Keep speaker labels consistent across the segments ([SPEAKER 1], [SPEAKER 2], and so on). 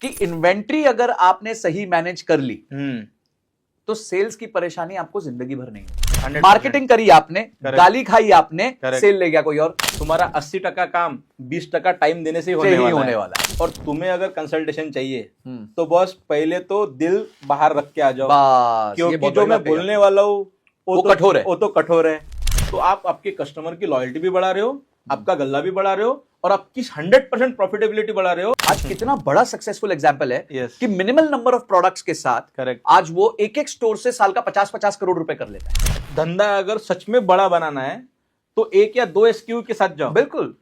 [SPEAKER 1] कि इन्वेंट्री अगर आपने सही मैनेज कर ली तो सेल्स की परेशानी आपको जिंदगी भर नहीं होगी। मार्केटिंग करी आपने, गाली खाई आपने, सेल ले गया कोई और,
[SPEAKER 2] तुम्हारा 80% काम 20% टाइम देने से ही होने वाला है। और तुम्हें अगर कंसल्टेशन चाहिए तो बस पहले तो दिल बाहर रख के आ जाओ, क्योंकि जो मैं बोलने वाला हूँ वो तो कठोर है। तो आप आपके कस्टमर की लॉयल्टी भी बढ़ा रहे हो, आपका गल्ला भी बढ़ा रहे हो और आपकी 100% प्रॉफिटेबिलिटी बढ़ा रहे हो।
[SPEAKER 1] आज कितना बड़ा सक्सेसफुल एग्जांपल है कि मिनिमल नंबर ऑफ प्रोडक्ट्स के साथ आज वो एक एक स्टोर से साल का 50-50 करोड़ रुपए कर लेता है।
[SPEAKER 2] धंधा अगर सच में बड़ा बनाना है तो 1 या 2 SKU के साथ जाओ,
[SPEAKER 1] बिल्कुल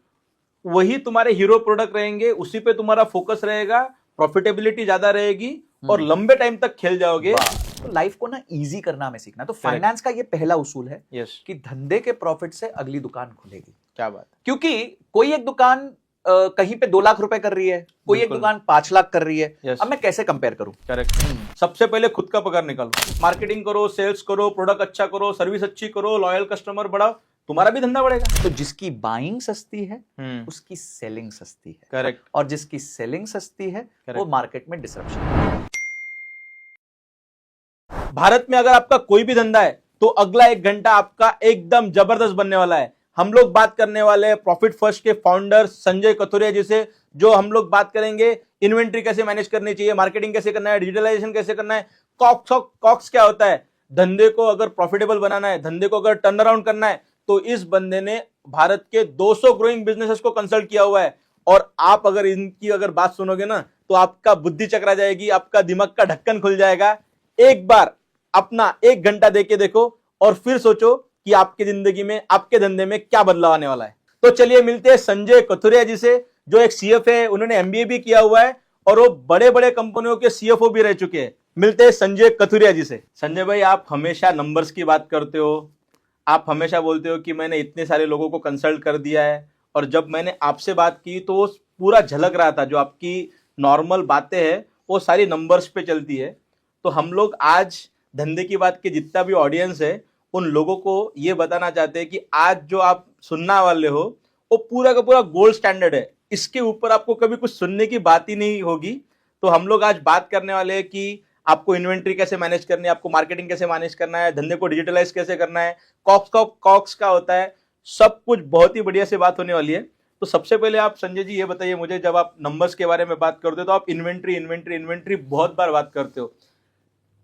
[SPEAKER 2] वही तुम्हारे हीरो प्रोडक्ट रहेंगे, उसी पे तुम्हारा फोकस रहेगा, प्रॉफिटेबिलिटी ज्यादा रहेगी और लंबे टाइम तक खेल जाओगे।
[SPEAKER 1] तो लाइफ को ना इजी करना हमें सीखना। तो फाइनेंस का ये पहला उसूल है कि धंधे के प्रॉफिट से अगली दुकान खुलेगी।
[SPEAKER 2] क्या बात है।
[SPEAKER 1] क्योंकि कोई एक दुकान कहीं पे 2 लाख रुपए कर रही है, कोई एक दुकान 5 लाख कर रही है। अब मैं कैसे कंपेयर करूं?
[SPEAKER 2] करेक्ट। सबसे पहले खुद का पगार निकालो, मार्केटिंग करो, सेल्स करो, प्रोडक्ट अच्छा करो, सर्विस अच्छी करो, लॉयल कस्टमर बढ़ाओ, तुम्हारा भी धंधा बढ़ेगा।
[SPEAKER 1] तो जिसकी बाइंग सस्ती है उसकी सेलिंग सस्ती है।
[SPEAKER 2] करेक्ट।
[SPEAKER 1] और जिसकी सेलिंग सस्ती है वो मार्केट में डिसरप्शन है।
[SPEAKER 2] भारत में अगर आपका कोई भी धंधा है तो अगला 1 घंटा आपका एकदम जबरदस्त बनने वाला है। हम लोग बात करने वाले हैं प्रॉफिट फर्स्ट के फाउंडर संजय कथुरिया जी से, जो हम लोग बात करेंगे इन्वेंट्री कैसे मैनेज करनी चाहिए, मार्केटिंग कैसे करना है, डिजिटलाइजेशन कैसे करना है, कॉक्स क्या होता है। धंधे को अगर प्रॉफिटेबल बनाना है, धंधे को अगर टर्न अराउंड करना है तो इस बंदे ने भारत के 200 ग्रोइंग बिजनेसेस को कंसल्ट किया हुआ है। और आप अगर इनकी अगर बात सुनोगे ना तो आपका बुद्धि चकरा जाएगी, आपका दिमाग का ढक्कन खुल जाएगा। एक बार अपना 1 घंटा देके देखो और फिर सोचो कि आपकी जिंदगी में, आपके धंधे में क्या बदलाव आने वाला है। तो चलिए मिलते हैं संजय कथुरिया जी से, जो एक CFA है, उन्होंने MBA भी किया हुआ है और वो बड़े बड़े कंपनियों के CFO भी रह चुके हैं। मिलते हैं संजय कथुरिया जी से। संजय भाई, आप हमेशा नंबर्स की बात करते हो, आप हमेशा बोलते हो कि मैंने इतने सारे लोगों को कंसल्ट कर दिया है, और जब मैंने आपसे बात की तो वो पूरा झलक रहा था, जो आपकी नॉर्मल बातें हैं वो सारी नंबर्स पे चलती है। तो हम लोग आज धंधे की बात के जितना भी ऑडियंस है उन लोगों को ये बताना चाहते हैं कि आज जो आप सुनने वाले हो वो पूरा का पूरा गोल्ड स्टैंडर्ड है, इसके ऊपर आपको कभी कुछ सुनने की बात ही नहीं होगी। तो हम लोग आज बात करने वाले हैं कि आपको इन्वेंट्री कैसे मैनेज करनी है, आपको मार्केटिंग कैसे मैनेज करना है, धंधे को डिजिटलाइज कैसे करना है, कॉक्स का होता है, सब कुछ बहुत ही बढ़िया से बात होने वाली है। तो सबसे पहले आप संजय जी ये बताइए मुझे, जब आप नंबर्स के बारे में बात करते हो तो आप इन्वेंट्री बहुत बार बात करते हो,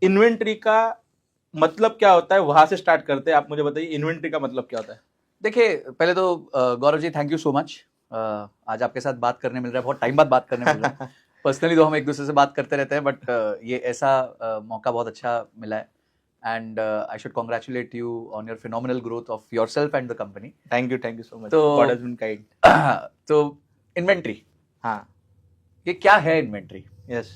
[SPEAKER 2] इन्वेंट्री का मतलब क्या होता है, वहां से स्टार्ट करते हैं। आप मुझे बताइए इन्वेंट्री का मतलब क्या होता है।
[SPEAKER 1] देखिए, पहले तो गौरव ji thank you so much, आज आपके साथ बात करने मिल रहा है, बहुत टाइम बाद बात करने मिल रहा है। पर्सनली तो हम एक दूसरे से बात करते रहते हैं, बट ये ऐसा मौका बहुत अच्छा मिला है। And I should congratulate you on your phenomenal growth of yourself and the company.
[SPEAKER 2] Thank you so much.
[SPEAKER 1] God
[SPEAKER 2] has been kind.
[SPEAKER 1] तो इन्वेंट्री,
[SPEAKER 2] हाँ,
[SPEAKER 1] ये क्या है इन्वेंट्री?
[SPEAKER 2] यस,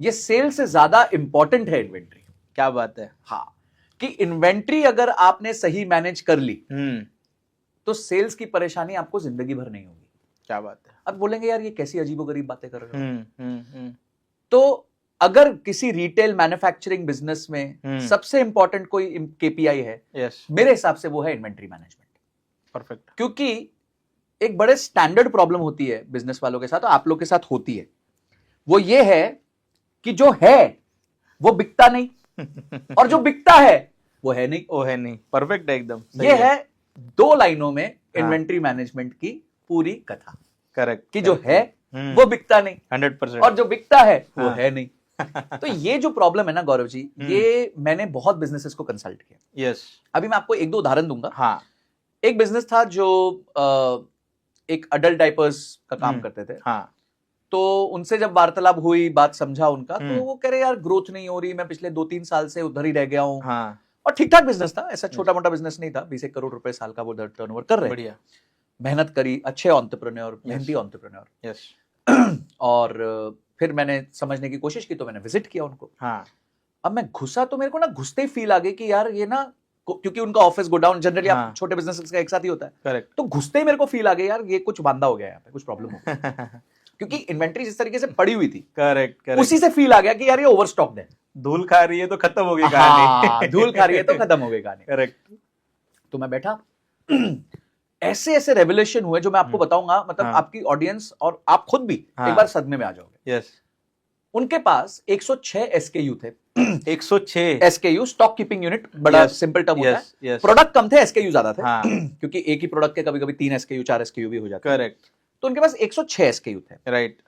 [SPEAKER 1] ये सेल से ज्यादा इंपॉर्टेंट है इन्वेंट्री।
[SPEAKER 2] क्या बात है।
[SPEAKER 1] हाँ, कि इन्वेंट्री अगर आपने सही मैनेज कर ली तो सेल्स की परेशानी आपको जिंदगी भर नहीं होगी।
[SPEAKER 2] क्या बात है।
[SPEAKER 1] अब बोलेंगे यार ये कैसी अजीबोगरीब बातें कर रहे हो। तो अगर किसी रिटेल मैन्युफैक्चरिंग बिजनेस में सबसे इंपॉर्टेंट कोई KPI है, मेरे हिसाब से वो है इन्वेंट्री मैनेजमेंट।
[SPEAKER 2] परफेक्ट। क्योंकि
[SPEAKER 1] एक बड़े स्टैंडर्ड प्रॉब्लम होती है बिजनेस वालों के साथ, तो आप लोग के साथ होती है, वो ये है कि जो है वो बिकता नहीं और जो बिकता है वो है नहीं।
[SPEAKER 2] परफेक्ट है एकदम।
[SPEAKER 1] ये है 2 लाइनों में इन्वेंट्री मैनेजमेंट की पूरी कथा।
[SPEAKER 2] करेक्ट।
[SPEAKER 1] कि जो है वो बिकता नहीं
[SPEAKER 2] 100%,
[SPEAKER 1] और जो बिकता है वो है नहीं। तो ये जो प्रॉब्लम है ना गौरव जी, ये मैंने बहुत बिजनेसेस को कंसल्ट किया।
[SPEAKER 2] यस।
[SPEAKER 1] अभी मैं आपको 1-2 उदाहरण दूंगा।
[SPEAKER 2] हाँ।
[SPEAKER 1] एक बिजनेस था जो एक अडल्ट डायपर्स का काम करते थे।
[SPEAKER 2] हाँ।
[SPEAKER 1] तो उनसे जब वार्तालाप हुई, बात समझा उनका, तो वो कह रहे यार ग्रोथ नहीं हो रही, मैं पिछले 2-3 साल से उधर ही रह गया हूँ।
[SPEAKER 2] हाँ।
[SPEAKER 1] और ठीक ठाक बिजनेस था, ऐसा छोटा मोटा बिजनेस नहीं था, 20 करोड़ रुपए साल का वो टर्नओवर कर रहे।
[SPEAKER 2] बढ़िया
[SPEAKER 1] मेहनत करी, अच्छे एंटरप्रेन्योर, मेहनती एंटरप्रेन्योर।
[SPEAKER 2] यस।
[SPEAKER 1] और फिर मैंने समझने की कोशिश की, तो मैंने विजिट किया उनको।
[SPEAKER 2] हाँ।
[SPEAKER 1] अब मैं घुसा तो मेरे को ना घुसते ही फील आ गई कि यार ये ना, क्योंकि उनका ऑफिस गोडाउन जनरली आप छोटे बिजनेस का एक साथ ही होता है।
[SPEAKER 2] करेक्ट।
[SPEAKER 1] तो घुसते ही मेरे को फील आ गया यार ये कुछ बांधा हो गया, यहाँ पे कुछ प्रॉब्लम हो गई। क्योंकि इन्वेंट्री जिस तरीके से पड़ी हुई थी,
[SPEAKER 2] करेक्ट,
[SPEAKER 1] उसी से फील आ गया कि यार ये ओवरस्टॉक्ड है,
[SPEAKER 2] धूल खा रही है तो खत्म हो गई कहानी।
[SPEAKER 1] धूल खा रही है तो खत्म हो गई कहानी।
[SPEAKER 2] करेक्ट।
[SPEAKER 1] तो मैं बैठा, ऐसे ऐसे रेवलेशन हुए जो मैं आपको बताऊंगा, मतलब आपकी ऑडियंस और आप खुद भी एक बार सदमे में आ जाओगे।
[SPEAKER 2] यस।
[SPEAKER 1] उनके पास 106 SKU थे।
[SPEAKER 2] 106
[SPEAKER 1] SKU स्टॉक कीपिंग यूनिट, बड़ा
[SPEAKER 2] Yes,
[SPEAKER 1] सिंपल टर्म होता
[SPEAKER 2] yes,
[SPEAKER 1] है।
[SPEAKER 2] yes.
[SPEAKER 1] प्रोडक्ट कम थे, SKU ज्यादा थे।
[SPEAKER 2] हाँ।
[SPEAKER 1] क्योंकि एक ही प्रोडक्ट के कभी कभी 3 SKU 4 SKU भी हो जाते हैं।
[SPEAKER 2] करेक्ट,
[SPEAKER 1] तो उनके पास 106 SKU थे।
[SPEAKER 2] राइट।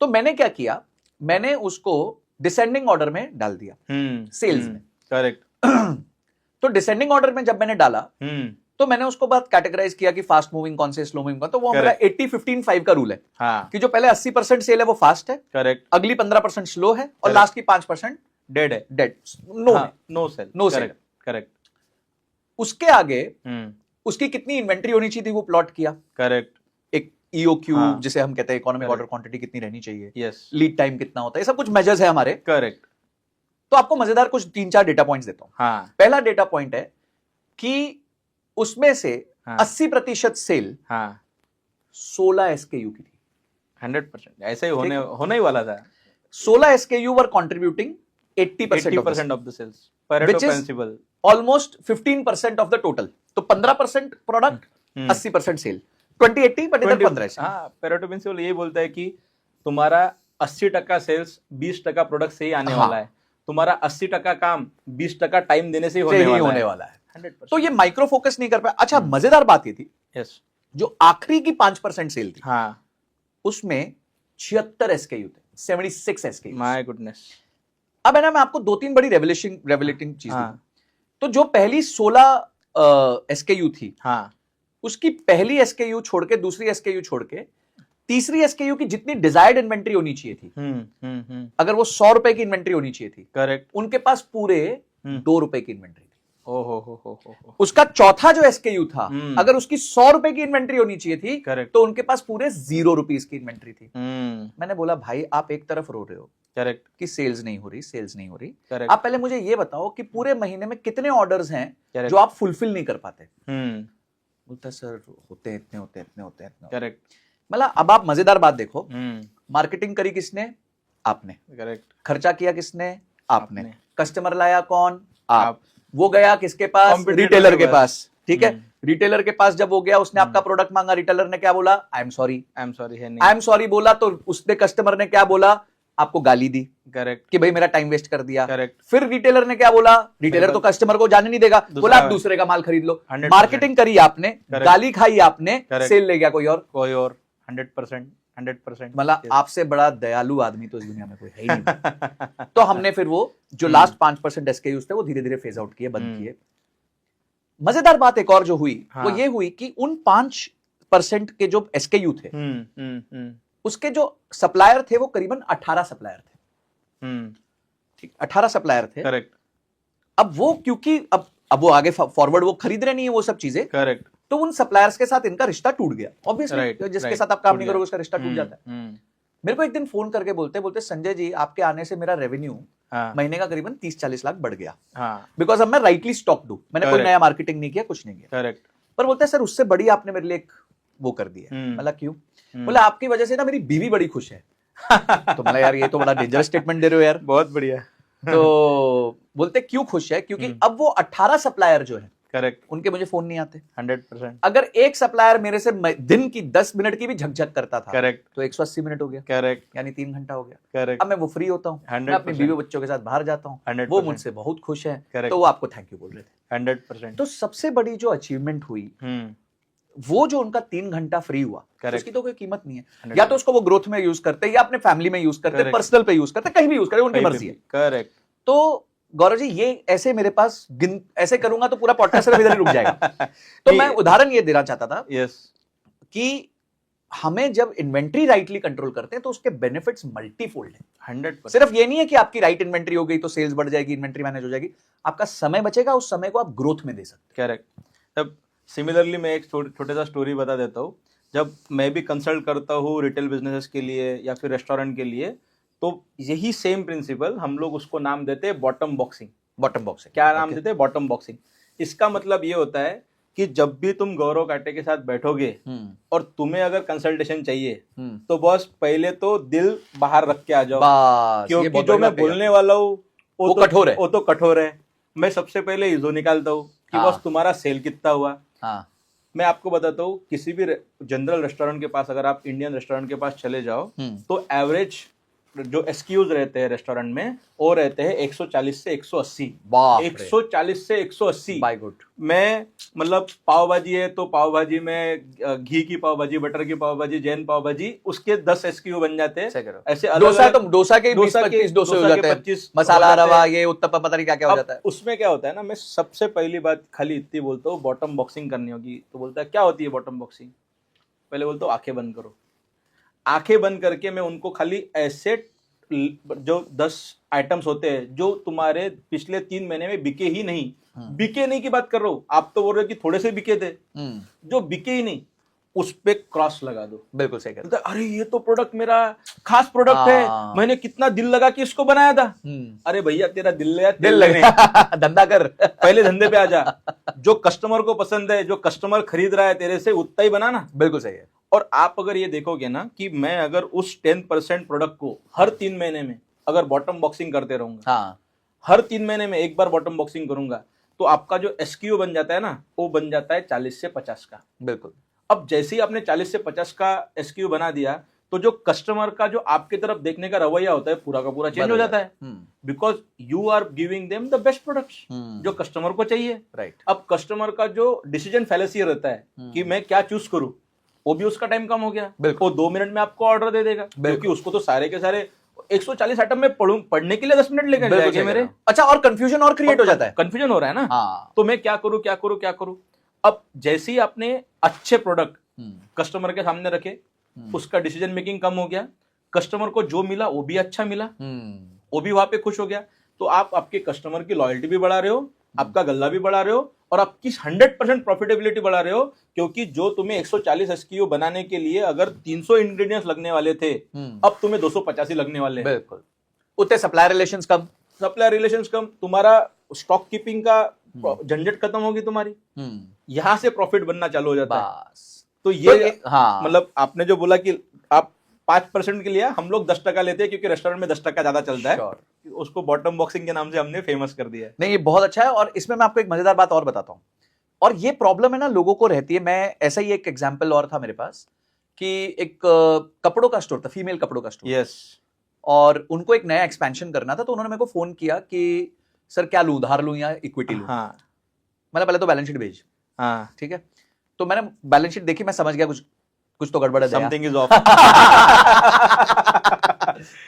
[SPEAKER 1] तो मैंने क्या किया, मैंने उसको डिसेंडिंग ऑर्डर में डाल दिया सेल्स में।
[SPEAKER 2] करेक्ट।
[SPEAKER 1] तो डिसेंडिंग ऑर्डर में जब मैंने डाला तो मैंने उसको बाद कैटेगराइज किया कि फास्ट मूविंग कौन से, स्लो मूविंग कौन। तो वो हमारा 80-15-5 का रूल है।
[SPEAKER 2] हाँ,
[SPEAKER 1] कि जो पहले 80% सेल है वो फास्ट है,
[SPEAKER 2] करेक्ट,
[SPEAKER 1] अगली 15% स्लो है, और
[SPEAKER 2] Correct.
[SPEAKER 1] लास्ट की 5%
[SPEAKER 2] डेड है,
[SPEAKER 1] dead, no
[SPEAKER 2] no sale,
[SPEAKER 1] No sell.
[SPEAKER 2] Correct,
[SPEAKER 1] उसके आगे उसकी कितनी इन्वेंट्री होनी चाहिए थी वो प्लॉट किया।
[SPEAKER 2] करेक्ट,
[SPEAKER 1] एक EOQ
[SPEAKER 2] हाँ.
[SPEAKER 1] जिसे हम कहते हैं इकोनॉमिक
[SPEAKER 2] Correct.
[SPEAKER 1] ऑर्डर क्वांटिटी कितनी रहनी चाहिए,
[SPEAKER 2] यस,
[SPEAKER 1] लीड टाइम कितना होता है, ये सब कुछ मेजर्स है हमारे।
[SPEAKER 2] करेक्ट,
[SPEAKER 1] तो आपको मजेदार कुछ 3-4 डेटा पॉइंट्स देता हूं।
[SPEAKER 2] हाँ,
[SPEAKER 1] पहला डेटा पॉइंट है कि उसमें से
[SPEAKER 2] हाँ.
[SPEAKER 1] 80% सेल
[SPEAKER 2] हाँ,
[SPEAKER 1] 16 SKU की थी।
[SPEAKER 2] 100% ऐसे ही होने ही वाला था।
[SPEAKER 1] 16 SKU were contributing 80%
[SPEAKER 2] of the sales, Pareto
[SPEAKER 1] Which is-
[SPEAKER 2] principle.
[SPEAKER 1] Almost 15% of the total. तो 15% प्रोडक्ट, 80% सेल, 20-80, बट इधर 15।
[SPEAKER 2] हाँ, पैरेटो प्रिंसिपल यही बोलता है कि तुम्हारा 80% सेल्स 20% प्रोडक्ट से ही आने
[SPEAKER 1] हाँ.
[SPEAKER 2] वाला है। तुम्हारा 80% काम 20% टाइम देने से ही
[SPEAKER 1] से ही
[SPEAKER 2] होने
[SPEAKER 1] होने
[SPEAKER 2] वाला
[SPEAKER 1] वाला है।
[SPEAKER 2] है। 100%।
[SPEAKER 1] तो ये माइक्रो फोकस नहीं कर पाया। अच्छा, मजेदार बात ये थी,
[SPEAKER 2] यस,
[SPEAKER 1] जो आखिरी की 5% सेल थी
[SPEAKER 2] हाँ,
[SPEAKER 1] उसमें 76 SKU थे, 76 SKU।
[SPEAKER 2] My goodness.
[SPEAKER 1] अब है ना, मैं आपको 2-3 बड़ी रेवलेटिंग चीज
[SPEAKER 2] हाँ,
[SPEAKER 1] दी। तो जो पहली 16 SKU थी,
[SPEAKER 2] हाँ,
[SPEAKER 1] उसकी पहली SKU छोड़ के, दूसरी SKU छोड़ के, तीसरी SKU की जितनी डिजायर्ड इन्वेंट्री होनी चाहिए थी, अगर वो 100 रुपए की इन्वेंट्री होनी चाहिए थी,
[SPEAKER 2] करेक्ट।
[SPEAKER 1] उनके पास पूरे 2 रुपए की इन्वेंट्री थी।
[SPEAKER 2] ओ हो।
[SPEAKER 1] उसका चौथा जो SKU था,
[SPEAKER 2] हम्म।
[SPEAKER 1] अगर उसकी 100 रुपए की इन्वेंट्री होनी चाहिए थी,
[SPEAKER 2] करेक्ट।
[SPEAKER 1] तो उनके पास पूरे 0 रुपीज की इन्वेंट्री थी। मैंने बोला, भाई आप एक तरफ रो रहे हो
[SPEAKER 2] करेक्ट,
[SPEAKER 1] कि सेल्स नहीं हो रही,
[SPEAKER 2] करेक्ट।
[SPEAKER 1] आप पहले मुझे ये बताओ कि पूरे महीने में कितने ऑर्डर्स हैं
[SPEAKER 2] Correct.
[SPEAKER 1] जो आप फुलफिल नहीं कर पाते। बोलता सर होते हैं।
[SPEAKER 2] करेक्ट,
[SPEAKER 1] मतलब अब आप मजेदार बात देखो, मार्केटिंग करी किसने? आपने।
[SPEAKER 2] करेक्ट,
[SPEAKER 1] खर्चा किया किसने? आपने।
[SPEAKER 2] आपने।
[SPEAKER 1] कस्टमर लाया कौन? आप।
[SPEAKER 2] आप।
[SPEAKER 1] वो गया किसके पास?
[SPEAKER 2] Competitor
[SPEAKER 1] रिटेलर
[SPEAKER 2] के
[SPEAKER 1] के पास। ठीक है,
[SPEAKER 2] हम्म।
[SPEAKER 1] रिटेलर के पास जब वो गया, उसने आपका प्रोडक्ट मांगा, रिटेलर ने क्या बोला? I am sorry.
[SPEAKER 2] I am sorry है
[SPEAKER 1] आई
[SPEAKER 2] नहीं।
[SPEAKER 1] एम सॉरी बोला तो उसने, कस्टमर ने क्या बोला? आपको गाली दी
[SPEAKER 2] करेक्ट,
[SPEAKER 1] कि भाई मेरा टाइम वेस्ट कर दिया।
[SPEAKER 2] करेक्ट,
[SPEAKER 1] फिर रिटेलर ने क्या बोला? रिटेलर तो कस्टमर को जाने नहीं देगा, बोला आप दूसरे का माल खरीद लो।
[SPEAKER 2] 100%।
[SPEAKER 1] मार्केटिंग करी आपने,
[SPEAKER 2] Correct.
[SPEAKER 1] गाली खाई आपने,
[SPEAKER 2] Correct.
[SPEAKER 1] सेल ले गया कोई और।
[SPEAKER 2] 100%।
[SPEAKER 1] मतलब आपसे बड़ा दयालु आदमी तो इस दुनिया में कोई है ही नहीं। तो हमने फिर वो जो लास्ट 5% SKUs थे वो धीरे धीरे फेज आउट किए, बंद किए। मजेदार बात एक और जो हुई, वो ये हुई कि उन 5% के जो SKU थे, उसके जो सप्लायर थे वो करीबन 18 सप्लायर थे। ठीक, 18 सप्लायर थे।
[SPEAKER 2] करेक्ट,
[SPEAKER 1] अब वो क्योंकि अब वो आगे फॉरवर्ड वो खरीद रहे नहीं है वो सब चीजें,
[SPEAKER 2] करेक्ट,
[SPEAKER 1] तो उन सप्लायर्स के साथ इनका रिश्ता टूट गया। ऑब्वियसली
[SPEAKER 2] Right,
[SPEAKER 1] जिसके
[SPEAKER 2] right,
[SPEAKER 1] साथ आप काम
[SPEAKER 2] टूट
[SPEAKER 1] नहीं
[SPEAKER 2] गया।
[SPEAKER 1] करोगे उसका रिश्ता टूट जाता है। मेरे को एक दिन फोन करके बोलते संजय जी, आपके आने से मेरा रेवेन्यू
[SPEAKER 2] हाँ,
[SPEAKER 1] महीने का करीबन 30-40 लाख बढ़ गया,
[SPEAKER 2] हाँ,
[SPEAKER 1] बिकॉज अब मैं राइटली स्टॉक्ड हूं, मैंने कोई
[SPEAKER 2] Correct.
[SPEAKER 1] नया मार्केटिंग नहीं किया, कुछ नहीं किया।
[SPEAKER 2] करेक्ट,
[SPEAKER 1] पर बोलते हैं सर उससे बड़ी आपने मेरे लिए एक वो कर दी है। मतलब क्यों? बोला आपकी वजह से ना मेरी बीवी बड़ी खुश है। तो मतलब यार ये तो बड़ा डेंजरस स्टेटमेंट दे रहे हो यार।
[SPEAKER 2] बहुत बढ़िया।
[SPEAKER 1] तो बोलते क्यों खुश है? क्योंकि अब वो 18 सप्लायर जो है
[SPEAKER 2] करेक्ट,
[SPEAKER 1] उनके मुझे फोन नहीं आते।
[SPEAKER 2] 100%।
[SPEAKER 1] अगर एक सप्लायर मेरे से दिन की 10 मिनट की भी झकझक करता था,
[SPEAKER 2] करेक्ट,
[SPEAKER 1] तो 180 मिनट हो गया,
[SPEAKER 2] करेक्ट,
[SPEAKER 1] यानी 3 घंटा हो गया।
[SPEAKER 2] करेक्ट,
[SPEAKER 1] अब मैं वो फ्री होता हूँ, मैं अपनी
[SPEAKER 2] 100%।
[SPEAKER 1] बीवी बच्चों के साथ बाहर जाता हूँ,
[SPEAKER 2] 100%।
[SPEAKER 1] वो मुझसे बहुत खुश है,
[SPEAKER 2] Correct.
[SPEAKER 1] तो वो आपको थैंक यू बोल रहे थे।
[SPEAKER 2] 100%।
[SPEAKER 1] तो सबसे बड़ी जो अचीवमेंट हुई, वो जो उनका 3 घंटा फ्री हुआ,
[SPEAKER 2] Correct.
[SPEAKER 1] उसकी तो कोई कीमत नहीं है।
[SPEAKER 2] 100%।
[SPEAKER 1] या तो उसको वो ग्रोथ में यूज करते, या अपने फैमिली में यूज करते,
[SPEAKER 2] Correct.
[SPEAKER 1] पर्सनल पे यूज करते, कहीं भी यूज करते, उनकी मर्जी है।
[SPEAKER 2] करेक्ट।
[SPEAKER 1] तो गौरव जी, ये ऐसे मेरे पास ऐसे करूंगा तो पूरा पॉडकास्ट सिर्फ इधर ही रुक जाएगा। तो मैं उदाहरण ये देना चाहता था
[SPEAKER 2] यस,
[SPEAKER 1] कि हमें जब इन्वेंट्री राइटली कंट्रोल करते हैं तो उसके बेनिफिट्स मल्टीफोल्ड है।
[SPEAKER 2] 100%।
[SPEAKER 1] सिर्फ ये नहीं है कि आपकी राइट इन्वेंट्री हो गई तो सेल्स बढ़ जाएगी, इन्वेंट्री मैनेज हो जाएगी, आपका समय बचेगा, उस समय को आप ग्रोथ में दे सकते
[SPEAKER 2] करेक्ट। तब सिमिलरली मैं एक छोटा सा स्टोरी बता देता हूँ। जब मैं भी कंसल्ट करता हूँ रिटेल बिजनेसेस के लिए या फिर रेस्टोरेंट के लिए, तो यही सेम प्रिंसिपल हम लोग उसको नाम देते हैं बॉटम बॉक्सिंग।
[SPEAKER 1] बॉटम बॉक्स है
[SPEAKER 2] क्या नाम देते हैं? Bottom boxing. इसका मतलब ये होता है कि जब भी तुम गौरव काटे के साथ बैठोगे और तुम्हें अगर कंसल्टेशन चाहिए, तो बॉस पहले तो दिल बाहर रख के आ जाओ, क्योंकि जो मैं बोलने वाला हूँ
[SPEAKER 1] वो कठोर है।
[SPEAKER 2] वो तो कठोर है। मैं सबसे पहले इजो निकालता हूँ कि
[SPEAKER 1] हाँ।
[SPEAKER 2] बॉस तुम्हारा सेल कितना हुआ।
[SPEAKER 1] हाँ।
[SPEAKER 2] मैं आपको बताता हूँ, किसी भी जनरल रेस्टोरेंट के पास, अगर आप इंडियन रेस्टोरेंट के पास चले जाओ, तो एवरेज जो एसक्यूज रहते हैं रेस्टोरेंट में वो रहते हैं 140 से 180।
[SPEAKER 1] बाप रे।
[SPEAKER 2] 140 से 180।
[SPEAKER 1] बाय गुड।
[SPEAKER 2] मैं मतलब पाव भाजी है तो पाव भाजी में घी की पाव भाजी, बटर की पाव भाजी, जैन पाव भाजी, उसके 10 एसक्यू बन जाते हैं।
[SPEAKER 1] सही कह रहे हो।
[SPEAKER 2] ऐसे
[SPEAKER 1] डोसा
[SPEAKER 2] अलग
[SPEAKER 1] तो डोसा के 20-25 डोसे हो जाते हैं,
[SPEAKER 2] 25
[SPEAKER 1] मसाला
[SPEAKER 2] हो जाते
[SPEAKER 1] रवा
[SPEAKER 2] हैं।
[SPEAKER 1] ये उत्तपम पता नहीं क्या क्या हो
[SPEAKER 2] अब
[SPEAKER 1] जाता है।
[SPEAKER 2] उसमें क्या होता है ना, मैं सबसे पहली बात खाली इतनी बोलता हूँ, बॉटम बॉक्सिंग करनी होगी तो बोलता है क्या होती है बॉटम बॉक्सिंग। पहले बोलता हूँ आंखें बंद करो। आंखें बंद करके मैं उनको खाली ऐसे जो 10 आइटम्स होते हैं जो तुम्हारे पिछले 3 महीने में बिके ही नहीं, बिके नहीं की बात कर रहा हूँ। आप तो बोल रहे हो कि थोड़े से बिके थे, जो बिके ही नहीं उस पे क्रॉस लगा दो।
[SPEAKER 1] बिल्कुल सही कह रहे
[SPEAKER 2] बोलता है, अरे ये तो प्रोडक्ट मेरा खास प्रोडक्ट है,
[SPEAKER 1] हाँ।
[SPEAKER 2] मैंने कितना दिल लगा के इसको बनाया था।
[SPEAKER 1] हो।
[SPEAKER 2] अरे भैया तेरा दिल लगा
[SPEAKER 1] दिल
[SPEAKER 2] तेल
[SPEAKER 1] लगे
[SPEAKER 2] लगे।
[SPEAKER 1] धंधा कर।
[SPEAKER 2] पहले धंधे पे आ जा। जो कस्टमर को पसंद है, जो कस्टमर खरीद रहा है तेरे से, उतना ही बना ना।
[SPEAKER 1] बिल्कुल सही है।
[SPEAKER 2] और आप अगर ये देखोगे ना कि मैं अगर उस 10% प्रोडक्ट को हर 3 महीने में अगर बॉटम बॉक्सिंग करते रहूंगा,
[SPEAKER 1] हाँ
[SPEAKER 2] हर 3 महीने में एक बार बॉटम बॉक्सिंग करूंगा, तो आपका जो एसक्यू बन जाता है ना, वो बन जाता है 40 से 50 का।
[SPEAKER 1] बिल्कुल।
[SPEAKER 2] अब जैसे ही आपने 40 से 50 का एसक्यू बना दिया, तो जो कस्टमर का जो आपकी तरफ देखने का रवैया होता है पूरा का पूरा चेंज हो जाता है। Because you are giving them the best products जो कस्टमर को चाहिए।
[SPEAKER 1] राइट।
[SPEAKER 2] अब कस्टमर का जो डिसीजन फैलेसी रहता है कि मैं क्या चूज करूं, वो भी उसका टाइम कम हो गया। वो 2 मिनट में आपको ऑर्डर दे देगा, क्योंकि उसको तो सारे के सारे 140 आइटम में पढ़ने के लिए 10 मिनट लेकर जाएंगे मेरे।
[SPEAKER 1] अच्छा, और कंफ्यूजन और क्रिएट हो जाता है।
[SPEAKER 2] कंफ्यूजन हो रहा है ना।
[SPEAKER 1] हाँ।
[SPEAKER 2] तो मैं क्या करूं क्या करूं क्या करूं। अब जैसे ही आपने अच्छे प्रोडक्ट कस्टमर के सामने रखे, उसका डिसीजन मेकिंग कम हो गया, कस्टमर को जो मिला वो भी अच्छा मिला, वो भी वहां पे खुश हो गया। तो आप आपके कस्टमर की लॉयल्टी भी बढ़ा रहे हो, आपका गल्ला भी बढ़ा रहे हो, और आपकी 100% प्रॉफिटेबिलिटी बढ़ा रहे हो। क्योंकि जो तुम्हें 140 एसक्यू बनाने के लिए अगर 300 इंग्रेडिएंट्स लगने वाले थे, अब तुम्हें 285 लगने वाले हैं।
[SPEAKER 1] बिल्कुल। उतने सप्लायर रिलेशंस कम,
[SPEAKER 2] सप्लायर रिलेशंस कम, तुम्हारा स्टॉक कीपिंग का झंझट खत्म होगी तुम्हारी, यहां से प्रॉफिट बनना चालू हो जाता है। तो ये
[SPEAKER 1] हाँ,
[SPEAKER 2] मतलब आपने जो बोला कि आप 5% के लिए, हम लोग 10% लेते हैं क्योंकि रेस्टोरेंट में 10% ज्यादा चलता है। उसको बॉटम बॉक्सिंग के नाम से हमने फेमस कर दिया है।
[SPEAKER 1] नहीं, ये बहुत अच्छा है। और इसमें मैं आपको एक मजेदार बात और बताता हूं, और ये प्रॉब्लम है ना लोगों को रहती है। मैं ऐसा ही एक एग्जांपल और था मेरे पास कि एक कपड़ों का स्टोर था, फीमेल कपड़ों का स्टोर।
[SPEAKER 2] यस।
[SPEAKER 1] और उनको एक नया एक्सपेंशन करना था, तो उन्होंने मेरे को फोन किया कि सर क्या लूं, उधार लूं या इक्विटी लूं।
[SPEAKER 2] हाँ।
[SPEAKER 1] मैंने पहले तो बैलेंस शीट भेज।
[SPEAKER 2] हाँ।
[SPEAKER 1] ठीक है, तो मैंने बैलेंस शीट देखी, मैं समझ गया कुछ तो गड़बड़ है,
[SPEAKER 2] समथिंग इज ऑफ।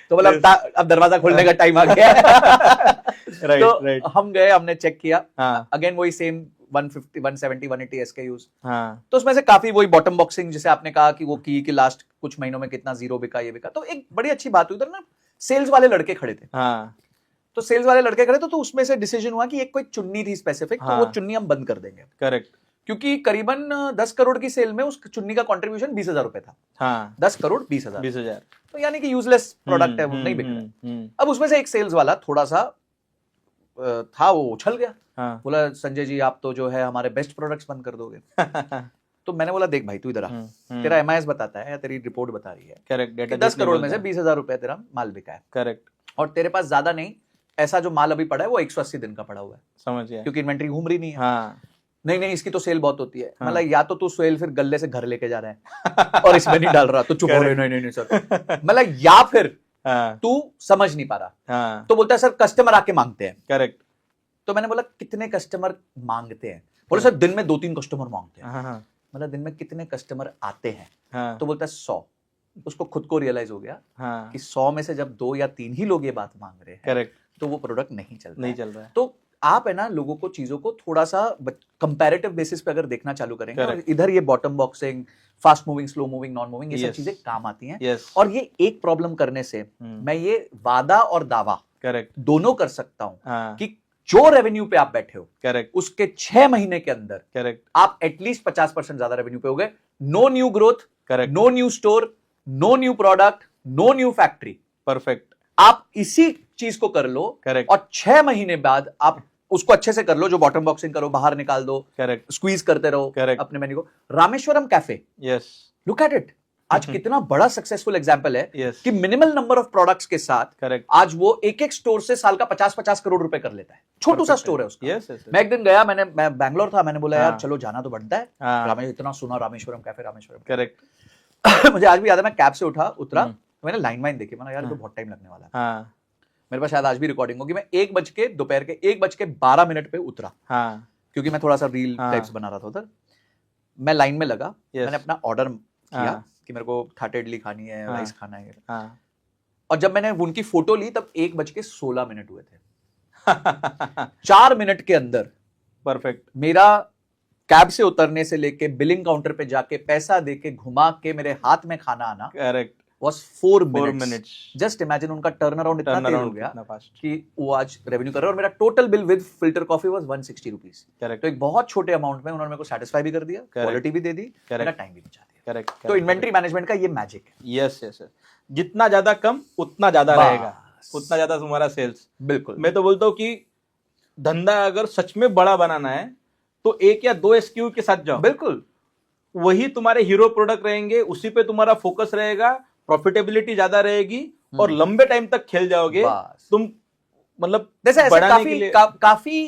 [SPEAKER 1] तो बोला अब दरवाजा खोलने का टाइम आ गया।
[SPEAKER 2] राइट,
[SPEAKER 1] तो
[SPEAKER 2] राइट।
[SPEAKER 1] हम गए, हमने चेक किया।
[SPEAKER 2] हाँ।
[SPEAKER 1] अगेन वही सेम 150 170 180 एसकेयूज।
[SPEAKER 2] हाँ।
[SPEAKER 1] तो उसमें से काफी वही बॉटम बॉक्सिंग, जिसे आपने कहा कि वो कि लास्ट कुछ महीनों में कितना जीरो बिका, ये बिका। तो एक बड़ी अच्छी बात हुई, उधर ना सेल्स वाले लड़के खड़े थे।
[SPEAKER 2] हाँ।
[SPEAKER 1] तो सेल्स वाले लड़के खड़े तो उसमें से डिसीजन हुआ कि एक कोई चुन्नी थी स्पेसिफिक, तो वो चुन्नी हम बंद कर देंगे।
[SPEAKER 2] करेक्ट।
[SPEAKER 1] क्योंकि करीबन 10 करोड़ की सेल में उस चुन्नी का कंट्रीब्यूशन 20,000 रुपए था।
[SPEAKER 2] हाँ।
[SPEAKER 1] 10 करोड़ 20,000।
[SPEAKER 2] 20,000।
[SPEAKER 1] तो यानी कि यूजलेस प्रोडक्ट है, वो नहीं बिक रहा है। अब उसमें से एक सेल्स वाला थोड़ा सा था, वो उछल गया।
[SPEAKER 2] हाँ।
[SPEAKER 1] बोला संजय जी आप तो जो है हमारे बेस्ट प्रोडक्ट्स बंद कर दोगे। तो मैंने बोला देख भाई तू इधर आ, तेरा एमआईएस बताता है या तेरी रिपोर्ट बता रही है
[SPEAKER 2] करेक्ट,
[SPEAKER 1] 10 करोड़ में से 20,000 रुपए तेरा माल बिका है।
[SPEAKER 2] करेक्ट।
[SPEAKER 1] और तेरे पास ज्यादा नहीं, ऐसा जो माल अभी पड़ा है वो 180 दिन का पड़ा हुआ है,
[SPEAKER 2] समझ गया,
[SPEAKER 1] क्योंकि इन्वेंट्री घूम रही नहीं है।
[SPEAKER 2] हाँ।
[SPEAKER 1] नहीं इसकी तो सेल बहुत होती है।
[SPEAKER 2] हाँ।
[SPEAKER 1] मतलब या तो तू सेल फिर गले से घर लेके जा रहा है और इसमें नहीं डाल रहा, तो चुप हो रहे। नहीं सर, मतलब या फिर तू समझ नहीं पा रहा। तो बोलता है सर कस्टमर आके मांगते हैं।
[SPEAKER 2] करेक्ट।
[SPEAKER 1] तो मैंने बोला कितने कस्टमर मांगते हैं? बोले सर दिन में 2-3 कस्टमर मांगते हैं।
[SPEAKER 2] हाँ।
[SPEAKER 1] मतलब दिन में कितने कस्टमर आते हैं?
[SPEAKER 2] हाँ।
[SPEAKER 1] तो बोलता है 100। उसको खुद को रियलाइज हो गया
[SPEAKER 2] हाँ।
[SPEAKER 1] कि 100 में से जब 2 या 3 ही लोग ये बात मांग रहे हैं,
[SPEAKER 2] करेक्ट,
[SPEAKER 1] तो वो प्रोडक्ट नहीं चल रहा है।
[SPEAKER 2] तो
[SPEAKER 1] आप है ना लोगों को, चीजों को थोड़ा सा कंपैरेटिव बेसिस पे अगर देखना चालू करेंगे, और इधर ये bottom boxing, fast moving, slow moving, non moving, ये सब चीजें काम आती हैं। और ये एक प्रॉब्लम करने से मैं ये वादा और दावा
[SPEAKER 2] करेक्ट
[SPEAKER 1] दोनों कर सकता हूं कि जो रेवेन्यू पे आप बैठे हो,
[SPEAKER 2] करेक्ट,
[SPEAKER 1] उसके 6 महीने के अंदर
[SPEAKER 2] करेक्ट
[SPEAKER 1] आप एटलीस्ट 50% ज्यादा रेवेन्यू पे हो गए। No new growth,
[SPEAKER 2] correct,
[SPEAKER 1] no new store, no new product, no new factory.
[SPEAKER 2] Perfect.
[SPEAKER 1] आप इसी चीज को कर लो,
[SPEAKER 2] करेक्ट,
[SPEAKER 1] और 6 महीने बाद आप उसको अच्छे से कर लो, जो बॉटम बॉक्सिंग करो, बाहर निकाल दो,
[SPEAKER 2] करेक्ट,
[SPEAKER 1] स्क्वीज करते रहो अपने मेन्यू को। Rameswaram cafe,
[SPEAKER 2] yes,
[SPEAKER 1] look at it, आज कितना बड़ा सक्सेसफुल एग्जांपल है
[SPEAKER 2] yes.
[SPEAKER 1] कि मिनिमल नंबर ऑफ प्रोडक्ट्स के साथ
[SPEAKER 2] करेक्ट
[SPEAKER 1] आज वो एक स्टोर से साल का 50-50 करोड़ रुपए कर लेता है। छोटू सा स्टोर है उसका।
[SPEAKER 2] yes.
[SPEAKER 1] मैं एक दिन गया, मैं बैंगलोर था, मैंने बोला यार चलो जाना तो बनता है।
[SPEAKER 2] हाँ।
[SPEAKER 1] इतना सुना रामेश्वरम कैफे, रामेश्वरम।
[SPEAKER 2] करेक्ट।
[SPEAKER 1] मुझे आज भी याद है, मैं कैब से उतरा, तो मैंने लाइन वाइन देखी, मैंने यार तो बहुत टाइम लगने वाला है।
[SPEAKER 2] हाँ
[SPEAKER 1] मेरे पास शायद आज भी रिकॉर्डिंग होगी। मैं दोपहर के 1:12 पे उतरा,
[SPEAKER 2] हाँ
[SPEAKER 1] क्योंकि मैं थोड़ा सा रील
[SPEAKER 2] हाँ।
[SPEAKER 1] टाइप्स बना रहा था उधर। मैं लाइन में लगा,
[SPEAKER 2] Yes.
[SPEAKER 1] मैंने अपना ऑर्डर किया
[SPEAKER 2] हाँ।
[SPEAKER 1] कि मेरे को थाटे इडली खानी है,
[SPEAKER 2] हाँ।
[SPEAKER 1] राइस खाना है,
[SPEAKER 2] हाँ
[SPEAKER 1] और जब मैंने उनकी फोटो ली तब 1:16 हुए थे। 4 मिनट के अंदर
[SPEAKER 2] परफेक्ट।
[SPEAKER 1] मेरा कैब से उतरने से लेके बिलिंग काउंटर पे जाके पैसा देके घुमा के मेरे हाथ में खाना आना
[SPEAKER 2] correct.
[SPEAKER 1] was 4
[SPEAKER 2] 4
[SPEAKER 1] minutes.
[SPEAKER 2] minutes.
[SPEAKER 1] Just imagine उनका टर्न अराउंड इतना तेज हो गया
[SPEAKER 2] कितना फास्ट।
[SPEAKER 1] कि वो आज रेवेन्यू कर रहे हैं, और मेरा total bill with filter coffee was 160 rupees.
[SPEAKER 2] Correct
[SPEAKER 1] तो एक बहुत छोटे अमाउंट में उन्होंने मेरे को सेटिस्फाई भी कर दिया, क्वालिटी भी दे दी, मेरा टाइम भी बचा दिया।
[SPEAKER 2] करेक्ट।
[SPEAKER 1] तो इन्वेंट्री मैनेजमेंट का ये मैजिक है।
[SPEAKER 2] यस यस यस, जितना ज्यादा कम उतना ज्यादा
[SPEAKER 1] बस।
[SPEAKER 2] रहेगा, उतना ज्यादा तुम्हारा सेल्स।
[SPEAKER 1] बिल्कुल।
[SPEAKER 2] मैं तो बोलता हूँ कि धंधा अगर सच में बड़ा बनाना है तो 1 या 2 SKU के साथ जाओ,
[SPEAKER 1] बिल्कुल
[SPEAKER 2] वही तुम्हारे हीरो प्रोडक्ट रहेंगे, उसी पे तुम्हारा फोकस रहेगा, प्रॉफिटेबिलिटी ज्यादा रहेगी और लंबे टाइम तक खेल जाओगे
[SPEAKER 1] बस।
[SPEAKER 2] तुम। मतलब
[SPEAKER 1] जैसे ऐसे
[SPEAKER 2] बढ़ाने के लिए
[SPEAKER 1] काफी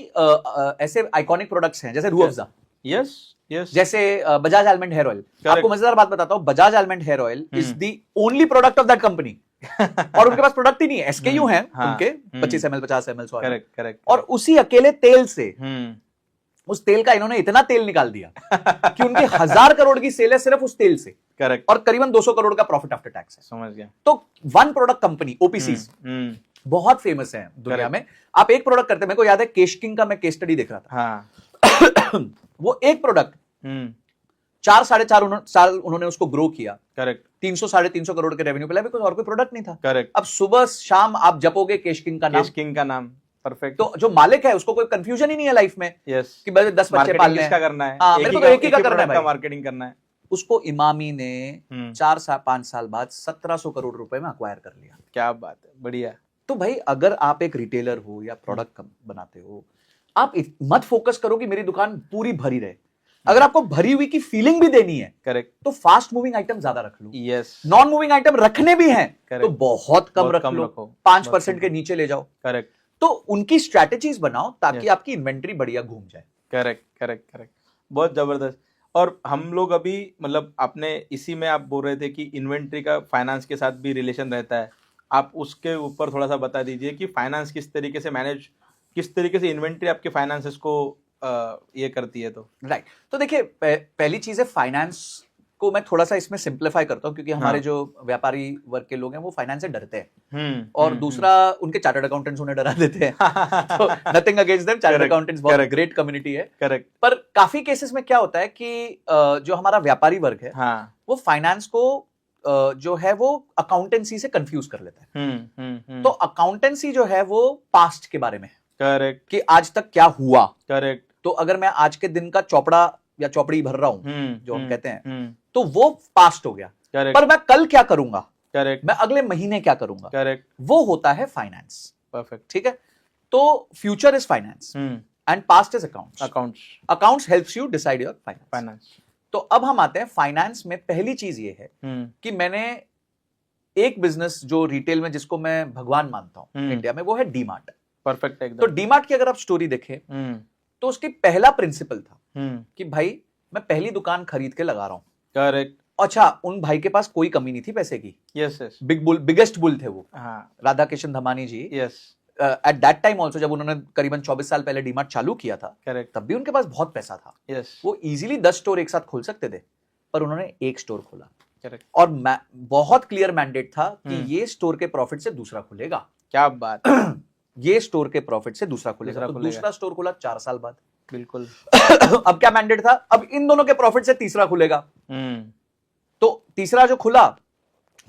[SPEAKER 1] ऐसे आइकॉनिक प्रोडक्ट्स हैं, जैसे रूह अफ़ज़ा,
[SPEAKER 2] यस यस,
[SPEAKER 1] जैसे बजाज आलमंड हेयर ऑयल। आपको मजेदार बात बताता हूँ, Bajaj almond hair oil is the only product of that company. और उनके पास प्रोडक्ट ही नहीं है, SKU हैं उनके 25 ml 50 ml 100 ml।
[SPEAKER 2] Correct correct.
[SPEAKER 1] और उसी अकेले तेल से उस तेल का इन्होंने इतना तेल निकाल दिया कि उनकी 1000 करोड़ की सेल है सिर्फ उस तेल से,
[SPEAKER 2] करेक्ट,
[SPEAKER 1] और करीबन 200 करोड़ का प्रॉफिट आफ्टर टैक्स है।
[SPEAKER 2] समझ गया।
[SPEAKER 1] तो वन प्रोडक्ट कंपनी OPCs बहुत फेमस है दुनिया में। आप एक प्रोडक्ट करते हैं, मेरे को याद है केश किंग का मैं केस स्टडी देख रहा था।
[SPEAKER 2] हाँ
[SPEAKER 1] वो एक प्रोडक्ट 4-4.5 साल उन्होंने उसको ग्रो किया,
[SPEAKER 2] करेक्ट,
[SPEAKER 1] 300-350 करोड़ के रेवेन्यू पे लाया, बिकॉज और कोई प्रोडक्ट नहीं था।
[SPEAKER 2] करेक्ट।
[SPEAKER 1] अब सुबह शाम आप जपोगे केश किंग का नाम,
[SPEAKER 2] केश किंग का नाम, परफेक्ट।
[SPEAKER 1] तो जो मालिक है उसको कोई कंफ्यूजन ही नहीं है लाइफ में
[SPEAKER 2] यस
[SPEAKER 1] कि भाई 10 बच्चे पालने हैं,
[SPEAKER 2] किसका करना है।
[SPEAKER 1] हाँ, मेरे को तो एक ही का करना है भाई,
[SPEAKER 2] मार्केटिंग करना है।
[SPEAKER 1] उसको इमामी ने 4-5 साल बाद 1700 करोड़ रुपए में अक्वायर कर लिया।
[SPEAKER 2] क्या बात है, बढ़िया।
[SPEAKER 1] तो भाई अगर आप एक रिटेलर हो या प्रोडक्ट बनाते हो, आप मत फोकस करो कि मेरी दुकान पूरी भरी रहे। अगर आपको भरी हुई की फीलिंग भी देनी है,
[SPEAKER 2] करेक्ट,
[SPEAKER 1] तो फास्ट मूविंग आइटम ज्यादा रख लो।
[SPEAKER 2] यस,
[SPEAKER 1] नॉन मूविंग आइटम रखने भी हैं तो बहुत कम रख लो,
[SPEAKER 2] रखो,
[SPEAKER 1] 5% के नीचे ले जाओ।
[SPEAKER 2] करेक्ट।
[SPEAKER 1] तो उनकी स्ट्रैटेजीज बनाओ ताकि
[SPEAKER 2] Yes.
[SPEAKER 1] आपकी इन्वेंट्री बढ़िया घूम जाए।
[SPEAKER 2] करेक्ट करेक्ट करेक्ट, बहुत जबरदस्त। और हम लोग अभी मतलब आपने इसी में आप बोल रहे थे कि इन्वेंट्री का फाइनेंस के साथ भी रिलेशन रहता है, आप उसके ऊपर थोड़ा सा बता दीजिए कि फाइनेंस किस तरीके से मैनेज, किस तरीके से इन्वेंट्री आपके फाइनेंसेस को ये करती है। तो राइट,
[SPEAKER 1] तो देखिए पहली चीज है, फाइनेंस को मैं थोड़ा सा इसमें सिंप्लीफाई करता हूं, क्योंकि हमारे जो व्यापारी वर्ग के लोग हैं वो फाइनेंस से डरते हैं, और दूसरा उनके चार्टर्ड अकाउंटेंट्स उन्हें डरा देते हैं। तो nothing against them, chartered accountants बहुत ग्रेट कम्युनिटी है।
[SPEAKER 2] करेक्ट।
[SPEAKER 1] पर काफी केसेस में क्या होता है कि जो हमारा व्यापारी वर्ग है वो फाइनेंस को जो है वो अकाउंटेंसी से कंफ्यूज कर लेता है। तो अकाउंटेंसी जो है वो पास्ट के बारे में है, करेक्ट, कि आज तक क्या हुआ। करेक्ट। तो अगर मैं आज के दिन का चौपड़ा या चौपड़ी भर रहा हूं, जो हम कहते हैं, तो वो पास्ट हो गया। करेक्ट। पर मैं कल क्या करूंगा, करेक्ट, मैं अगले महीने क्या करूंगा, करेक्ट, वो होता है फाइनेंस। परफेक्ट, ठीक है। तो future is finance and past is accounts. Accounts helps you decide your finance. तो अब हम आते हैं फाइनेंस में। पहली चीज ये है कि मैंने एक बिजनेस जो रिटेल में जिसको मैं भगवान मानता हूं इंडिया में, वो है डीमार्ट। परफेक्ट, एकदम। तो डीमार्ट की अगर आप स्टोरी देखें तो उसकी पहला प्रिंसिपल था कि भाई मैं पहली दुकान खरीद के लगा रहा हूं। करेक्ट। अच्छा, उन भाई के पास कोई कमी नहीं थी पैसे की। यस यस, बिगेस्ट बुल थे वो, Radha Kishan Damani ji. Yes, at that time also, जब उन्होंने करीबन 24 साल पहले डीमार्ट चालू किया था, करेक्ट, तब भी उनके पास बहुत पैसा था। यस, वो इजीली 10 स्टोर एक साथ खोल सकते थे, पर उन्होंने एक स्टोर खोला। करेक्ट। और बहुत क्लियर मैंडेट था कि ये स्टोर के प्रॉफिट से दूसरा खुलेगा। क्या बात ये स्टोर के प्रॉफिट से दूसरा खुलेगा। तो दूसरा स्टोर खुला 4 साल बाद। बिल्कुल। अब क्या मैंडेट था, अब इन दोनों के प्रॉफिट से तीसरा खुलेगा। तो तीसरा जो खुला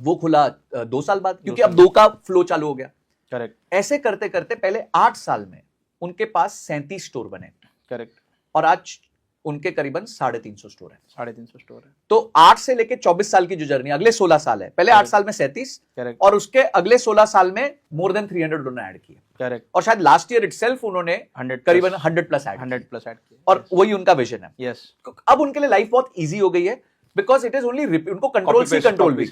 [SPEAKER 1] वो खुला 2 साल बाद, क्योंकि अब 2 का फ्लो चालू हो गया। करेक्ट। ऐसे करते करते पहले 8 साल में उनके पास 37 स्टोर बने। करेक्ट। और आज उनके करीबन 350 स्टोर है। 350 स्टोर है। तो 8 से लेके 24 साल की जो जर्नी, अगले 16 साल है। पहले 8 साल में 37, करेक्ट, और उसके अगले 16 साल में मोर देन 300 उन्होंने ऐड किया। करेक्ट। और शायद लास्ट ईयर इटसेल्फ उन्होंने करीबन 100 प्लस ऐड किया। और वही उनका विजन है। यस। अब उनके लिए लाइफ बहुत ईजी हो गई है, बिकॉज इट इज ओनली उनको कंट्रोल सी कंट्रोल भी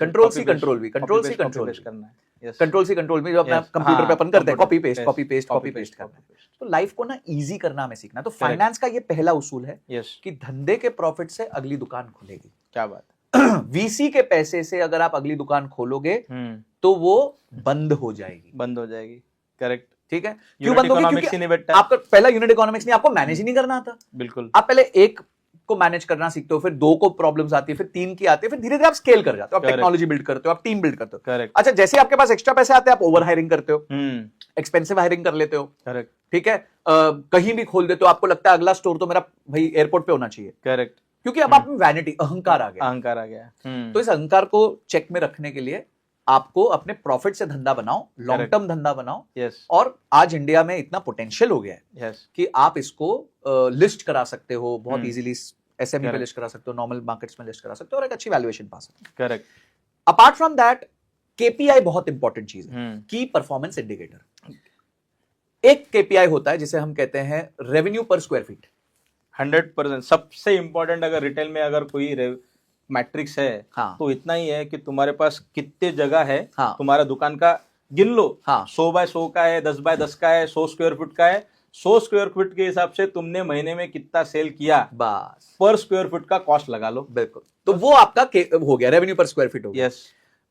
[SPEAKER 1] जो अपना कंप्यूटर पे अपन करते हैं, कॉपी पेस्ट करना है। तो लाइफ को ना इजी करना हमें सीखना। तो फाइनेंस का ये पहला उसूल है कि धंधे के प्रॉफिट से अगली दुकान खुलेगी। क्या बात। वीसी के पैसे से अगर आप अगली दुकान खोलोगे तो वो बंद हो जाएगी।
[SPEAKER 2] करेक्ट।
[SPEAKER 1] ठीक है, क्यों बंद होगी? क्योंकि आपका पहला यूनिट इकोनॉमिक्स नहीं, आपको मैनेज ही नहीं करना आता।
[SPEAKER 2] बिल्कुल।
[SPEAKER 1] आप पहले एक को मैनेज करना सीखते हो, फिर 2 को प्रॉब्लम्स आती है, फिर 3 की आती है, फिर धीरे धीरे आप स्केल कर जाते हो, आप टेक्नोलॉजी बिल्ड करते हो, आप टीम बिल्ड करते हो।
[SPEAKER 2] करेक्ट।
[SPEAKER 1] अच्छा, जैसे आपके पास एक्स्ट्रा पैसे आते हैं, आप ओवर हायरिंग करते हो, एक्सपेंसिव हायरिंग कर लेते हो।
[SPEAKER 2] करेक्ट।
[SPEAKER 1] ठीक है, कहीं भी खोल देते हो, आपको लगता है अगला स्टोर तो मेरा भाई एयरपोर्ट पे होना चाहिए।
[SPEAKER 2] करेक्ट।
[SPEAKER 1] क्योंकि अब आप में वैनिटी, अहंकार आ गया। तो इस अहंकार को चेक में रखने के लिए आपको अपने प्रॉफिट से धंधा बनाओ, लॉन्ग टर्म धंधा बनाओ। और आज इंडिया में इतना पोटेंशियल हो गया है कि आप इसको लिस्ट करा सकते हो बहुत इजीली, एसएमई पे लिस्ट करा सकते हो, नॉर्मल मार्केट्स में लिस्ट करा सकते हो और एक अच्छी वैल्यूएशन पा सकते हो।
[SPEAKER 2] Correct.
[SPEAKER 1] Apart from that, KPI बहुत इंपॉर्टेंट चीज है, की परफॉर्मेंस इंडिकेटर। एक केपीआई होता है जिसे हम कहते हैं रेवेन्यू पर स्क्वायर फीट।
[SPEAKER 2] 100% सबसे इंपॉर्टेंट अगर रिटेल में अगर कोई मैट्रिक्स है,
[SPEAKER 1] हाँ,
[SPEAKER 2] तो इतना ही है कि तुम्हारे पास कितने जगह है,
[SPEAKER 1] हाँ,
[SPEAKER 2] तुम्हारा दुकान का गिन लो।
[SPEAKER 1] हाँ,
[SPEAKER 2] 100 बाय 100 का है, 10 बाय 10 का है, 100 स्क्वायर फुट का है। 100 स्क्वायर फुट के हिसाब से तुमने महीने में कितना सेल किया,
[SPEAKER 1] बस
[SPEAKER 2] पर स्क्वायर फुट का कॉस्ट लगा लो।
[SPEAKER 1] बिल्कुल, तो वो आपका हो गया, रेवेन्यू पर स्क्वायर फीट हो गया।
[SPEAKER 2] यस।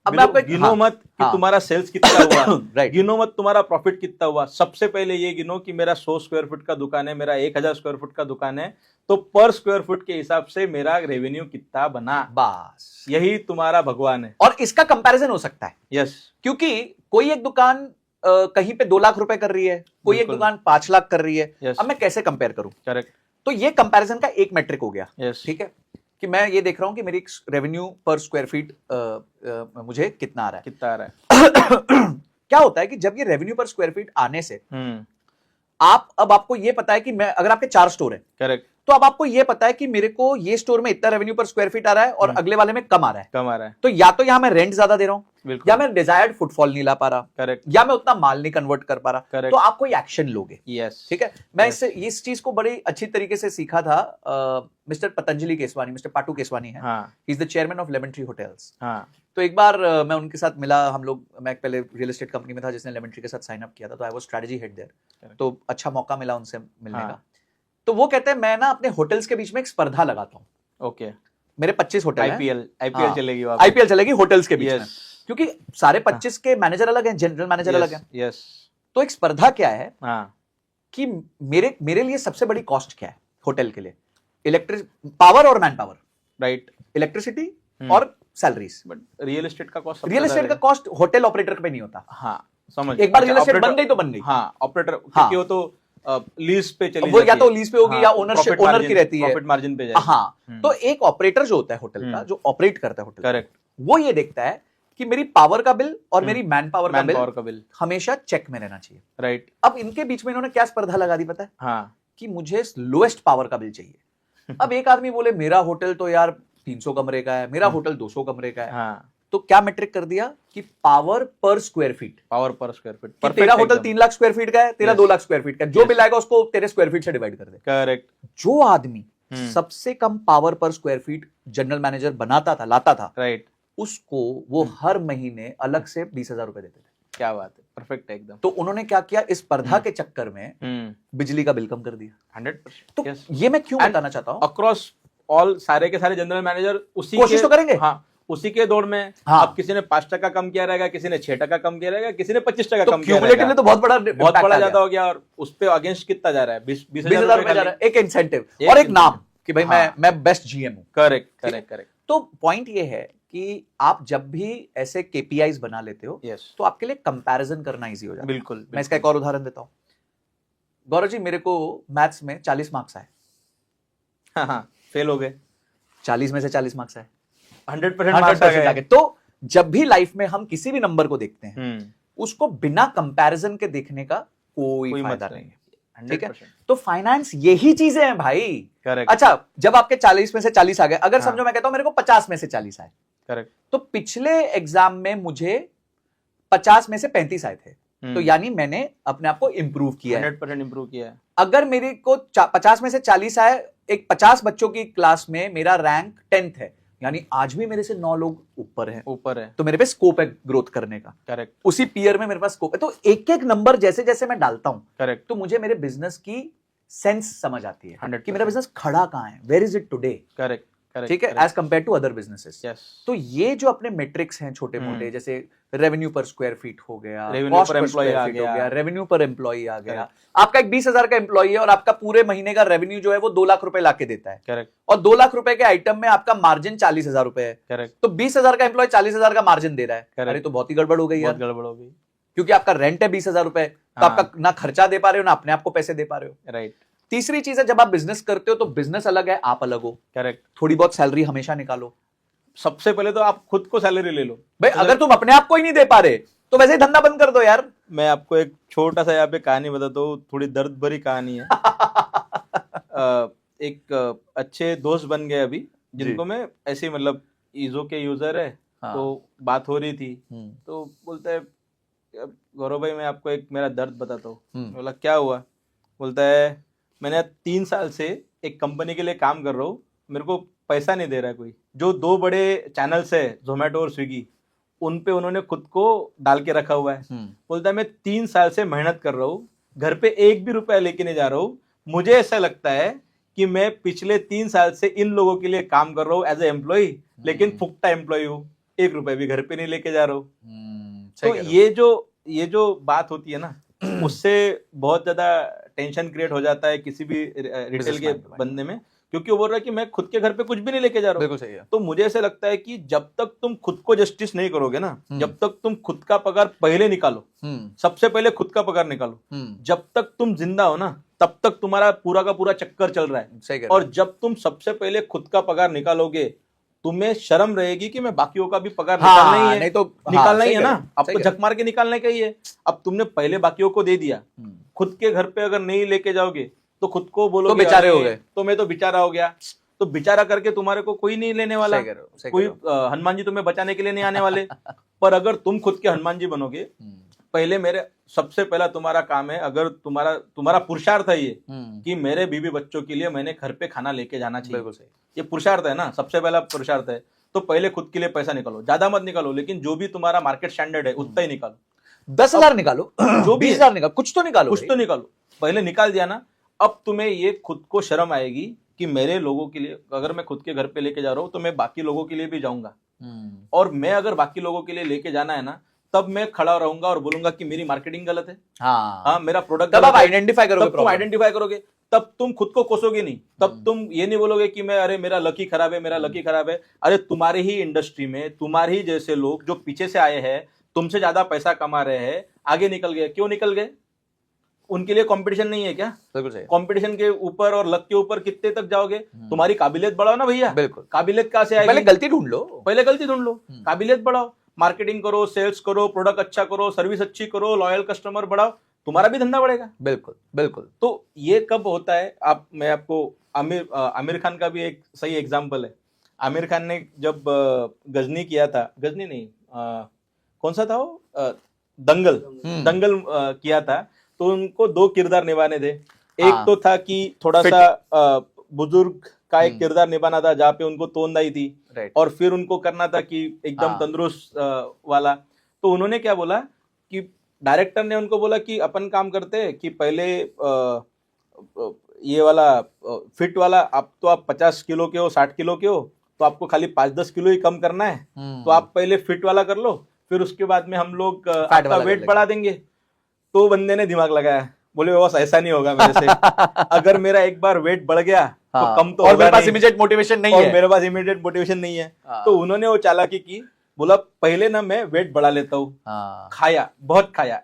[SPEAKER 1] अब मैं आपको
[SPEAKER 2] गिनो मत कि तुम्हारा सेल्स कितना हुआ,
[SPEAKER 1] राइट,
[SPEAKER 2] गिनो मत तुम्हारा प्रॉफिट कितना हुआ। सबसे पहले ये गिनो कि मेरा 100 स्क्वायर फुट का दुकान है, मेरा 1000 स्क्वायर फुट का दुकान है, तो पर स्क्वायर फुट के हिसाब से मेरा रेवेन्यू कितना बना,
[SPEAKER 1] बस
[SPEAKER 2] यही तुम्हारा भगवान है।
[SPEAKER 1] और इसका कंपैरिजन हो सकता है।
[SPEAKER 2] यस।
[SPEAKER 1] क्योंकि कोई एक दुकान कहीं पे 2 लाख रुपए कर रही है, कोई एक दुकान 5 लाख कर रही है। अब मैं कैसे कंपेयर करूं?
[SPEAKER 2] करेक्ट।
[SPEAKER 1] तो ये कंपैरिजन का एक मेट्रिक हो गया।
[SPEAKER 2] ठीक
[SPEAKER 1] है कि मैं ये देख रहा हूं कि मेरी रेवेन्यू पर स्क्वायर फीट मुझे कितना आ रहा है। क्या होता है कि जब ये रेवेन्यू पर स्क्वायर फीट आने से अब आपको ये पता है कि मैं, अगर आपके 4 स्टोर है,
[SPEAKER 2] करेक्ट,
[SPEAKER 1] तो अब आपको ये पता है कि मेरे को ये स्टोर में इतना रेवेन्यू पर स्क्वायर फीट आ रहा है और अगले वाले में कम आ रहा है। तो या तो यहां मैं रेंट ज्यादा दे रहा हूं, या मैं डिजायर्ड फुटफॉल नहीं ला पा रहा,
[SPEAKER 2] करेक्ट,
[SPEAKER 1] या मैं उतना माल नहीं कन्वर्ट कर पा रहा, तो आप कोई एक्शन लोगे।
[SPEAKER 2] यस।
[SPEAKER 1] ठीक है, मैं इससे इस चीज को बड़ी अच्छी तरीके से सीखा था मिस्टर पतंजलि केसवानी, मिस्टर पाटू केसवानी है, he is the chairman of lemon tree hotels. तो एक बार मैं उनके साथ मिला, हम लोग, मैं पहले रियल एस्टेट कंपनी में था जिसने लेमन ट्री के साथ साइन अप किया था, तो I was strategy head there, तो अच्छा मौका मिला उनसे मिलने का। तो वो कहते हैं मैं ना अपने होटल्स के बीच में एक स्पर्धा लगाता हूँ।
[SPEAKER 2] ओके।
[SPEAKER 1] मेरे 25 होटल हैं,
[SPEAKER 2] आईपीएल चलेगी,
[SPEAKER 1] आईपीएल चलेगी होटल्स के बीच में, क्योंकि सारे 25 के मैनेजर अलग हैं, जनरल मैनेजर अलग हैं।
[SPEAKER 2] यस।
[SPEAKER 1] तो एक स्पर्धा क्या है कि मेरे लिए सबसे बड़ी कॉस्ट क्या है होटल के लिए? इलेक्ट्रिक पावर और मैन पावर,
[SPEAKER 2] राइट,
[SPEAKER 1] इलेक्ट्रिसिटी और सैलरीज।
[SPEAKER 2] बट रियल एस्टेट का
[SPEAKER 1] कॉस्ट होटल ऑपरेटर पे नहीं होता।
[SPEAKER 2] हाँ, समझ।
[SPEAKER 1] एक बार रियल एस्टेट बन गई तो बन गई।
[SPEAKER 2] हाँ, ऑपरेटर, क्योंकि वो तो लीज पे चली
[SPEAKER 1] वो, या तो लीज पे होगी, या ओनरशिप, ओनर की रहती है,
[SPEAKER 2] प्रॉफिट मार्जिन पे जाएगी।
[SPEAKER 1] हाँ, तो एक ऑपरेटर जो होता है होटल का, जो ऑपरेट करता है होटल,
[SPEAKER 2] करेक्ट,
[SPEAKER 1] वो ये देखता है कि मेरी पावर का बिल और मेरी मैन पावर का बिल हमेशा चेक में रहना चाहिए।
[SPEAKER 2] राइट।
[SPEAKER 1] अब इनके बीच में इन्होंने क्या स्पर्धा लगा दी पता है?
[SPEAKER 2] हाँ,
[SPEAKER 1] कि मुझे लोएस्ट पावर का बिल चाहिए। अब एक आदमी बोले मेरा होटल तो यार 300 कमरे का है, मेरा होटल 200 कमरे का है।
[SPEAKER 2] हाँ,
[SPEAKER 1] तो क्या मेट्रिक कर दिया कि पावर पर स्क्वायर फीट, तेरा होटल 3 लाख स्क्वायर फीट का है, तेरा 2 लाख स्क्वायर फीट का है, जो बिल आएगा उसको तेरे स्क्वायर फीट से डिवाइड कर दे।
[SPEAKER 2] करेक्ट।
[SPEAKER 1] जो आदमी सबसे कम पावर पर स्क्वायर फीट जनरल मैनेजर बनाता था, लाता था,
[SPEAKER 2] राइट,
[SPEAKER 1] उसको वो हर महीने अलग से 20,000 रुपए देते थे।
[SPEAKER 2] क्या बात है, परफेक्ट है एकदम।
[SPEAKER 1] तो उन्होंने क्या किया, इस स्पर्धा के चक्कर में बिजली का बिल कम कर दिया।
[SPEAKER 2] 100%।
[SPEAKER 1] तो ये मैं क्यों बताना चाहता हूँ,
[SPEAKER 2] अक्रॉस ऑल सारे के सारे जनरल मैनेजर उसी
[SPEAKER 1] कोशिश तो करेंगे।
[SPEAKER 2] हाँ, उसी के दौड़ में।
[SPEAKER 1] हाँ,
[SPEAKER 2] अब किसी ने 5% कम किया रहेगा, किसी ने 6% कम किया रहेगा, किसी ने 25%
[SPEAKER 1] तो
[SPEAKER 2] कम किया रहेगा,
[SPEAKER 1] तो बहुत बड़ा
[SPEAKER 2] ज्यादा हो गया। और उस पे अगेंस्ट कितना जा रहा है?
[SPEAKER 1] 20,000 रुपए जा रहा है। एक इंसेंटिव और एक नाम कि भाई मैं बेस्ट जीएम हूं।
[SPEAKER 2] करेक्ट।
[SPEAKER 1] तो पॉइंट ये है कि आप जब भी ऐसे केपीआईज बना लेते हो, तो आपके लिए कंपैरिजन करना इजी हो जाता है।
[SPEAKER 2] बिल्कुल।
[SPEAKER 1] मैं इसका एक और उदाहरण देता हूं। गौरव जी, मेरे को मैथ्स में 40 मार्क्स आए।
[SPEAKER 2] हाँ, फेल हो गए।
[SPEAKER 1] 40 में से 40 मार्क्स आए,
[SPEAKER 2] 100% मार्क्स आ गए।
[SPEAKER 1] तो जब भी लाइफ में हम किसी भी नंबर को देखते हैं, उसको बिना कंपैरिजन के देखने का कोई फायदा नहीं है। ठीक है, तो फाइनेंस यही चीजें हैं भाई।
[SPEAKER 2] करेक्ट।
[SPEAKER 1] अच्छा, जब आपके 40 में से 40 आ गए, अगर समझो मैं कहता हूं मेरे को 50 में से 40 आए,
[SPEAKER 2] करेक्ट,
[SPEAKER 1] तो पिछले एग्जाम में मुझे 50 में से 35 आए थे, तो यानी मैंने अपने आप को इंप्रूव किया है।
[SPEAKER 2] 100% इंप्रूव किया है।
[SPEAKER 1] अगर मेरे को 50 में से 40 आए, एक 50 बच्चों की क्लास में मेरा रैंक 10th है, यानी आज भी मेरे से 9 लोग ऊपर है, तो मेरे पे स्कोप है ग्रोथ करने का।
[SPEAKER 2] करेक्ट।
[SPEAKER 1] उसी पीयर में मेरे पास स्कोप है। तो एक एक नंबर जैसे जैसे मैं डालता हूं,
[SPEAKER 2] करेक्ट,
[SPEAKER 1] तो मुझे मेरे बिजनेस की सेंस समझ आती है कि मेरा बिजनेस खड़ा कहां है, where is it today.
[SPEAKER 2] Correct.
[SPEAKER 1] ठीक है, as compare to other businesses.
[SPEAKER 2] Yes,
[SPEAKER 1] तो ये जो अपने मेट्रिक्स हैं छोटे मोटे, जैसे रेवेन्यू पर स्क्वायर फीट हो गया,
[SPEAKER 2] Revenue
[SPEAKER 1] कॉस्ट
[SPEAKER 2] per
[SPEAKER 1] पर
[SPEAKER 2] employee
[SPEAKER 1] स्क्वायर
[SPEAKER 2] आ
[SPEAKER 1] फीट हो
[SPEAKER 2] गया,
[SPEAKER 1] गया, रेवेन्यू पर एम्प्लॉई आ गया।
[SPEAKER 2] Correct.
[SPEAKER 1] आपका एक 20,000 का एम्प्लॉई है और आपका पूरे महीने का रेवेन्यू जो है वो 2 लाख रुपए लाके देता है,
[SPEAKER 2] करेक्ट
[SPEAKER 1] और 2 लाख रुपए के आइटम में आपका मार्जिन 40,000 रुपए है,
[SPEAKER 2] करेक्ट,
[SPEAKER 1] तो 20,000 का एम्प्लॉय 40,000 का मार्जिन दे रहा है।
[SPEAKER 2] Correct.
[SPEAKER 1] अरे तो बहुत ही गड़बड़ हो गई
[SPEAKER 2] बहुत
[SPEAKER 1] यार,
[SPEAKER 2] गड़बड़ हो गई।
[SPEAKER 1] क्योंकि आपका रेंट है 20,000 रुपए, तो
[SPEAKER 2] हाँ।
[SPEAKER 1] आपका ना खर्चा दे पा रहे हो ना अपने आप को पैसे दे पा रहे हो।
[SPEAKER 2] राइट,
[SPEAKER 1] तीसरी चीज है, जब आप बिजनेस करते हो तो बिजनेस अलग है, आप अलग हो,
[SPEAKER 2] करेक्ट।
[SPEAKER 1] थोड़ी बहुत सैलरी हमेशा निकालो।
[SPEAKER 2] सबसे पहले तो आप खुद को सैलरी ले लो
[SPEAKER 1] भाई अगर तुम अपने आप को ही नहीं दे पा रहे तो वैसे ही धंधा बंद कर दो यार।
[SPEAKER 2] मैं आपको एक छोटा सा यहाँ पे कहानी बताता हूँ, थोड़ी दर्द भरी कहानी है। एक अच्छे दोस्त बन गए अभी, जिनको मैं ऐसे ही मतलब ईजो के यूजर है,
[SPEAKER 1] हाँ।
[SPEAKER 2] तो बात हो रही थी, तो बोलता है गौरव भाई मैं आपको एक मेरा दर्द बताता हूँ। बोला क्या हुआ? बोलता है मैंने 3 साल से एक कंपनी के लिए काम कर रहा हूँ, मेरे को पैसा नहीं दे रहा है कोई। जो 2 बड़े चैनल्स है जोमेटो और स्विगी, उन पे उन्होंने खुद को डाल के रखा हुआ है। बोलता है मैं 3 साल से मेहनत कर रहा हूँ, घर पे 1 भी रुपया लेके नहीं जा रहा हूँ। मुझे ऐसा लगता है कि मैं पिछले 3 साल से इन लोगों के लिए काम कर रहा हूँ एज ए एम्प्लॉय, लेकिन फुकटा एम्प्लॉय हूँ, 1 रुपया भी घर पे नहीं लेके जा रहा हूँ। तो ये जो बात होती है ना, उससे बहुत ज्यादा टेंशन क्रिएट हो जाता है किसी भी रिटेल के बंदे में, क्योंकि वो बोल रहा है कि मैं खुद के घर पे कुछ भी नहीं लेके जा रहा हूँ।
[SPEAKER 1] बिल्कुल सही है।
[SPEAKER 2] तो मुझे ऐसा लगता है कि जब तक तुम खुद को जस्टिस नहीं करोगे ना, जब तक तुम खुद का पगार पहले निकालो, सबसे पहले खुद का पगार निकालो, जब तक तुम जिंदा हो ना तब तक तुम्हारा पूरा का पूरा चक्कर चल रहा है।
[SPEAKER 1] सही
[SPEAKER 2] और जब तुम सबसे पहले खुद का पगार निकालोगे, तुम्हें शर्म रहेगी कि मैं बाकियों का भी पगार निकालना ही है,
[SPEAKER 1] नहीं तो
[SPEAKER 2] निकालना ही है ना, आपको झक मार के निकालने का ही है। अब तुमने पहले बाकियों को दे दिया, खुद के घर पे अगर नहीं लेके जाओगे तो खुद को बोलोगे
[SPEAKER 1] तो बेचारे हो गए,
[SPEAKER 2] तो मैं तो बेचारा हो गया। तो बेचारा करके तुम्हारे को कोई नहीं लेने वाला, कोई हनुमान जी तुम्हें बचाने के लिए नहीं आने वाले। पर अगर तुम खुद के हनुमान जी बनोगे, पहले मेरे सबसे पहला तुम्हारा काम है, अगर तुम्हारा पुरुषार्थ है ये कि मेरे बीवी बच्चों के लिए मैंने घर पे खाना लेके जाना चाहिए, ये पुरुषार्थ है ना, सबसे पहला पुरुषार्थ है। तो पहले खुद के लिए पैसा निकालो, ज्यादा मत निकालो, लेकिन जो भी तुम्हारा मार्केट स्टैंडर्ड है उतना ही निकालो।
[SPEAKER 1] 10,000 निकालो, जो 20,000 निकालो, कुछ तो निकालो,
[SPEAKER 2] कुछ तो निकालो। पहले निकाल दिया ना, अब तुम्हें ये खुद को शर्म आएगी कि मेरे लोगों के लिए अगर मैं खुद के घर पे लेके जा रहा हूँ तो मैं बाकी लोगों के लिए भी जाऊंगा, और मैं अगर बाकी लोगों के लिए लेके जाना है ना, तब मैं खड़ा रहूंगा और बोलूंगा कि मेरी मार्केटिंग गलत है, हाँ मेरा प्रोडक्ट,
[SPEAKER 1] तब आप आइडेंटिफाई करोगे,
[SPEAKER 2] तब तुम आइडेंटिफाई करोगे, तब तुम खुद को कोसोगे नहीं, तब तुम ये नहीं बोलोगे कि मैं अरे मेरा लकी खराब है, मेरा लकी खराब है। अरे तुम्हारे ही इंडस्ट्री में तुम्हारे ही जैसे लोग जो पीछे से आए हैं, तुमसे ज्यादा पैसा कमा रहे हैं, आगे निकल गए। क्यों निकल गए? उनके लिए कंपटीशन नहीं है क्या? कंपटीशन के ऊपर और लक के ऊपर कितने तक जाओगे? तुम्हारी काबिलियत बढ़ाओ ना भैया।
[SPEAKER 1] बिल्कुल,
[SPEAKER 2] काबिलियत कहाँ से आएगी?
[SPEAKER 1] पहले गलती ढूंढ लो,
[SPEAKER 2] काबिलियत बढ़ाओ, मार्केटिंग करो, सेल्स करो, प्रोडक्ट अच्छा करो, सर्विस अच्छी करो, लॉयल कस्टमर बढ़ाओ, तुम्हारा भी धंधा बढ़ेगा।
[SPEAKER 1] बिल्कुल बिल्कुल।
[SPEAKER 2] तो ये कब होता है? मैं आपको आमिर खान का भी एक सही एग्जाम्पल है। आमिर खान ने जब गजनी किया था, गजनी नहीं, कौन सा था वो, दंगल किया था, तो उनको 2 किरदार निभाने थे। एक तो था कि थोड़ा सा बुजुर्ग का एक किरदार निभाना था जहाँ पे उनको तोंद आई थी, और फिर उनको करना था कि एकदम तंदुरुस्त वाला। तो उन्होंने क्या बोला कि डायरेक्टर ने उनको बोला कि अपन काम करते हैं कि पहले ये वाला फिट वाला, आप 50 किलो के हो, 60 किलो के हो, तो आपको खाली 5-10 किलो ही कम करना है, तो आप पहले फिट वाला कर लो, फिर उसके बाद में हम लोग आपका वेट बढ़ा देंगे। तो बंदे ने दिमाग लगाया, बोले बस ऐसा नहीं होगा मेरे से। अगर मेरा एक बार वेट बढ़ गया तो कम तो
[SPEAKER 1] और मेरे पास इमीडिएट मोटिवेशन नहीं है,
[SPEAKER 2] तो उन्होंने वो चालाकी की, बोला पहले ना मैं वेट बढ़ा लेता हूँ। खाया, बहुत खाया,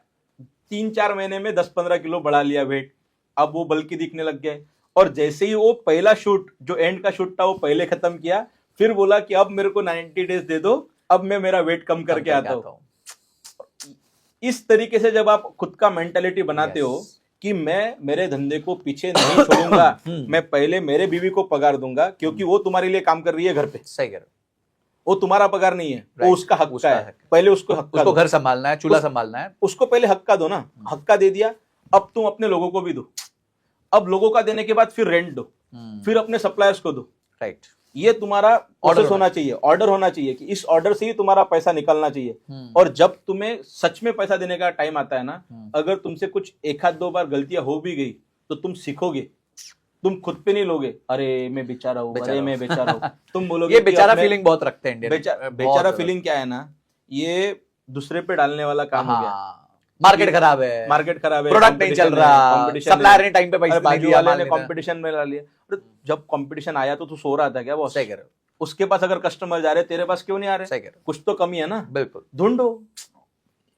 [SPEAKER 2] 3-4 महीने में 10-15 किलो बढ़ा लिया वेट। अब वो बल्कि दिखने लग गए, और जैसे ही वो पहला शूट, जो एंड का शूट था, वो पहले खत्म किया, फिर बोला कि अब मेरे को 90 डेज दे दो, अब मैं मेरा वेट कम करके आता हूँ। इस तरीके से जब आप खुद का मेंटालिटी बनाते हो कि मैं मेरे धंधे को पीछे नहीं छोड़ूंगा, मैं पहले मेरे बीवी को पगार दूंगा, क्योंकि वो तुम्हारे लिए काम कर रही है घर पे।
[SPEAKER 1] सही कह रहे हो,
[SPEAKER 2] वो तुम्हारा पगार नहीं है, वो उसका हक का है। पहले उसको
[SPEAKER 1] घर संभालना है, चूल्हा संभालना है,
[SPEAKER 2] उसको पहले हक का दो ना। हक का दे दिया, अब तुम अपने लोगों को भी दो। अब लोगों का देने के बाद फिर रेंट दो, फिर अपने सप्लायर्स को दो।
[SPEAKER 1] राइट,
[SPEAKER 2] ये तुम्हारा ऑर्डर होना चाहिए, ऑर्डर होना चाहिए कि इस ऑर्डर से ही तुम्हारा पैसा निकलना चाहिए। और जब तुम्हें सच में पैसा देने का टाइम आता है ना, अगर तुमसे कुछ 1-2 बार गलतियां हो भी गई तो तुम सीखोगे तुम खुद पे नहीं लोगे, अरे मैं बेचारा हूँ, अरे मैं बेचारा हूँ, तुम बोलोगे
[SPEAKER 1] ये
[SPEAKER 2] कि
[SPEAKER 1] बेचारा
[SPEAKER 2] अपने-
[SPEAKER 1] फीलिंग बहुत रखते हैं इंडियन।
[SPEAKER 2] बेचारा फीलिंग क्या है ना, ये दूसरे पे डालने वाला काम हो गया।
[SPEAKER 1] मार्केट खराब है,
[SPEAKER 2] मार्केट खराब है,
[SPEAKER 1] प्रोडक्ट नहीं चल रहा,
[SPEAKER 2] कंपटीशन
[SPEAKER 1] सप्लायर ने टाइम पे पैसे
[SPEAKER 2] अरे
[SPEAKER 1] नहीं
[SPEAKER 2] बाजू
[SPEAKER 1] दिया,
[SPEAKER 2] वाले
[SPEAKER 1] माल
[SPEAKER 2] ने
[SPEAKER 1] नहीं दिया।
[SPEAKER 2] कंपटीशन में ला लिया। अरे जब कंपटीशन आया तो तू सो रहा था क्या बॉस?
[SPEAKER 1] सही कह रहे हो,
[SPEAKER 2] उसके पास अगर कस्टमर जा रहे तेरे पास क्यों नहीं आ रहे?
[SPEAKER 1] सही कह रहे
[SPEAKER 2] कुछ तो कमी है ना,
[SPEAKER 1] हो, बिल्कुल
[SPEAKER 2] ढूंढो।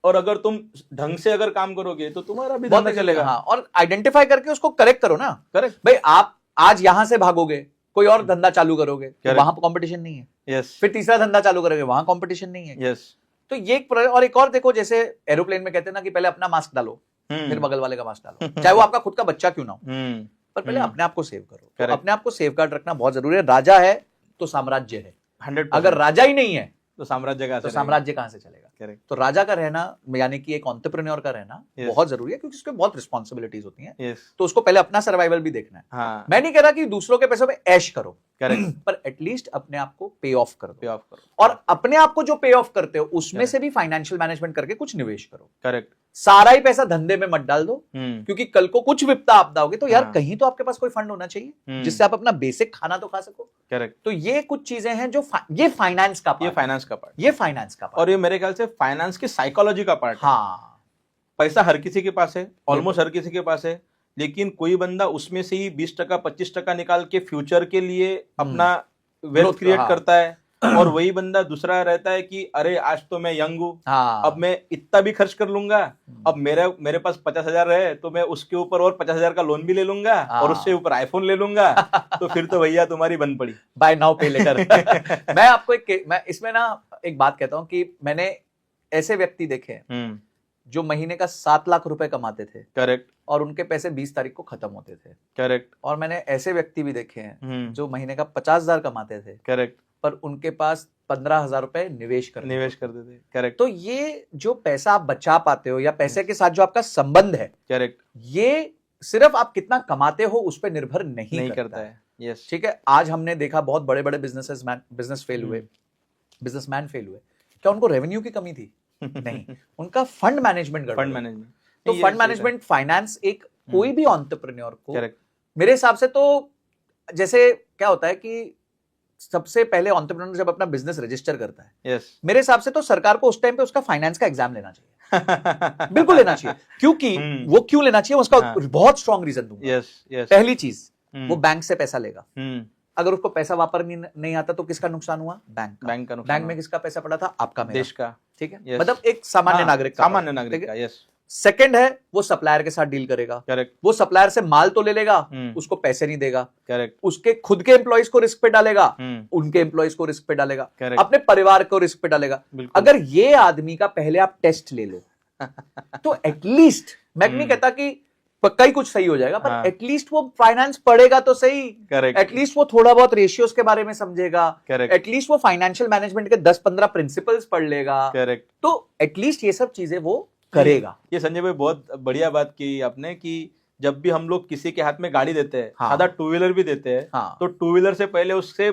[SPEAKER 2] और अगर तुम ढंग से अगर काम करोगे तो तुम्हारा भी
[SPEAKER 1] बहुत
[SPEAKER 2] धंधा चलेगा।
[SPEAKER 1] हाँ, और आइडेंटिफाई करके उसको करेक्ट करो ना।
[SPEAKER 2] करेक्ट।
[SPEAKER 1] भाई आप आज यहां से भागोगे, कोई और धंधा चालू करोगे तो
[SPEAKER 2] Correct.
[SPEAKER 1] वहां पर कंपटीशन नहीं है,
[SPEAKER 2] यस
[SPEAKER 1] फिर तीसरा धंधा चालू करोगे वहां कंपटीशन नहीं है।
[SPEAKER 2] यस।
[SPEAKER 1] तो ये और एक और देखो, जैसे एरोप्लेन में कहते हैं ना कि पहले अपना मास्क डालो फिर बगल वाले का मास्क डालो, चाहे वो आपका खुद का बच्चा क्यों ना हो, पर पहले अपने आप को सेव करो। तो
[SPEAKER 2] Correct.
[SPEAKER 1] अपने आप को सेव गार्ड रखना बहुत जरूरी है। राजा है तो साम्राज्य है,
[SPEAKER 2] 100%।
[SPEAKER 1] अगर राजा ही नहीं है
[SPEAKER 2] तो साम्राज्य का
[SPEAKER 1] तो साम्राज्य कहां से चलेगा?
[SPEAKER 2] करेक्ट।
[SPEAKER 1] तो राजा का रहना, यानी कि एक एंटरप्रेन्योर का रहना
[SPEAKER 2] Yes.
[SPEAKER 1] बहुत जरूरी है, क्योंकि उसके बहुत रिस्पॉन्सिबिलिटीज होती हैं।
[SPEAKER 2] यस।
[SPEAKER 1] तो उसको पहले अपना सर्वाइवल भी देखना है।
[SPEAKER 2] हाँ
[SPEAKER 1] मैं नहीं कह रहा कि दूसरों के पैसों पे ऐश करो,
[SPEAKER 2] करेक्ट।
[SPEAKER 1] पर एटलीस्ट अपने आप को पे ऑफ कर
[SPEAKER 2] पे
[SPEAKER 1] दो,
[SPEAKER 2] ऑफ करो।
[SPEAKER 1] और अपने आप को जो पे ऑफ करते हो उसमें
[SPEAKER 2] Correct.
[SPEAKER 1] से भी फाइनेंशियल मैनेजमेंट करके कुछ निवेश करो।
[SPEAKER 2] करेक्ट।
[SPEAKER 1] सारा ही पैसा धंधे में मत डाल दो, क्योंकि कल को कुछ विपदा आपदा होगी तो यार
[SPEAKER 2] हाँ.
[SPEAKER 1] कहीं तो आपके पास कोई फंड होना चाहिए जिससे आप अपना बेसिक खाना तो खा सको।
[SPEAKER 2] करेक्ट।
[SPEAKER 1] तो ये कुछ चीजें हैं जो ये फाइनेंस का
[SPEAKER 2] ये
[SPEAKER 1] पार्ट,
[SPEAKER 2] फाइनेंस का पार्ट,
[SPEAKER 1] ये फाइनेंस का पार्ट,
[SPEAKER 2] और ये मेरे ख्याल से फाइनेंस की साइकोलॉजी का पार्ट।
[SPEAKER 1] हाँ
[SPEAKER 2] पैसा हर किसी के पास है, ऑलमोस्ट हर किसी के पास है, लेकिन कोई बंदा उसमें से ही 20% 25% निकाल के फ्यूचर के लिए अपना वेल्थ
[SPEAKER 1] Growth,
[SPEAKER 2] क्रिएट
[SPEAKER 1] हाँ.
[SPEAKER 2] करता है, और वही बंदा दूसरा रहता है कि अरे आज तो मैं यंग हूँ,
[SPEAKER 1] हाँ
[SPEAKER 2] अब मैं इतना भी खर्च कर लूंगा, अब मेरे पास 50,000 है तो मैं उसके ऊपर और 50,000 का लोन भी ले लूंगा,
[SPEAKER 1] हाँ.
[SPEAKER 2] और उससे ऊपर आईफोन ले लूंगा, तो फिर तो भैया तुम्हारी बंद पड़ी।
[SPEAKER 1] बाय नाउ पे लेकर मैं आपको मैं इसमें ना एक बात कहता हूं कि मैंने ऐसे व्यक्ति देखे हैं जो महीने का 7 लाख रुपए कमाते थे,
[SPEAKER 2] करेक्ट।
[SPEAKER 1] और उनके पैसे 20 तारीख को खत्म होते थे।
[SPEAKER 2] करेक्ट।
[SPEAKER 1] और मैंने ऐसे व्यक्ति भी देखे हैं जो महीने का 50,000 कमाते थे,
[SPEAKER 2] करेक्ट।
[SPEAKER 1] पर उनके पास 15,000 रुपए निवेश कर
[SPEAKER 2] देते। करेक्ट।
[SPEAKER 1] तो ये जो पैसा आप बचा पाते हो या पैसे के साथ जो आपका संबंध है,
[SPEAKER 2] करेक्ट,
[SPEAKER 1] ये सिर्फ आप कितना कमाते हो उस पर निर्भर नहीं
[SPEAKER 2] करता है। यस।
[SPEAKER 1] ठीक है, आज हमने देखा बहुत बड़े बड़े बिजनेसमैन फेल हुए, क्या उनको रेवेन्यू की कमी थी? नहीं, उनका फंड मैनेजमेंट गड़बड़।
[SPEAKER 2] Fund management.
[SPEAKER 1] तो फंड मैनेजमेंट, फाइनेंस, एक कोई भी एंटरप्रेन्योर को
[SPEAKER 2] करेक्ट।
[SPEAKER 1] मेरे हिसाब से तो, जैसे क्या होता है कि सबसे पहले एंटरप्रेन्योर जब अपना बिजनेस रजिस्टर करता है,
[SPEAKER 2] यस,
[SPEAKER 1] मेरे हिसाब से तो सरकार को उस टाइम पे उसका फाइनेंस का एग्जाम लेना चाहिए। बिल्कुल लेना चाहिए, क्योंकि वो क्यों लेना चाहिए उसका बहुत स्ट्रॉन्ग रीजन दूंगा।
[SPEAKER 2] Yes yes.
[SPEAKER 1] पहली चीज, वो बैंक से पैसा लेगा, अगर उसको पैसा वापस नहीं आता तो किसका नुकसान हुआ? बैंक का। बैंक में किसका पैसा पड़ा था? आपका, मेरा,
[SPEAKER 2] देश का।
[SPEAKER 1] ठीक है,
[SPEAKER 2] Yes.
[SPEAKER 1] मतलब एक सामान्य नागरिक का।
[SPEAKER 2] सामान्य नागरिक का। यस।
[SPEAKER 1] सेकंड है, वो सप्लायर के साथ डील करेगा।
[SPEAKER 2] करेक्ट।
[SPEAKER 1] वो सप्लायर से माल तो ले लेगा, उसको पैसे नहीं देगा।
[SPEAKER 2] करेक्ट।
[SPEAKER 1] उसके खुद के एम्प्लॉइज को रिस्क पे डालेगा, उनके एम्प्लॉइज को रिस्क पे डालेगा,
[SPEAKER 2] Correct.
[SPEAKER 1] अपने परिवार को रिस्क पे डालेगा।
[SPEAKER 2] बिल्कुल।
[SPEAKER 1] अगर ये आदमी का पहले आप टेस्ट ले लो तो एटलीस्ट, मैं नहीं कहता कि पक्का ही कुछ सही हो जाएगा, पर
[SPEAKER 2] हाँ.
[SPEAKER 1] एटलीस्ट वो फाइनेंस पढ़ेगा तो सही।
[SPEAKER 2] करेक्ट।
[SPEAKER 1] एटलीस्ट वो थोड़ा बहुत रेशियोज के बारे में समझेगा।
[SPEAKER 2] करेक्ट।
[SPEAKER 1] एटलीस्ट वो फाइनेंशियल मैनेजमेंट के 10-15 प्रिंसिपल्स पढ़ लेगा।
[SPEAKER 2] करेक्ट।
[SPEAKER 1] तो एटलीस्ट ये सब चीजें वो करेगा।
[SPEAKER 2] ये संजय भाई बहुत बढ़िया बात की आपने, कि जब भी हम लोग किसी के हाथ में गाड़ी देते हैं,
[SPEAKER 1] हाँ.
[SPEAKER 2] सादा टू व्हीलर भी देते हैं,
[SPEAKER 1] हाँ.
[SPEAKER 2] तो टू व्हीलर से पहले उससे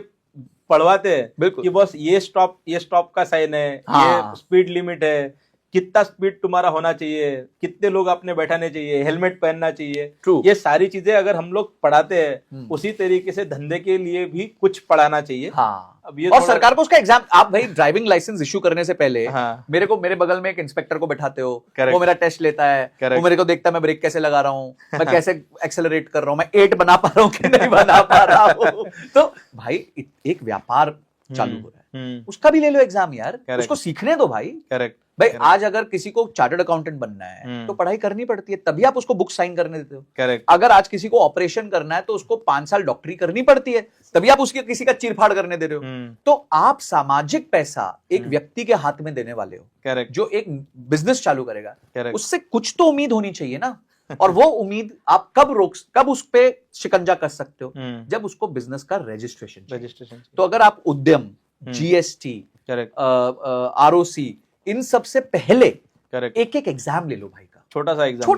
[SPEAKER 2] पढ़वाते हैं
[SPEAKER 1] बिल्कुल
[SPEAKER 2] कि बॉस ये स्टॉप का साइन है,
[SPEAKER 1] हाँ.
[SPEAKER 2] ये स्पीड लिमिट है, कितना स्पीड तुम्हारा होना चाहिए, कितने लोग आपने बैठाने चाहिए, हेलमेट पहनना चाहिए।
[SPEAKER 1] True.
[SPEAKER 2] ये सारी चीजें अगर हम लोग पढ़ाते हैं, उसी तरीके से धंधे के लिए भी कुछ पढ़ाना चाहिए।
[SPEAKER 1] हाँ.
[SPEAKER 2] अब ये
[SPEAKER 1] और सरकार को उसका एग्जाम, आप भाई ड्राइविंग लाइसेंस इशू करने से पहले
[SPEAKER 2] हाँ.
[SPEAKER 1] मेरे बगल में एक इंस्पेक्टर को बैठाते हो,
[SPEAKER 2] Correct.
[SPEAKER 1] वो मेरा टेस्ट लेता है,
[SPEAKER 2] Correct.
[SPEAKER 1] वो मेरे को देखता है मैं ब्रेक कैसे लगा रहा हूँ, मैं कैसे एक्सेलरेट कर रहा हूँ, मैं 8 बना पा रहा हूँ कि नहीं बना पा रहा हूँ। तो भाई एक व्यापार चालू हो रहा है, उसका भी ले लो एग्जाम यार।
[SPEAKER 2] Correct.
[SPEAKER 1] उसको सीखने दो भाई।
[SPEAKER 2] करेक्ट
[SPEAKER 1] भाई
[SPEAKER 2] Correct.
[SPEAKER 1] आज अगर किसी को चार्टर्ड अकाउंटेंट बनना है तो पढ़ाई करनी पड़ती है, तभी आप उसको बुक साइन करने देते हो।
[SPEAKER 2] करेक्ट।
[SPEAKER 1] अगर आज किसी को ऑपरेशन करना है तो उसको 5 साल डॉक्टरी करनी पड़ती है, तभी आप उसकी किसी का चीरफाड़ करने दे रहे हो। तो आप सामाजिक पैसा एक व्यक्ति के हाथ में देने वाले हो,
[SPEAKER 2] करेक्ट,
[SPEAKER 1] जो एक बिजनेस चालू करेगा,
[SPEAKER 2] करेक्ट,
[SPEAKER 1] उससे कुछ तो उम्मीद होनी चाहिए ना। और वो उम्मीद आप कब उस पे शिकंजा कर सकते हो? जब उसको बिजनेस का रजिस्ट्रेशन। तो अगर आप उद्यम, जीएसटी,
[SPEAKER 2] करेक्ट,
[SPEAKER 1] आरओसी, इन सब से पहले
[SPEAKER 2] करेक्ट,
[SPEAKER 1] एक एग्जाम ले लो भाई का,
[SPEAKER 2] छोटा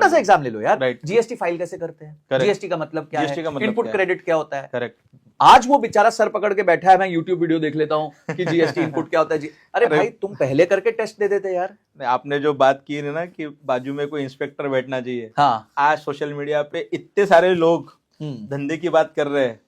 [SPEAKER 2] सा
[SPEAKER 1] एग्जाम ले लो यार।
[SPEAKER 2] Right.
[SPEAKER 1] जीएसटी फाइल कैसे करते हैं?
[SPEAKER 2] Correct.
[SPEAKER 1] जीएसटी का मतलब क्या
[SPEAKER 2] GST का
[SPEAKER 1] है?
[SPEAKER 2] मतलब
[SPEAKER 1] इनपुट
[SPEAKER 2] क्या है?
[SPEAKER 1] क्रेडिट क्या होता है?
[SPEAKER 2] करेक्ट।
[SPEAKER 1] आज वो बेचारा सर पकड़ के बैठा है, मैं यूट्यूब वीडियो देख लेता हूँ कि जीएसटी इनपुट क्या होता है। अरे भाई तुम पहले करके टेस्ट दे देते यार।
[SPEAKER 2] आपने जो बात की है ना कि बाजू में कोई इंस्पेक्टर बैठना चाहिए,
[SPEAKER 1] हाँ,
[SPEAKER 2] आज सोशल मीडिया पे इतने सारे लोग धंधे की बात कर रहे हैं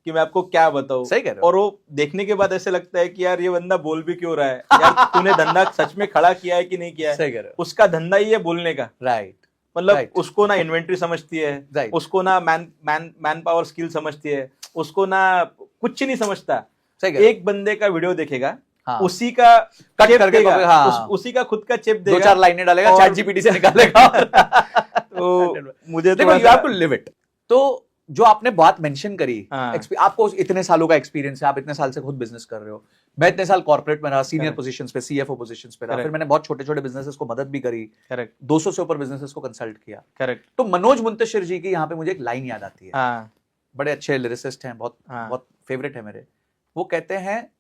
[SPEAKER 2] कि मैं आपको क्या बताऊं।
[SPEAKER 1] सही कह रहे हो।
[SPEAKER 2] और वो देखने के बाद ऐसे लगता है कि यार ये बंदा बोल भी क्यों रहा है, यार तूने धंधा सच में खड़ा किया है कि नहीं किया है।
[SPEAKER 1] सही कह रहे हो।
[SPEAKER 2] उसका धंधा ही है बोलने का।
[SPEAKER 1] राइट।
[SPEAKER 2] मतलब
[SPEAKER 1] Right.
[SPEAKER 2] उसको ना इन्वेंट्री समझती है,
[SPEAKER 1] Right.
[SPEAKER 2] उसको ना मैन पावर स्किल समझती है, उसको ना कुछ नहीं समझता।
[SPEAKER 1] सही कह रहे हो।
[SPEAKER 2] एक बंदे का वीडियो देखेगा,
[SPEAKER 1] हाँ।
[SPEAKER 2] उसी का
[SPEAKER 1] कट
[SPEAKER 2] चेप
[SPEAKER 1] करके
[SPEAKER 2] देगा,
[SPEAKER 1] हाँ।
[SPEAKER 2] उसी का खुद का चेप
[SPEAKER 1] दो
[SPEAKER 2] देगा,
[SPEAKER 1] चार लाइनें डालेगा,
[SPEAKER 2] और-
[SPEAKER 1] चैट जीपीटी से निकालेगा।
[SPEAKER 2] तो मुझे
[SPEAKER 1] देखो,
[SPEAKER 2] थोड़ा
[SPEAKER 1] यू हैव
[SPEAKER 2] सा
[SPEAKER 1] टू लिव इट। तो जो आपने बात मेंशन करी,
[SPEAKER 2] हाँ।
[SPEAKER 1] आपको इतने सालों का एक्सपीरियंस है, आप इतने साल से खुद बिजनेस कर रहे हो, मैं इतने साल कॉर्पोरेट में रहा, सीनियर
[SPEAKER 2] Correct.
[SPEAKER 1] पोजीशंस पे, सीएफओ पोजीशंस पे रहा,
[SPEAKER 2] Correct.
[SPEAKER 1] फिर मैंने बहुत छोटे छोटे बिजनेसेस को मदद भी करी,
[SPEAKER 2] करेक्ट
[SPEAKER 1] 200 से ऊपर बिजनेसेस को कंसल्ट किया।
[SPEAKER 2] करेक्ट
[SPEAKER 1] तो मनोज मुंतशिर जी की यहाँ पे मुझे एक लाइन याद आती है।
[SPEAKER 2] हाँ
[SPEAKER 1] बड़े अच्छे लिरिसिस्ट हैं, बहुत
[SPEAKER 2] हाँ।
[SPEAKER 1] बहुत फेवरेट है मेरे। वो कहते हैं,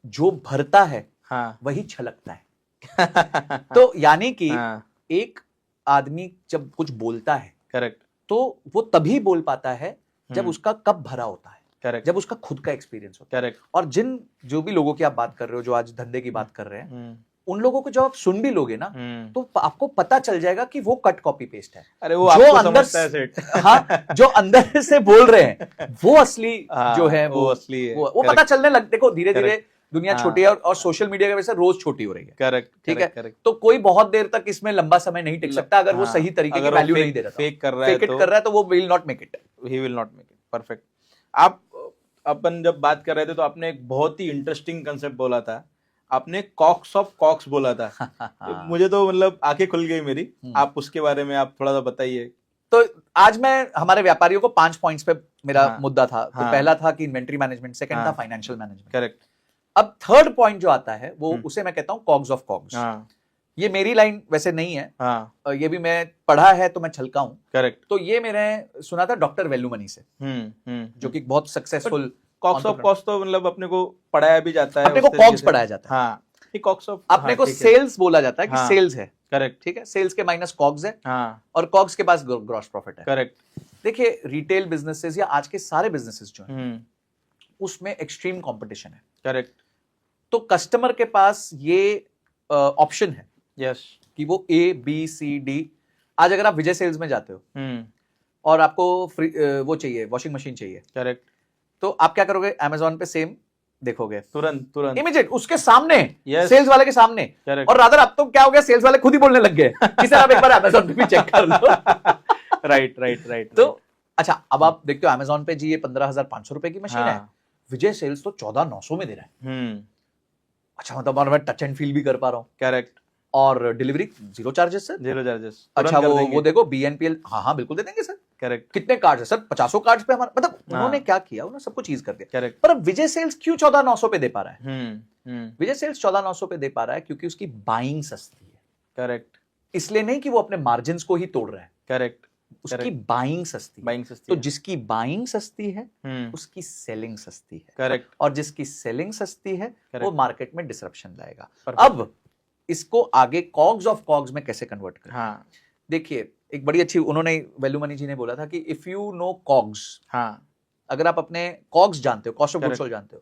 [SPEAKER 1] जो भरता है
[SPEAKER 2] हाँ
[SPEAKER 1] वही छलकता है। तो यानी कि
[SPEAKER 2] हाँ
[SPEAKER 1] एक आदमी जब कुछ बोलता है
[SPEAKER 2] करेक्ट
[SPEAKER 1] तो वो तभी बोल पाता है जब उसका कप भरा होता है,
[SPEAKER 2] करेक्ट
[SPEAKER 1] जब उसका खुद का एक्सपीरियंस होता है।
[SPEAKER 2] करेक्ट
[SPEAKER 1] और जो भी लोगों की आप बात कर रहे हो, जो आज धंधे की बात कर रहे हैं, उन लोगों को जब आप सुन भी लोगे ना, तो आपको पता चल जाएगा कि वो कट कॉपी पेस्ट है।
[SPEAKER 2] अरे वो
[SPEAKER 1] जो
[SPEAKER 2] आपको
[SPEAKER 1] अंदर
[SPEAKER 2] समझता है सेठ।
[SPEAKER 1] हाँ, जो अंदर से बोल रहे हैं वो असली
[SPEAKER 2] हाँ,
[SPEAKER 1] जो है
[SPEAKER 2] वो असली है।
[SPEAKER 1] वो
[SPEAKER 2] Correct.
[SPEAKER 1] पता चलने लग। देखो धीरे धीरे
[SPEAKER 2] Correct.
[SPEAKER 1] दुनिया
[SPEAKER 2] हाँ।
[SPEAKER 1] छोटी है, और सोशल मीडिया की वजह से रोज छोटी हो रही है।
[SPEAKER 2] करेक्ट
[SPEAKER 1] ठीक है।
[SPEAKER 2] करेक्ट
[SPEAKER 1] तो कोई बहुत देर तक इसमें लंबा समय नहीं टिक सकता अगर वो सही तरीके की वैल्यू नहीं दे रहा,
[SPEAKER 2] फेक कर रहा है,
[SPEAKER 1] फेक इट कर रहा है, तो वो will not make it.
[SPEAKER 2] He will not make it. Perfect. आप अपन जब बात कर रहे थे तो आपने एक बहुत ही इंटरेस्टिंग कंसेप्ट बोला था, आपने कॉक्स ऑफ कॉक्स बोला था। मुझे तो मतलब आंखें खुल गई मेरी। आप उसके बारे में आप थोड़ा सा बताइए।
[SPEAKER 1] तो आज मैं हमारे व्यापारियों को 5 पॉइंट्स पे मेरा
[SPEAKER 2] हाँ,
[SPEAKER 1] मुद्दा था। तो
[SPEAKER 2] हाँ,
[SPEAKER 1] पहला था कि इन्वेंट्री मैनेजमेंट, सेकंड
[SPEAKER 2] हाँ,
[SPEAKER 1] था फाइनेंशियल मैनेजमेंट।
[SPEAKER 2] करेक्ट।
[SPEAKER 1] अब थर्ड पॉइंट जो आता है वो उसे मैं कहता हूं कॉग्स ऑफ कॉग्स।
[SPEAKER 2] हाँ
[SPEAKER 1] ये मेरी लाइन वैसे नहीं है,
[SPEAKER 2] हाँ
[SPEAKER 1] ये भी मैं पढ़ा है तो मैं छलका हूं।
[SPEAKER 2] करेक्ट।
[SPEAKER 1] तो ये मैंने सुना था डॉक्टर वेलुमनी से, जो कि बहुत सक्सेसफुल।
[SPEAKER 2] कॉक्स ऑफ कॉस्ट तो मतलब अपने को पढ़ाया भी जाता है,
[SPEAKER 1] अपने को कॉग्स पढ़ाया जाता है।
[SPEAKER 2] हाँ, कॉक्स ऑफ
[SPEAKER 1] अपने को सेल्स बोला जाता है कि
[SPEAKER 2] हाँ,
[SPEAKER 1] सेल्स है।
[SPEAKER 2] करेक्ट।
[SPEAKER 1] ठीक है, सेल्स के माइनस कॉग्स है,
[SPEAKER 2] हाँ
[SPEAKER 1] और कॉग्स के पास ग्रॉस प्रॉफिट है।
[SPEAKER 2] करेक्ट।
[SPEAKER 1] देखिए, रिटेल बिजनेसेस या आज के सारे बिजनेसेस जो हैं उसमें एक्सट्रीम कंपटीशन है।
[SPEAKER 2] करेक्ट।
[SPEAKER 1] तो कस्टमर के पास ये ऑप्शन है
[SPEAKER 2] यस
[SPEAKER 1] कि वो ABCD। आज अगर आप विजय सेल्स में जाते हो और आपको वो चाहिए, वॉशिंग मशीन चाहिए,
[SPEAKER 2] करेक्ट,
[SPEAKER 1] तो आप क्या करोगे? Amazon पे सेम देखोगे,
[SPEAKER 2] तुरंत
[SPEAKER 1] इमीडिएट उसके सामने,
[SPEAKER 2] Yes.
[SPEAKER 1] सेल्स वाले के सामने।
[SPEAKER 2] करेक्ट।
[SPEAKER 1] और रादर अब तो क्या हो गया, सेल्स वाले खुद ही बोलने लग गए कि सर आप एक बार Amazon पे भी चेक कर लो।
[SPEAKER 2] राइट।
[SPEAKER 1] तो अच्छा, अब आप देखते हो Amazon पे जी ये 15,500 रुपए की मशीन है, विजय सेल्स तो 14,900 में दे रहा है। अच्छा, मतलब और मैं टच एंड फील भी कर पा रहा हूँ,
[SPEAKER 2] करेक्ट।
[SPEAKER 1] और डिलीवरी 0 चार्जेस सर।
[SPEAKER 2] 0 चार्जेस।
[SPEAKER 1] अच्छा, वो देखो BNPL, हाँ बिल्कुल दे देंगे सर।
[SPEAKER 2] करेक्ट।
[SPEAKER 1] कितने कार्ड है सर? 50 कार्ड्स पे हमारा, मतलब
[SPEAKER 2] हाँ।
[SPEAKER 1] उन्होंने क्या किया, उन्होंने सब कुछ चीज कर दिया।
[SPEAKER 2] करेक्ट।
[SPEAKER 1] पर अब विजय सेल्स क्यों 14,900 पे दे पा रहा है? विजय सेल्स 14,900 पे दे पा रहा है क्योंकि उसकी बाइंग सस्ती है।
[SPEAKER 2] करेक्ट।
[SPEAKER 1] इसलिए नहीं कि वो अपने मार्जिन को ही तोड़ रहा है,
[SPEAKER 2] करेक्ट।
[SPEAKER 1] उसकी बाइंग सस्ती है।
[SPEAKER 2] बाइंग सस्ती
[SPEAKER 1] तो
[SPEAKER 2] है।
[SPEAKER 1] जिसकी बाइंग सस्ती है
[SPEAKER 2] हम्म,
[SPEAKER 1] उसकी सेलिंग सस्ती है,
[SPEAKER 2] करेक्ट।
[SPEAKER 1] और जिसकी सेलिंग सस्ती है वो
[SPEAKER 2] Correct.
[SPEAKER 1] मार्केट में डिसरप्शन लाएगा।
[SPEAKER 2] Perfect.
[SPEAKER 1] अब इसको आगे कॉग्स ऑफ कॉग्स में कैसे कन्वर्ट करें?
[SPEAKER 2] हाँ
[SPEAKER 1] देखिए, एक बड़ी अच्छी उन्होंने वेलुमनी जी ने बोला था कि इफ यू नो कॉग्स,
[SPEAKER 2] हाँ
[SPEAKER 1] अगर आप अपने कॉग्स जानते हो, cost of goods
[SPEAKER 2] Correct.
[SPEAKER 1] Sold जानते हो,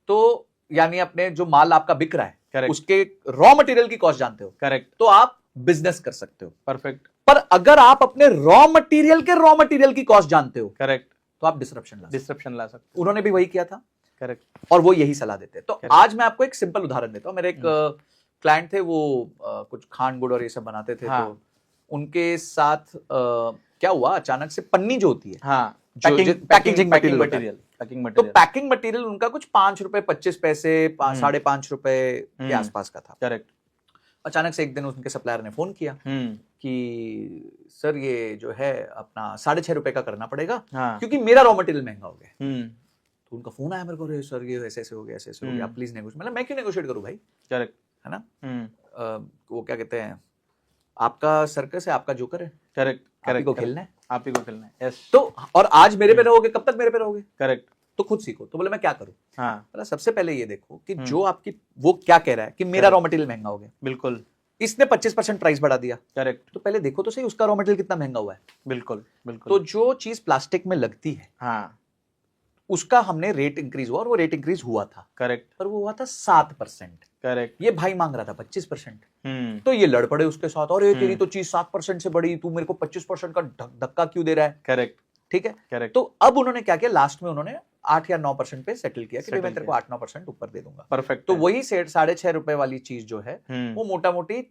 [SPEAKER 1] तो यानी अपने जो माल आपका बिक रहा है
[SPEAKER 2] Correct.
[SPEAKER 1] उसके रॉ मटेरियल की कॉस्ट जानते हो,
[SPEAKER 2] करेक्ट।
[SPEAKER 1] तो आप बिजनेस कर सकते हो।
[SPEAKER 2] परफेक्ट।
[SPEAKER 1] पर अगर आप अपने रॉ मटेरियल की कॉस्ट जानते हो
[SPEAKER 2] करेक्ट।
[SPEAKER 1] तो आप डिसरप्शन ला सकते
[SPEAKER 2] डिस्ट्रप्शन ला सकते।
[SPEAKER 1] हो। उन्होंने भी वही किया था,
[SPEAKER 2] करेक्ट।
[SPEAKER 1] और वो यही सलाह देते हैं। तो
[SPEAKER 2] Correct.
[SPEAKER 1] आज मैं आपको एक सिंपल उदाहरण देता हूँ। मेरे एक क्लाइंट थे, वो कुछ खान गुड़ और ये सब बनाते थे।
[SPEAKER 2] हाँ.
[SPEAKER 1] तो उनके साथ क्या हुआ, अचानक से पन्नी जो होती है,
[SPEAKER 2] हाँ,
[SPEAKER 1] पैकेजिंग मटेरियल,
[SPEAKER 2] पैकिंग
[SPEAKER 1] तो
[SPEAKER 2] मटेरियल।
[SPEAKER 1] पैकिंग मटेरियल उनका कुछ 5 रुपए 25 पैसे 5.5 रुपए के
[SPEAKER 2] हम्म.
[SPEAKER 1] आसपास का था।
[SPEAKER 2] करेक्ट।
[SPEAKER 1] अचानक से एक दिन उनके सप्लायर ने फोन किया कि सर ये जो है अपना 6.5 रुपए का करना पड़ेगा
[SPEAKER 2] हाँ।
[SPEAKER 1] क्योंकि मेरा रॉ मटेरियल महंगा हो गया।
[SPEAKER 2] हम्म,
[SPEAKER 1] तो उनका फोन आया मेरे को, अरे सर ये ऐसे ऐसे हो गया, ऐसे ऐसे हो गया, प्लीज नेगोशिएट। मतलब मैं क्यों नेगोशिएट करूं भाई,
[SPEAKER 2] करेक्ट।
[SPEAKER 1] है ना?
[SPEAKER 2] हम्म,
[SPEAKER 1] वो क्या कहते हैं, आपका सर्कस है, आपका जोकर है,
[SPEAKER 2] करेक्ट।
[SPEAKER 1] आप ही को
[SPEAKER 2] करेक्ट।
[SPEAKER 1] खेलना है।
[SPEAKER 2] आप ही को खेलना है। यस।
[SPEAKER 1] तो और आज मेरे पे रहोगे, कब तक मेरे पे रहोगे?
[SPEAKER 2] करेक्ट।
[SPEAKER 1] तो खुद सीखो। तो बोले मैं क्या करूं?
[SPEAKER 2] हाँ,
[SPEAKER 1] मतलब सबसे पहले ये देखो कि जो आपकी, वो क्या कह रहा है कि मेरा रॉ मटेरियल महंगा हो गया,
[SPEAKER 2] बिल्कुल।
[SPEAKER 1] इसने 25% प्राइस बढ़ा दिया,
[SPEAKER 2] करेक्ट।
[SPEAKER 1] तो पहले देखो तो सही उसका रॉ मटेरियल कितना महंगा हुआ है।
[SPEAKER 2] बिल्कुल बिल्कुल।
[SPEAKER 1] तो जो चीज प्लास्टिक में लगती है
[SPEAKER 2] हाँ,
[SPEAKER 1] उसका हमने रेट इंक्रीज हुआ, और वो रेट इंक्रीज हुआ था,
[SPEAKER 2] करेक्ट।
[SPEAKER 1] पर वो हुआ था 7%।
[SPEAKER 2] करेक्ट।
[SPEAKER 1] ये भाई मांग रहा था 25%।
[SPEAKER 2] हम्म,
[SPEAKER 1] तो ये लड़ पड़े उसके साथ, और तेरी तो चीज 7% से बढ़ी, तू मेरे को 25% का धक्का क्यों दे रहा है?
[SPEAKER 2] करेक्ट।
[SPEAKER 1] ठीक है।
[SPEAKER 2] करेक्ट।
[SPEAKER 1] तो अब उन्होंने क्या किया, लास्ट में उन्होंने 8 या 9% पे सेटल किया कि भाई मैं तेरे को 8-9% ऊपर दे दूंगा।
[SPEAKER 2] परफेक्ट।
[SPEAKER 1] तो वही 6.5 वाली चीज जो है वो मोटा मोटी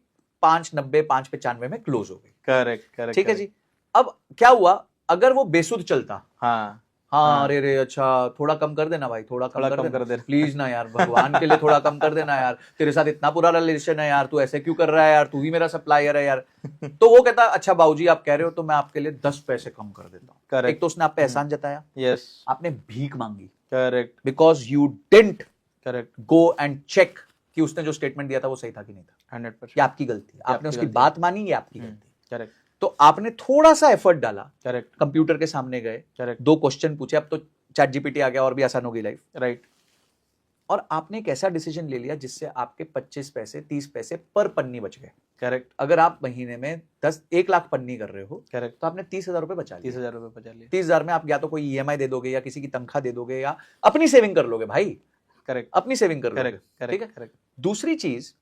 [SPEAKER 1] 5.90 5.95 में क्लोज हो गई।
[SPEAKER 2] Correct correct.
[SPEAKER 1] ठीक है जी। अब क्या हुआ, अगर वो बेसुध चलता,
[SPEAKER 2] हाँ
[SPEAKER 1] हाँ अरे रे अच्छा थोड़ा कम कर देना भाई, थोड़ा कम कर देना प्लीज ना यार, भगवान के लिए थोड़ा कम कर देना यार, तेरे साथ इतना बुरा रिलेशन है यार, तू ऐसे क्यों कर रहा है यार, तू ही मेरा सप्लायर है यार। तो वो कहता अच्छा बाबूजी आप कह रहे हो तो मैं आपके लिए 10 पैसे कम कर देता हूँ।
[SPEAKER 2] करेक्ट।
[SPEAKER 1] एक तो उसने आप पे एहसान जताया,
[SPEAKER 2] यस,
[SPEAKER 1] आपने भीख मांगी,
[SPEAKER 2] correct
[SPEAKER 1] because you didn't
[SPEAKER 2] correct
[SPEAKER 1] go and check कि उसने जो स्टेटमेंट दिया था वो सही था कि नहीं था।
[SPEAKER 2] 100%।
[SPEAKER 1] ये आपकी गलती है, आपने उसकी बात मानी, ये आपकी गलती है।
[SPEAKER 2] करेक्ट
[SPEAKER 1] तो आपने थोड़ा सा एफर्ट डाला,
[SPEAKER 2] करेक्ट
[SPEAKER 1] कंप्यूटर के सामने गए,
[SPEAKER 2] करेक्ट
[SPEAKER 1] 2 क्वेश्चन पूछे, अब तो चैट जीपीटी आ गया और भी आसान हो गई लाइफ,
[SPEAKER 2] राइट।
[SPEAKER 1] और आपने एक ऐसा डिसीजन ले लिया जिससे आपके 25 पैसे 30 पैसे पर पन्नी बच गए।
[SPEAKER 2] करेक्ट
[SPEAKER 1] अगर आप महीने में 1 लाख पन्नी कर रहे हो
[SPEAKER 2] करेक्ट।
[SPEAKER 1] तो आपने 30,000 रुपए बचा लिए।
[SPEAKER 2] 30,000 रुपए बचा लिए।
[SPEAKER 1] 30,000 में आप या तो कोई ईएमआई दे दोगे या किसी की तनख्वाह दे दोगे या अपनी सेविंग कर लोगे भाई,
[SPEAKER 2] करेक्ट
[SPEAKER 1] अपनी सेविंग कर लोगे।
[SPEAKER 2] करेक्ट
[SPEAKER 1] ठीक है।
[SPEAKER 2] करेक्ट।
[SPEAKER 1] दूसरी चीज,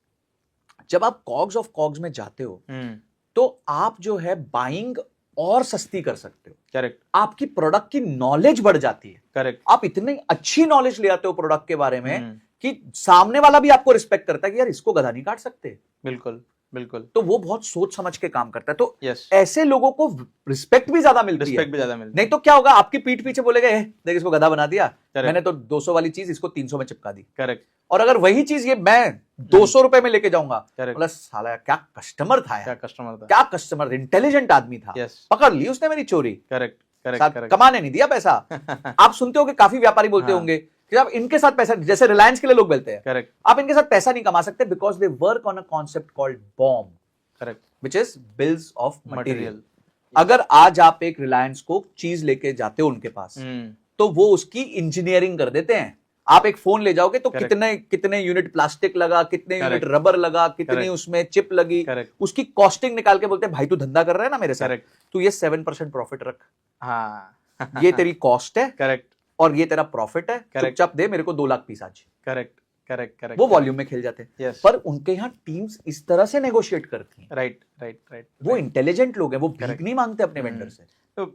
[SPEAKER 1] जब आप कॉग्स ऑफ कॉग्स में जाते हो
[SPEAKER 2] हम्म,
[SPEAKER 1] तो आप जो है बाइंग और सस्ती कर सकते हो,
[SPEAKER 2] करेक्ट
[SPEAKER 1] आपकी प्रोडक्ट की नॉलेज बढ़ जाती है,
[SPEAKER 2] करेक्ट।
[SPEAKER 1] आप इतनी अच्छी नॉलेज ले आते हो प्रोडक्ट के बारे में
[SPEAKER 2] हम्म,
[SPEAKER 1] कि सामने वाला भी आपको रिस्पेक्ट करता है कि यार इसको गधा नहीं काट सकते।
[SPEAKER 2] बिल्कुल बिल्कुल।
[SPEAKER 1] तो वो बहुत सोच समझ के काम करता है। तो
[SPEAKER 2] यस,
[SPEAKER 1] ऐसे लोगों को रिस्पेक्ट भी ज्यादा मिलती है।
[SPEAKER 2] रिस्पेक्ट भी ज्यादा मिलती
[SPEAKER 1] नहीं तो क्या होगा, आपकी पीठ पीछे बोलेगा "ए, देख इसको गधा बना दिया,
[SPEAKER 2] Correct.
[SPEAKER 1] मैंने तो 200 वाली चीज इसको 300 में चिपका दी।
[SPEAKER 2] है। करेक्ट
[SPEAKER 1] और अगर वही चीज ये मैं 200 रुपए में लेके जाऊंगा,
[SPEAKER 2] करेक्ट।
[SPEAKER 1] बोला साला क्या कस्टमर था
[SPEAKER 2] क्या
[SPEAKER 1] यार,
[SPEAKER 2] कस्टमर था।
[SPEAKER 1] क्या कस्टमर, इंटेलिजेंट आदमी था,
[SPEAKER 2] यस,
[SPEAKER 1] पकड़ ली उसने मेरी चोरी,
[SPEAKER 2] करेक्ट करेक्ट
[SPEAKER 1] साथ
[SPEAKER 2] करेक्ट।
[SPEAKER 1] कमाने नहीं दिया पैसा। आप सुनते हो कि काफी व्यापारी बोलते
[SPEAKER 2] हाँ।
[SPEAKER 1] होंगे कि आप इनके साथ पैसा, जैसे रिलायंस के लिए लोग बोलते हैं
[SPEAKER 2] करेक्ट
[SPEAKER 1] आप इनके साथ पैसा नहीं कमा सकते because they work on a concept called bomb,
[SPEAKER 2] correct.
[SPEAKER 1] Which is bills of material.
[SPEAKER 2] Material.
[SPEAKER 1] अगर आज आप एक रिलायंस को चीज लेके जाते हो उनके पास, तो वो उसकी इंजीनियरिंग कर देते हैं। आप एक फोन ले जाओगे तो
[SPEAKER 2] Correct.
[SPEAKER 1] कितने कितने यूनिट प्लास्टिक लगा, कितने यूनिट
[SPEAKER 2] Correct.
[SPEAKER 1] रबर लगा, कितनी
[SPEAKER 2] Correct.
[SPEAKER 1] उसमें चिप लगी,
[SPEAKER 2] करेक्ट
[SPEAKER 1] उसकी कॉस्टिंग निकाल के बोलते हैं भाई तू धंधा कर रहा है ना मेरे साथ,
[SPEAKER 2] करेक्ट।
[SPEAKER 1] तू ये 7% प्रॉफिट रख,
[SPEAKER 2] हाँ
[SPEAKER 1] ये तेरी कॉस्ट है
[SPEAKER 2] करेक्ट
[SPEAKER 1] और ये तेरा प्रॉफिट है,
[SPEAKER 2] Correct.
[SPEAKER 1] चुपचाप दे मेरे को 2 लाख पीस आज।
[SPEAKER 2] Correct correct correct.
[SPEAKER 1] वो वॉल्यूम में खेल जाते हैं।
[SPEAKER 2] यस,
[SPEAKER 1] पर उनके यहाँ टीम्स इस तरह से नेगोशिएट करती हैं,
[SPEAKER 2] राइट राइट राइट।
[SPEAKER 1] वो इंटेलिजेंट लोग हैं, वो भीख
[SPEAKER 2] Correct.
[SPEAKER 1] नहीं मांगते अपने
[SPEAKER 2] हम्म।
[SPEAKER 1] वेंडर से।
[SPEAKER 2] तो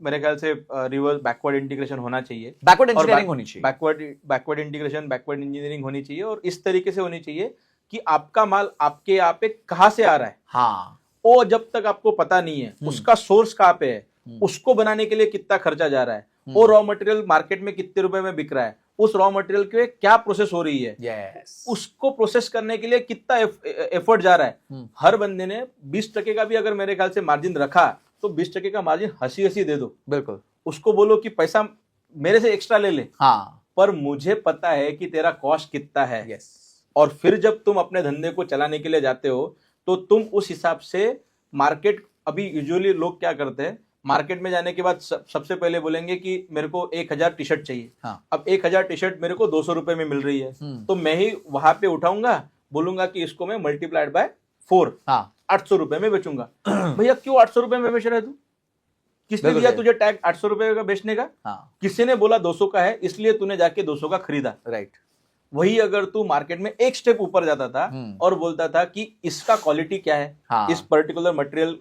[SPEAKER 2] मेरे ख्याल से रिवर्स बैकवर्ड इंटीग्रेशन होना चाहिए,
[SPEAKER 1] बैकवर्ड
[SPEAKER 2] और
[SPEAKER 1] इंजीनियरिंग होनी चाहिए।
[SPEAKER 2] बैकवर्ड इंटीग्रेशन, बैकवर्ड इंजीनियरिंग होनी चाहिए, और इस तरीके से होनी चाहिए कि आपका माल आपके यहाँ पे कहाँ से आ रहा है,
[SPEAKER 1] हाँ,
[SPEAKER 2] वो जब तक आपको पता नहीं है उसका सोर्स कहाँ पे है,
[SPEAKER 1] हम्म।
[SPEAKER 2] उसको बनाने के लिए कितना खर्चा जा रहा है, वो रॉ मटेरियल मार्केट में कितने रुपए में बिक रहा है, उस रॉ मटेरियल के क्या प्रोसेस हो रही है,
[SPEAKER 1] यस,
[SPEAKER 2] उसको प्रोसेस करने के लिए कितना एफर्ट जा रहा है।
[SPEAKER 1] हम्म।
[SPEAKER 2] हर बंदे ने 20% का भी अगर मेरे ख्याल से मार्जिन रखा तो 20% का मार्जिन हंसी हंसी दे दो,
[SPEAKER 1] बिल्कुल,
[SPEAKER 2] उसको बोलो कि पैसा मेरे से एक्स्ट्रा ले ले,
[SPEAKER 1] हाँ,
[SPEAKER 2] पर मुझे पता है कि तेरा कॉस्ट कितना है।
[SPEAKER 1] यस,
[SPEAKER 2] और फिर जब तुम अपने धंधे को चलाने के लिए जाते हो तो तुम उस हिसाब से मार्केट, अभी यूजुअली लोग क्या करते हैं, मार्केट में जाने के बाद सबसे पहले बोलेंगे कि मेरे को 1000 टी शर्ट चाहिए।
[SPEAKER 1] हाँ,
[SPEAKER 2] अब 1000 टी शर्ट मेरे को 200 रुपए में मिल रही है,
[SPEAKER 1] हम्म,
[SPEAKER 2] तो मैं ही वहां पे उठाऊंगा, बोलूंगा कि इसको मैं मल्टीप्लाइड बाय 4
[SPEAKER 1] हाँ,
[SPEAKER 2] 800 रुपए में बेचूंगा। भैया क्यों 800 रुपए में बेच रहा है तू? किसने
[SPEAKER 1] बिल्कुल
[SPEAKER 2] दिया
[SPEAKER 1] सही।
[SPEAKER 2] तुझे टैग 800 रुपए का बेचने का?
[SPEAKER 1] हाँ,
[SPEAKER 2] किसी ने बोला 200 का है इसलिए तूने जाके 200 का खरीदा।
[SPEAKER 1] राइट,
[SPEAKER 2] वही अगर तू मार्केट में एक स्टेप ऊपर जाता था और बोलता था कि इसका क्वालिटी क्या है,
[SPEAKER 1] हाँ,
[SPEAKER 2] इस पर्टिकुलर मटेरियल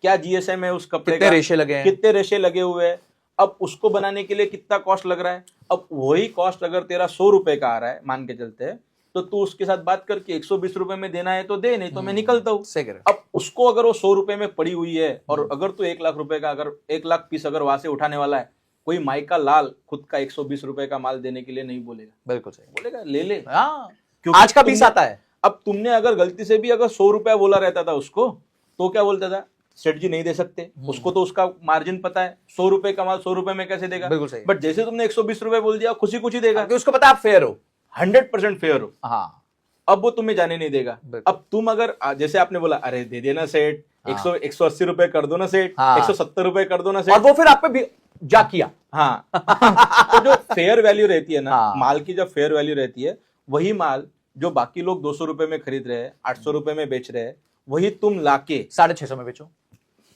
[SPEAKER 2] क्या जीएसएम है उस कपड़े
[SPEAKER 1] कितने
[SPEAKER 2] का,
[SPEAKER 1] रेशे लगे हैं,
[SPEAKER 2] कितने रेशे लगे हुए हैं, अब उसको बनाने के लिए कितना कॉस्ट लग रहा है, अब वही कॉस्ट अगर तेरा 100 रुपए का आ रहा है मान के चलते हैं, तो तू उसके साथ बात करके 120 रुपए में देना है तो दे, नहीं तो मैं निकलता हूँ।
[SPEAKER 1] सही कह रहे हो।
[SPEAKER 2] अब उसको अगर वो 100 रुपए में पड़ी हुई है और अगर तू 1 लाख रुपए का, अगर 1 लाख पीस अगर वहां से उठाने वाला है, कोई माइका लाल खुद का 120 रुपए का माल देने के लिए नहीं बोलेगा,
[SPEAKER 1] बिल्कुल सही,
[SPEAKER 2] बोलेगा ले ले।
[SPEAKER 1] हाँ,
[SPEAKER 2] क्योंकि
[SPEAKER 1] आज का पीस आता है।
[SPEAKER 2] अब तुमने अगर गलती से भी अगर 100 रुपया बोला रहता था उसको, तो क्या बोलता था, सेठ जी नहीं दे सकते, उसको तो उसका मार्जिन पता है, 100 रुपए का माल 100 रुपए में कैसे देगा।
[SPEAKER 1] बिल्कुल सही,
[SPEAKER 2] बट जैसे तुमने 120 रुपए बोल दिया, खुशी खुशी देगा,
[SPEAKER 1] क्योंकि उसको पता है आप फेयर हो,
[SPEAKER 2] 100% फेयर हो।
[SPEAKER 1] हाँ,
[SPEAKER 2] अब वो तुम्हें जाने नहीं देगा।
[SPEAKER 1] बिल्कुल।
[SPEAKER 2] अब तुम अगर जैसे आपने बोला अरे दे देना सेठ,
[SPEAKER 1] हाँ।
[SPEAKER 2] 180 रुपए कर दो ना सेठ,
[SPEAKER 1] हाँ।
[SPEAKER 2] 170 रुपए कर दो ना
[SPEAKER 1] और
[SPEAKER 2] सेठ।
[SPEAKER 1] वो फिर आप पे भी जा किया,
[SPEAKER 2] हाँ तो जो फेयर वैल्यू रहती है ना,
[SPEAKER 1] हाँ।
[SPEAKER 2] माल की जब फेयर वैल्यू रहती है, वही माल जो बाकी लोग 200 रुपए में खरीद रहे हैं, 800 रुपए में बेच रहे हैं, वही तुम लाके
[SPEAKER 1] 650 में बेचो,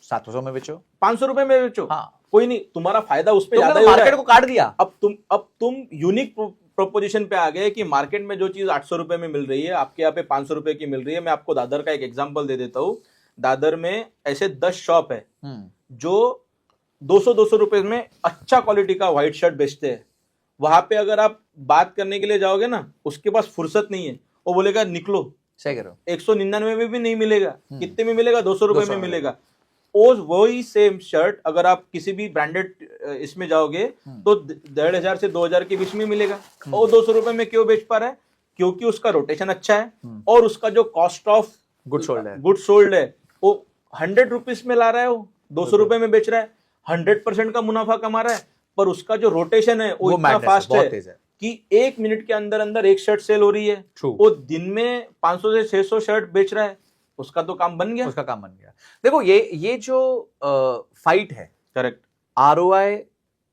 [SPEAKER 1] 700 में बेचो,
[SPEAKER 2] 500 रुपए में बेचो।
[SPEAKER 1] हाँ,
[SPEAKER 2] कोई नहीं, तुम्हारा फायदा उस पे
[SPEAKER 1] तुमने
[SPEAKER 2] ज्यादा
[SPEAKER 1] तो
[SPEAKER 2] ही हो रहा
[SPEAKER 1] मार्केट
[SPEAKER 2] है।
[SPEAKER 1] को काट दिया।
[SPEAKER 2] अब तुम यूनिक प्रोपोजिशन पे आ गए कि मार्केट में जो चीज 800 रुपए में मिल रही है, आपके यहाँ पे 500 रुपए की मिल रही है। मैं आपको दादर का एक एग्जांपल दे देता हूँ। दादर में ऐसे 10 शॉप है जो 200 रुपए में अच्छा क्वालिटी का व्हाइट शर्ट बेचते हैं। वहां पे अगर आप बात करने के लिए जाओगे ना, उसके पास फुर्सत नहीं है, वो बोलेगा निकलो।
[SPEAKER 1] सही कह रहे हो।
[SPEAKER 2] 199 में भी नहीं मिलेगा, कितने में मिलेगा? 200 रुपए
[SPEAKER 1] 200
[SPEAKER 2] में
[SPEAKER 1] में
[SPEAKER 2] मिलेगा। और वही सेम शर्ट अगर आप किसी भी ब्रांडेड इसमें जाओगे तो 1,500 से 2,000 के बीच में मिलेगा। और 200 रुपए में क्यों बेच पा रहा है? क्योंकि उसका रोटेशन अच्छा है और उसका जो कॉस्ट ऑफ
[SPEAKER 1] गुड सोल्ड
[SPEAKER 2] है वो 100 रुपीज में ला रहा है, वो 200 रुपए में बेच रहा है, 100% का मुनाफा कमा रहा है। पर उसका जो रोटेशन है वो इतना फास्ट है कि 1 मिनट के अंदर अंदर एक शर्ट सेल हो रही है। वो दिन में 500 से 600 शर्ट बेच रहा है, उसका तो काम बन गया।
[SPEAKER 1] उसका काम बन गया। देखो ये जो फाइट है,
[SPEAKER 2] करेक्ट,
[SPEAKER 1] आरओआई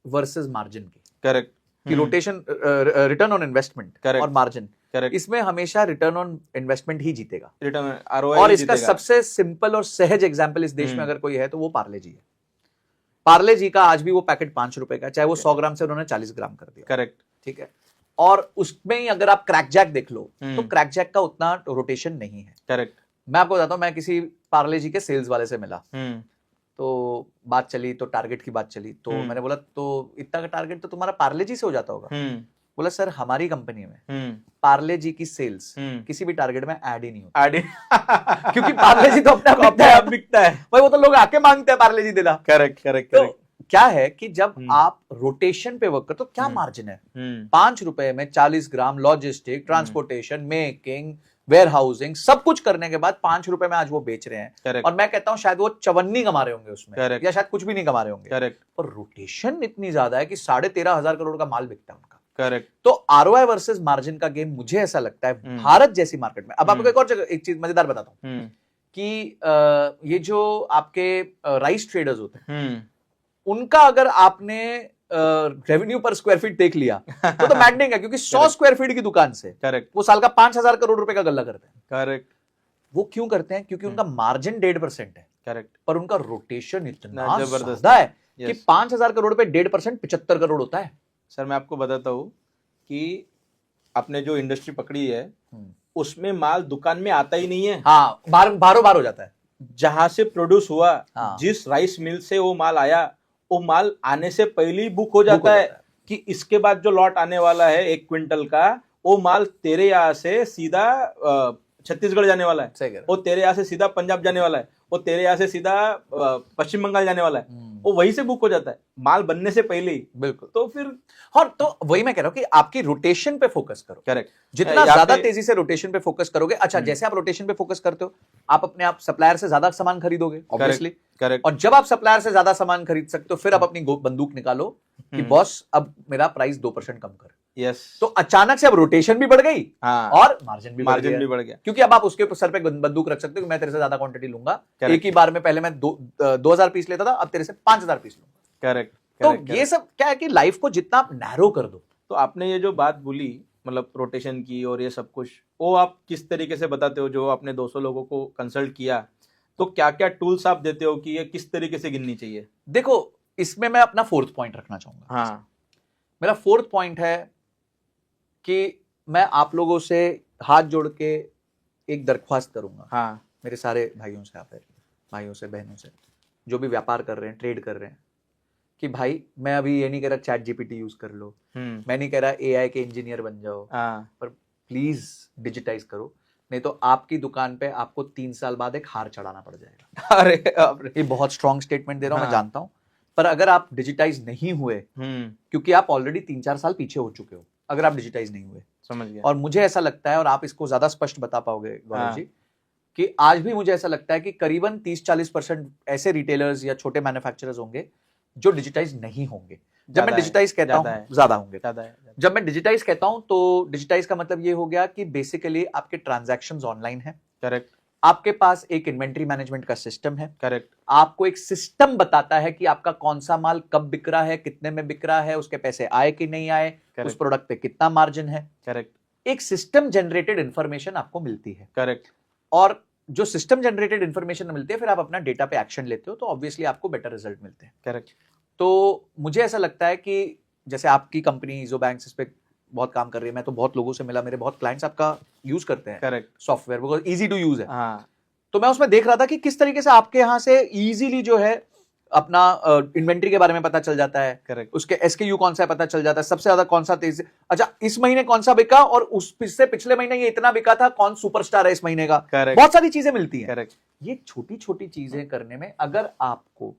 [SPEAKER 1] वर्सेस मार्जिन की,
[SPEAKER 2] करेक्ट,
[SPEAKER 1] कि रोटेशन, रिटर्न ऑन इन्वेस्टमेंट और मार्जिन,
[SPEAKER 2] करेक्ट,
[SPEAKER 1] इसमें हमेशा रिटर्न ऑन इन्वेस्टमेंट ही जीतेगा,
[SPEAKER 2] रिटर्न आरओआई।
[SPEAKER 1] और इसका सबसे सिंपल और सहज एग्जांपल इस देश में अगर कोई है तो वो पार्ले जी है। पार्ले जी का आज भी वो पैकेट 5 रुपए का, चाहे वो 100 ग्राम से उन्होंने 40 ग्राम कर दिया।
[SPEAKER 2] करेक्ट,
[SPEAKER 1] ठीक है। और उसमें ही अगर आप क्रैक जैक देख लो तो क्रैक जैक का उतना रोटेशन नहीं है।
[SPEAKER 2] करेक्ट।
[SPEAKER 1] मैं आपको बताता हूं, मैं किसी पार्ले जी के सेल्स वाले से मिला, तो बात चली, तो टारगेट की बात चली, तो मैंने बोला तो इतना का टारगेट तो तुम्हारा पार्ले जी से हो जाता होगा। बोला सर हमारी कंपनी में पार्ले जी की सेल्स किसी भी टारगेट में ऐड ही नहीं होती, क्योंकि पार्ले जी तो अपने आप बिकता है भाई, वो तो लोग आके मांगते हैं पार्ले जी देना।
[SPEAKER 2] करेक्ट, करेक्ट,
[SPEAKER 1] तो क्या है कि जब आप रोटेशन पे वर्क करते हो, क्या मार्जिन है? 5 रुपए में 40 gram logistic, transportation, making, warehousing, सब कुछ करने के बाद 5 रुपए में आज वो बेच रहे हैं।
[SPEAKER 2] Correct.
[SPEAKER 1] और मैं कहता हूं शायद वो 54 कमा रहे होंगे उसमें,
[SPEAKER 2] Correct.
[SPEAKER 1] या शायद कुछ भी नहीं कमा रहे होंगे।
[SPEAKER 2] करेक्ट।
[SPEAKER 1] पर रोटेशन इतनी ज्यादा है कि 13,500 करोड़ का माल बिकता है उनका।
[SPEAKER 2] करेक्ट।
[SPEAKER 1] तो आरओआई वर्सेस मार्जिन का गेम मुझे ऐसा लगता है भारत जैसी मार्केट में। अब आपको एक और जगह एक चीज मजेदार बताता हूं कि ये जो आपके राइस ट्रेडर्स होते हैं, उनका अगर आपने रेवेन्यू पर स्क्वायर फीट देख लिया तो मैग्निंग है, क्योंकि 100 स्क्वायर फीट की दुकान से
[SPEAKER 2] करेक्ट
[SPEAKER 1] वो साल का 5,000 करोड़ रुपए का गल्ला करते हैं।
[SPEAKER 2] करेक्ट।
[SPEAKER 1] वो क्यों करते हैं? क्योंकि उनका मार्जिन 1.5% है।
[SPEAKER 2] करेक्ट।
[SPEAKER 1] पर उनका रोटेशन इतना
[SPEAKER 2] जबरदस्त
[SPEAKER 1] ज्यादा है कि 5,000 करोड़ पे 1.5% 75 करोड़ होता है।
[SPEAKER 2] सर मैं आपको बताता हूँ कि आपने जो इंडस्ट्री पकड़ी है उसमें माल दुकान में आता ही नहीं है।
[SPEAKER 1] हाँ, बारो बार हो जाता है।
[SPEAKER 2] जहां से प्रोड्यूस हुआ,
[SPEAKER 1] हाँ।
[SPEAKER 2] जिस राइस मिल से वो माल आया, वो माल आने से पहले ही बुक हो जाता है कि इसके बाद जो लॉट आने वाला है 1 क्विंटल का, वो माल तेरे यहाँ से सीधा छत्तीसगढ़ जाने वाला है, वो तेरे यहाँ से सीधा पंजाब जाने वाला है, वो तेरे यहाँ से सीधा पश्चिम बंगाल जाने वाला है, वो वहीं से बुक हो जाता है माल बनने से पहले ही।
[SPEAKER 1] बिल्कुल।
[SPEAKER 2] तो फिर
[SPEAKER 1] और तो वही मैं कह रहा हूं कि आपकी रोटेशन पे फोकस करो।
[SPEAKER 2] करेक्ट।
[SPEAKER 1] जितना ज्यादा तेजी से रोटेशन पे फोकस करोगे, अच्छा जैसे आप रोटेशन पे फोकस करते हो, आप अपने आप सप्लायर से ज्यादा सामान खरीदोगे ऑब्वियसली।
[SPEAKER 2] करेक्ट।
[SPEAKER 1] और जब आप सप्लायर से ज्यादा सामान खरीद सकते हो, फिर आप अपनी बंदूक निकालो कि बॉस अब मेरा प्राइस 2% कम कर।
[SPEAKER 2] यस।
[SPEAKER 1] तो अचानक से अब रोटेशन भी बढ़ गई,
[SPEAKER 2] हाँ।
[SPEAKER 1] और मार्जिन भी
[SPEAKER 2] बढ़ गया,
[SPEAKER 1] क्योंकि अब आप उसके सर पे बंदूक रख सकते हो कि मैं तेरे से ज्यादा क्वांटिटी लूंगा। एक ही बार में पहले मैं 2,000 पीस लेता था, अब तेरे से 5,000 पीस लूंगा।
[SPEAKER 2] करेक्ट।
[SPEAKER 1] तो ये सब क्या है कि लाइफ को जितना आप नैरो कर दो।
[SPEAKER 2] तो आपने ये जो बात बोली मतलब रोटेशन की और ये सब कुछ, वो आप किस तरीके से बताते हो? जो आपने 200 लोगों को कंसल्ट किया, तो क्या क्या टूल्स आप देते हो कि ये किस तरीके से गिननी चाहिए?
[SPEAKER 1] देखो, इसमें मैं अपना 4th पॉइंट रखना चाहूंगा।
[SPEAKER 2] हाँ।
[SPEAKER 1] मेरा 4th पॉइंट है कि मैं आप लोगों से हाथ जोड़ के एक दरख्वास्त करूंगा।
[SPEAKER 2] हाँ।
[SPEAKER 1] मेरे सारे भाइयों से, आप भाइयों से, बहनों से, जो भी व्यापार कर रहे हैं, ट्रेड कर रहे हैं, कि भाई मैं अभी ये नहीं कह रहा चैट जीपीटी यूज कर लो, मैं नहीं कह रहा एआई के इंजीनियर बन जाओ, पर प्लीज डिजिटाइज करो, नहीं तो आपकी दुकान पे आपको 3 साल बाद एक हार चढ़ाना पड़ जाएगा।
[SPEAKER 2] अरे
[SPEAKER 1] ये बहुत स्ट्रॉन्ग स्टेटमेंट दे रहा हूं, मैं जानता हूं, पर अगर आप डिजिटाइज नहीं हुए, क्योंकि आप ऑलरेडी 3-4 साल पीछे हो चुके हो अगर आप डिजिटाइज नहीं हुए,
[SPEAKER 2] समझ गया।
[SPEAKER 1] और मुझे ऐसा लगता है, और आप इसको ज्यादा स्पष्ट बता पाओगे गौरव जी, कि आज भी मुझे ऐसा लगता है कि करीबन 30-40% ऐसे रिटेलर्स या छोटे मैन्युफैक्चरर्स होंगे जो डिजिटाइज नहीं होंगे। जब मैं डिजिटाइज कहता हूं, ज्यादा होंगे। जब मैं डिजिटाइज कहता हूं तो डिजिटाइज का मतलब ये हो गया कि बेसिकली आपके ट्रांजैक्शंस ऑनलाइन है।
[SPEAKER 2] करेक्ट।
[SPEAKER 1] आपके पास एक इन्वेंट्री मैनेजमेंट का सिस्टम है।
[SPEAKER 2] करेक्ट।
[SPEAKER 1] आपको एक सिस्टम बताता है कि आपका कौन सा माल कब बिक रहा है, कितने में बिक रहा है, उसके पैसे आए कि नहीं आए, उस प्रोडक्ट पे कितना मार्जिन है।
[SPEAKER 2] करेक्ट।
[SPEAKER 1] एक सिस्टम जनरेटेड इंफॉर्मेशन आपको मिलती है।
[SPEAKER 2] करेक्ट।
[SPEAKER 1] और जो सिस्टम जनरेटेड इंफॉर्मेशन मिलती है, फिर आप अपना डेटा पे एक्शन लेते हो, तो ऑब्वियसली आपको बेटर रिजल्ट मिलते हैं।
[SPEAKER 2] करेक्ट।
[SPEAKER 1] तो मुझे ऐसा लगता है कि जैसे आपकी कंपनी ईज़ो बैंक्स इस पे बहुत काम कर रही है, मैं तो बहुत लोगों से मिला, मेरे बहुत क्लाइंट्स आपका यूज करते हैं।
[SPEAKER 2] Correct.
[SPEAKER 1] Software because easy to use है।
[SPEAKER 2] हाँ।
[SPEAKER 1] तो मैं उसमें देख रहा था कि किस तरीके से आपके यहाँ से इजीली जो है अपना इन्वेंट्री के बारे में पता चल जाता है,
[SPEAKER 2] करेक्ट,
[SPEAKER 1] उसके SKU कौन सा है पता चल जाता है, सबसे ज्यादा कौन सा तेज, अच्छा इस महीने कौन सा बिका और उससे पिछले महीने ये इतना बिका था, कौन सुपरस्टार है इस महीने का,
[SPEAKER 2] करेक्ट,
[SPEAKER 1] बहुत सारी चीजें मिलती हैं।
[SPEAKER 2] करेक्ट,
[SPEAKER 1] ये छोटी छोटी चीजें करने में अगर आपको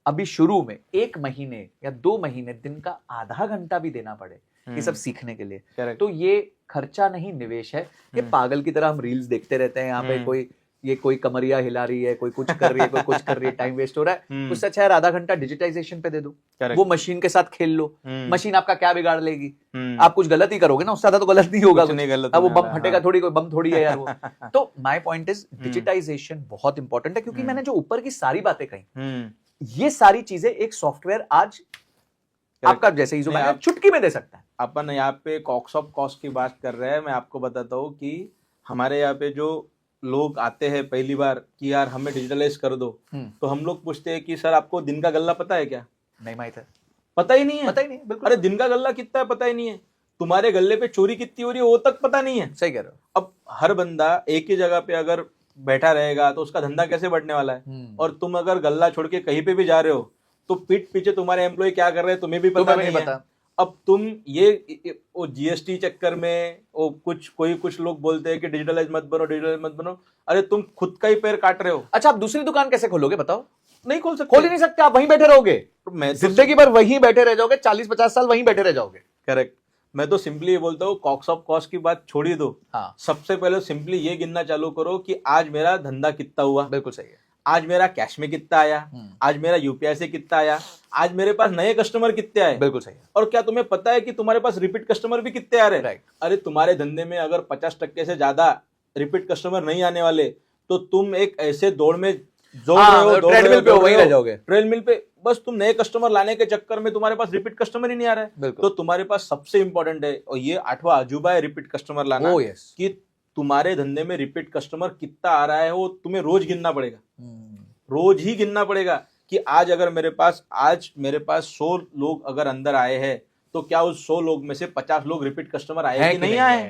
[SPEAKER 1] अभी शुरू में 1 महीने या 2 महीने दिन का आधा घंटा भी देना पड़े ये सब सीखने के लिए,
[SPEAKER 2] करेक्ट,
[SPEAKER 1] तो ये खर्चा नहीं निवेश है। ये पागल की तरह हम रील्स देखते रहते हैं, यहाँ पे कोई कमरिया हिला रही है, कोई कुछ कर रही है, कोई कुछ कर रही है, टाइम वेस्ट हो रहा है। उससे अच्छा यार आधा घंटा डिजिटाइजेशन पे दे दो, वो मशीन के साथ खेल लो, मशीन आपका क्या बिगाड़ लेगी, आप कुछ गलत ही करोगे ना, उससे ज्यादा तो गलत नहीं होगा,
[SPEAKER 2] कुछ नहीं गलत
[SPEAKER 1] अब वो
[SPEAKER 2] होने
[SPEAKER 1] बम
[SPEAKER 2] वाला,
[SPEAKER 1] फटेगा
[SPEAKER 2] हाँ।
[SPEAKER 1] थोड़ी, कोई बम थोड़ी है यार वो। तो माय पॉइंट इज डिजिटाइजेशन बहुत इंपॉर्टेंट है, क्योंकि मैंने जो ऊपर की सारी बातें कही, ये सारी चीजें एक सॉफ्टवेयर आज आपका जैसे ही
[SPEAKER 2] नहीं, आप-
[SPEAKER 1] चुटकी में दे सकता है।
[SPEAKER 2] अपन यहाँ पे कॉस्ट ऑफ कॉस्ट की बात कर रहे हैं। मैं आपको बताता हूँ कि हमारे यहाँ पे जो लोग आते हैं पहली बार कि यार हमें डिजिटलाइज कर दो, तो हम लोग पूछते हैं कि सर आपको दिन का गल्ला पता है क्या?
[SPEAKER 1] नहीं माहित है,
[SPEAKER 2] पता ही नहीं है,
[SPEAKER 1] पता ही नहीं, बिल्कुल।
[SPEAKER 2] अरे दिन का गल्ला कितना है पता ही नहीं है, तुम्हारे गल्ले पे चोरी कितनी हो रही है वो तक पता नहीं है।
[SPEAKER 1] सही कह रहे हो।
[SPEAKER 2] अब हर बंदा एक ही जगह पे अगर बैठा रहेगा तो उसका धंधा कैसे बढ़ने वाला है? और तुम अगर गल्ला छोड़ के कहीं पे भी जा रहे हो तो पीठ पीछे तुम्हारे एम्प्लॉय क्या कर रहे हैं तुम्हें भी पता नहीं है। अब तुम ये वो जीएसटी चक्कर में वो कुछ लोग बोलते हैं कि डिजिटलाइज मत बनो, अरे तुम खुद का ही पैर काट रहे हो।
[SPEAKER 1] अच्छा आप दूसरी दुकान कैसे खोलोगे बताओ?
[SPEAKER 2] नहीं खोल सकते,
[SPEAKER 1] खोल ही नहीं सकते, आप वहीं बैठे रहोगे,
[SPEAKER 2] मैं
[SPEAKER 1] जिंदगी भर वहीं बैठे रह जाओगे, 40-50 साल वहीं बैठे रह जाओगे।
[SPEAKER 2] करेक्ट, मैं तो सिंपली ये बोलता हूँ कॉस्ट ऑफ कॉस्ट की बात छोड़ ही दो।
[SPEAKER 1] हाँ,
[SPEAKER 2] सबसे पहले सिंपली ये गिनना चालू करो कि आज मेरा धंधा कितना हुआ,
[SPEAKER 1] बिल्कुल सही है,
[SPEAKER 2] आज मेरा कैश में कितना आया, आज मेरा यूपीआई से कितना आया, आज मेरे पास नए कस्टमर कितने आए,
[SPEAKER 1] बिल्कुल सही है।
[SPEAKER 2] और क्या तुम्हें पता है कि तुम्हारे पास रिपीट कस्टमर भी कितने आ रहे हैं?
[SPEAKER 1] राइट।
[SPEAKER 2] अरे तुम्हारे धंधे में अगर 50% से ज्यादा रिपीट कस्टमर नहीं आने वाले तो तुम एक ऐसे दौड़ में
[SPEAKER 1] ट्रेडमिल पे वहीं रह जाओगे,
[SPEAKER 2] ट्रेडमिल पे बस तुम नए कस्टमर लाने के चक्कर में तुम्हारे पास रिपीट कस्टमर ही नहीं आ रहा है।
[SPEAKER 1] बिल्कुल।
[SPEAKER 2] तो तुम्हारे पास सबसे इंपॉर्टेंट है और ये 8वां अजूबा है रिपीट कस्टमर लाना,
[SPEAKER 1] Oh, yes.
[SPEAKER 2] कि तुम्हारे धंधे में रिपीट कस्टमर कितना आ रहा है वो तुम्हें रोज गिनना पड़ेगा, रोज ही गिनना पड़ेगा कि आज अगर मेरे पास 100 लोग अगर अंदर आए हैं तो क्या उस 100 लोग में से 50 लोग रिपीट कस्टमर आए कि नहीं आए,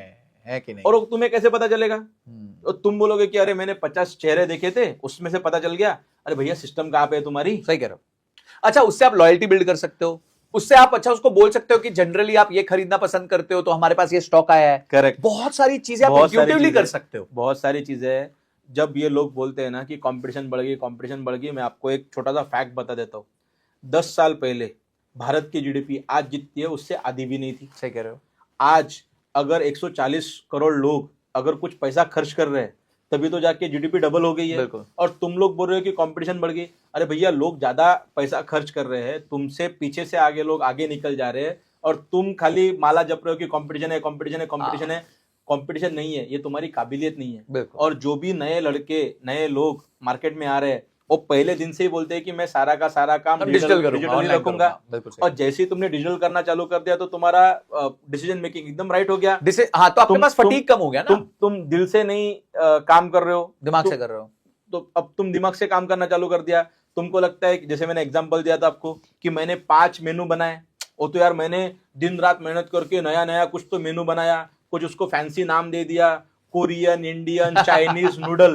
[SPEAKER 1] है कि नहीं,
[SPEAKER 2] और तुम्हें कैसे पता चलेगा? तो तुम बोलोगे कि अरे मैंने 50 चेहरे देखे थे उसमें से पता चल गया। अरे भैया सिस्टम कहाँ पे है तुम्हारी?
[SPEAKER 1] सही कह रहे हो। अच्छा उससे आप लॉयल्टी बिल्ड कर सकते हो, उससे आप अच्छा उसको बोल सकते हो कि जनरली आप ये खरीदना पसंद करते हो तो हमारे पास ये स्टॉक आया है।
[SPEAKER 2] करेक्ट,
[SPEAKER 1] बहुत सारी चीजें आप
[SPEAKER 2] बहुत सारी
[SPEAKER 1] इंट्यूटिवली
[SPEAKER 2] चीजें,
[SPEAKER 1] कर सकते हो।
[SPEAKER 2] बहुत सारी चीजें हैं। जब ये लोग बोलते हैं ना कि कंपटीशन बढ़ गई, मैं आपको एक छोटा सा फैक्ट बता देता हूँ। 10 साल पहले भारत की जीडीपी आज जितनी है उससे आधी भी नहीं थी।
[SPEAKER 1] सही कह रहे हो।
[SPEAKER 2] आज अगर 140 करोड़ लोग अगर कुछ पैसा खर्च कर रहे हैं तभी तो जाके जीडीपी डबल हो गई है।
[SPEAKER 1] बिल्कुल।
[SPEAKER 2] और तुम लोग बोल रहे हो कि कंपटीशन बढ़ गई। अरे भैया लोग ज्यादा पैसा खर्च कर रहे हैं, तुमसे पीछे से आगे लोग आगे निकल जा रहे हैं और तुम खाली माला जप रहे हो कि कंपटीशन है, कंपटीशन है, कंपटीशन है। कंपटीशन नहीं है, ये तुम्हारी काबिलियत नहीं है।
[SPEAKER 1] बिल्कुल।
[SPEAKER 2] और जो भी नए लड़के नए लोग मार्केट में आ रहे हैं वो पहले दिन से ही बोलते हैं कि मैं सारा का सारा काम
[SPEAKER 1] डिजिटल
[SPEAKER 2] डिजिटली रखूंगा। और जैसे ही तुमने डिजिटल करना चालू कर दिया तो तुम्हारा डिसीजन मेकिंग एकदम राइट हो गया।
[SPEAKER 1] हाँ तो आपके पास फटीग कम हो गया ना।
[SPEAKER 2] तुम दिल से नहीं काम कर रहे हो,
[SPEAKER 1] दिमाग से कर रहे हो।
[SPEAKER 2] तो अब तुम दिमाग से काम करना चालू कर दिया। तुमको लगता है जैसे मैंने एग्जांपल दिया था आपको कि मैंने 5 मेनू बनाए, वो तो यार मैंने दिन रात मेहनत करके नया नया कुछ तो मेनू बनाया, कुछ उसको फैंसी नाम दे दिया, कोरियन, इंडियन, चाइनीज, नूडल,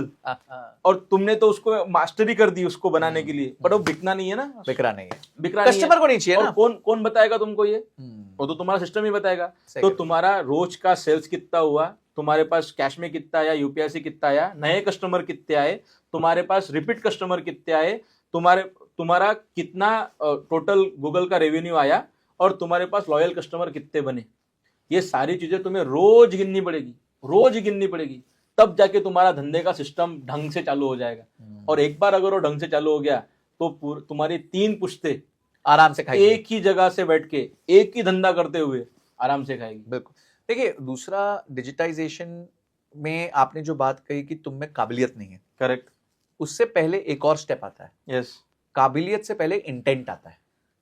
[SPEAKER 2] और तुमने तो उसको मास्टरी कर दी उसको बनाने के लिए, पर वो बिकना नहीं है ना,
[SPEAKER 1] बिकरा नहीं है,
[SPEAKER 2] बिकरा
[SPEAKER 1] कस्टमर को नहीं चाहिए ना।
[SPEAKER 2] कौन बताएगा तुमको ये? वो तो तुम्हारा सिस्टम ही बताएगा। तो तुम्हारा रोज का सेल्स कितना हुआ, तुम्हारे पास कैश में कितना आया, यूपीआई से कितना आया, नए कस्टमर कितने आए, तुम्हारे पास रिपीट कस्टमर कितने आए, तुम्हारा कितना टोटल गूगल का रेवेन्यू आया, और तुम्हारे पास लॉयल कस्टमर कितने बने, ये सारी चीजें तुम्हें रोज गिननी पड़ेगी, तब जाके तुम्हारा धंधे का सिस्टम ढंग से चालू हो जाएगा। और एक बार अगर वो ढंग से चालू हो गया तो तुम्हारी 3 पुश्ते
[SPEAKER 1] आराम से खाएगी,
[SPEAKER 2] एक ही जगह से बैठ के एक ही धंधा करते हुए आराम से खाएगी।
[SPEAKER 1] बिल्कुल। देखिए दूसरा, डिजिटाइजेशन में आपने जो बात कही कि तुम में काबिलियत नहीं है,
[SPEAKER 2] करेक्ट,
[SPEAKER 1] उससे पहले एक और स्टेप आता है।
[SPEAKER 2] यस,
[SPEAKER 1] काबिलियत से पहले इंटेंट आता है।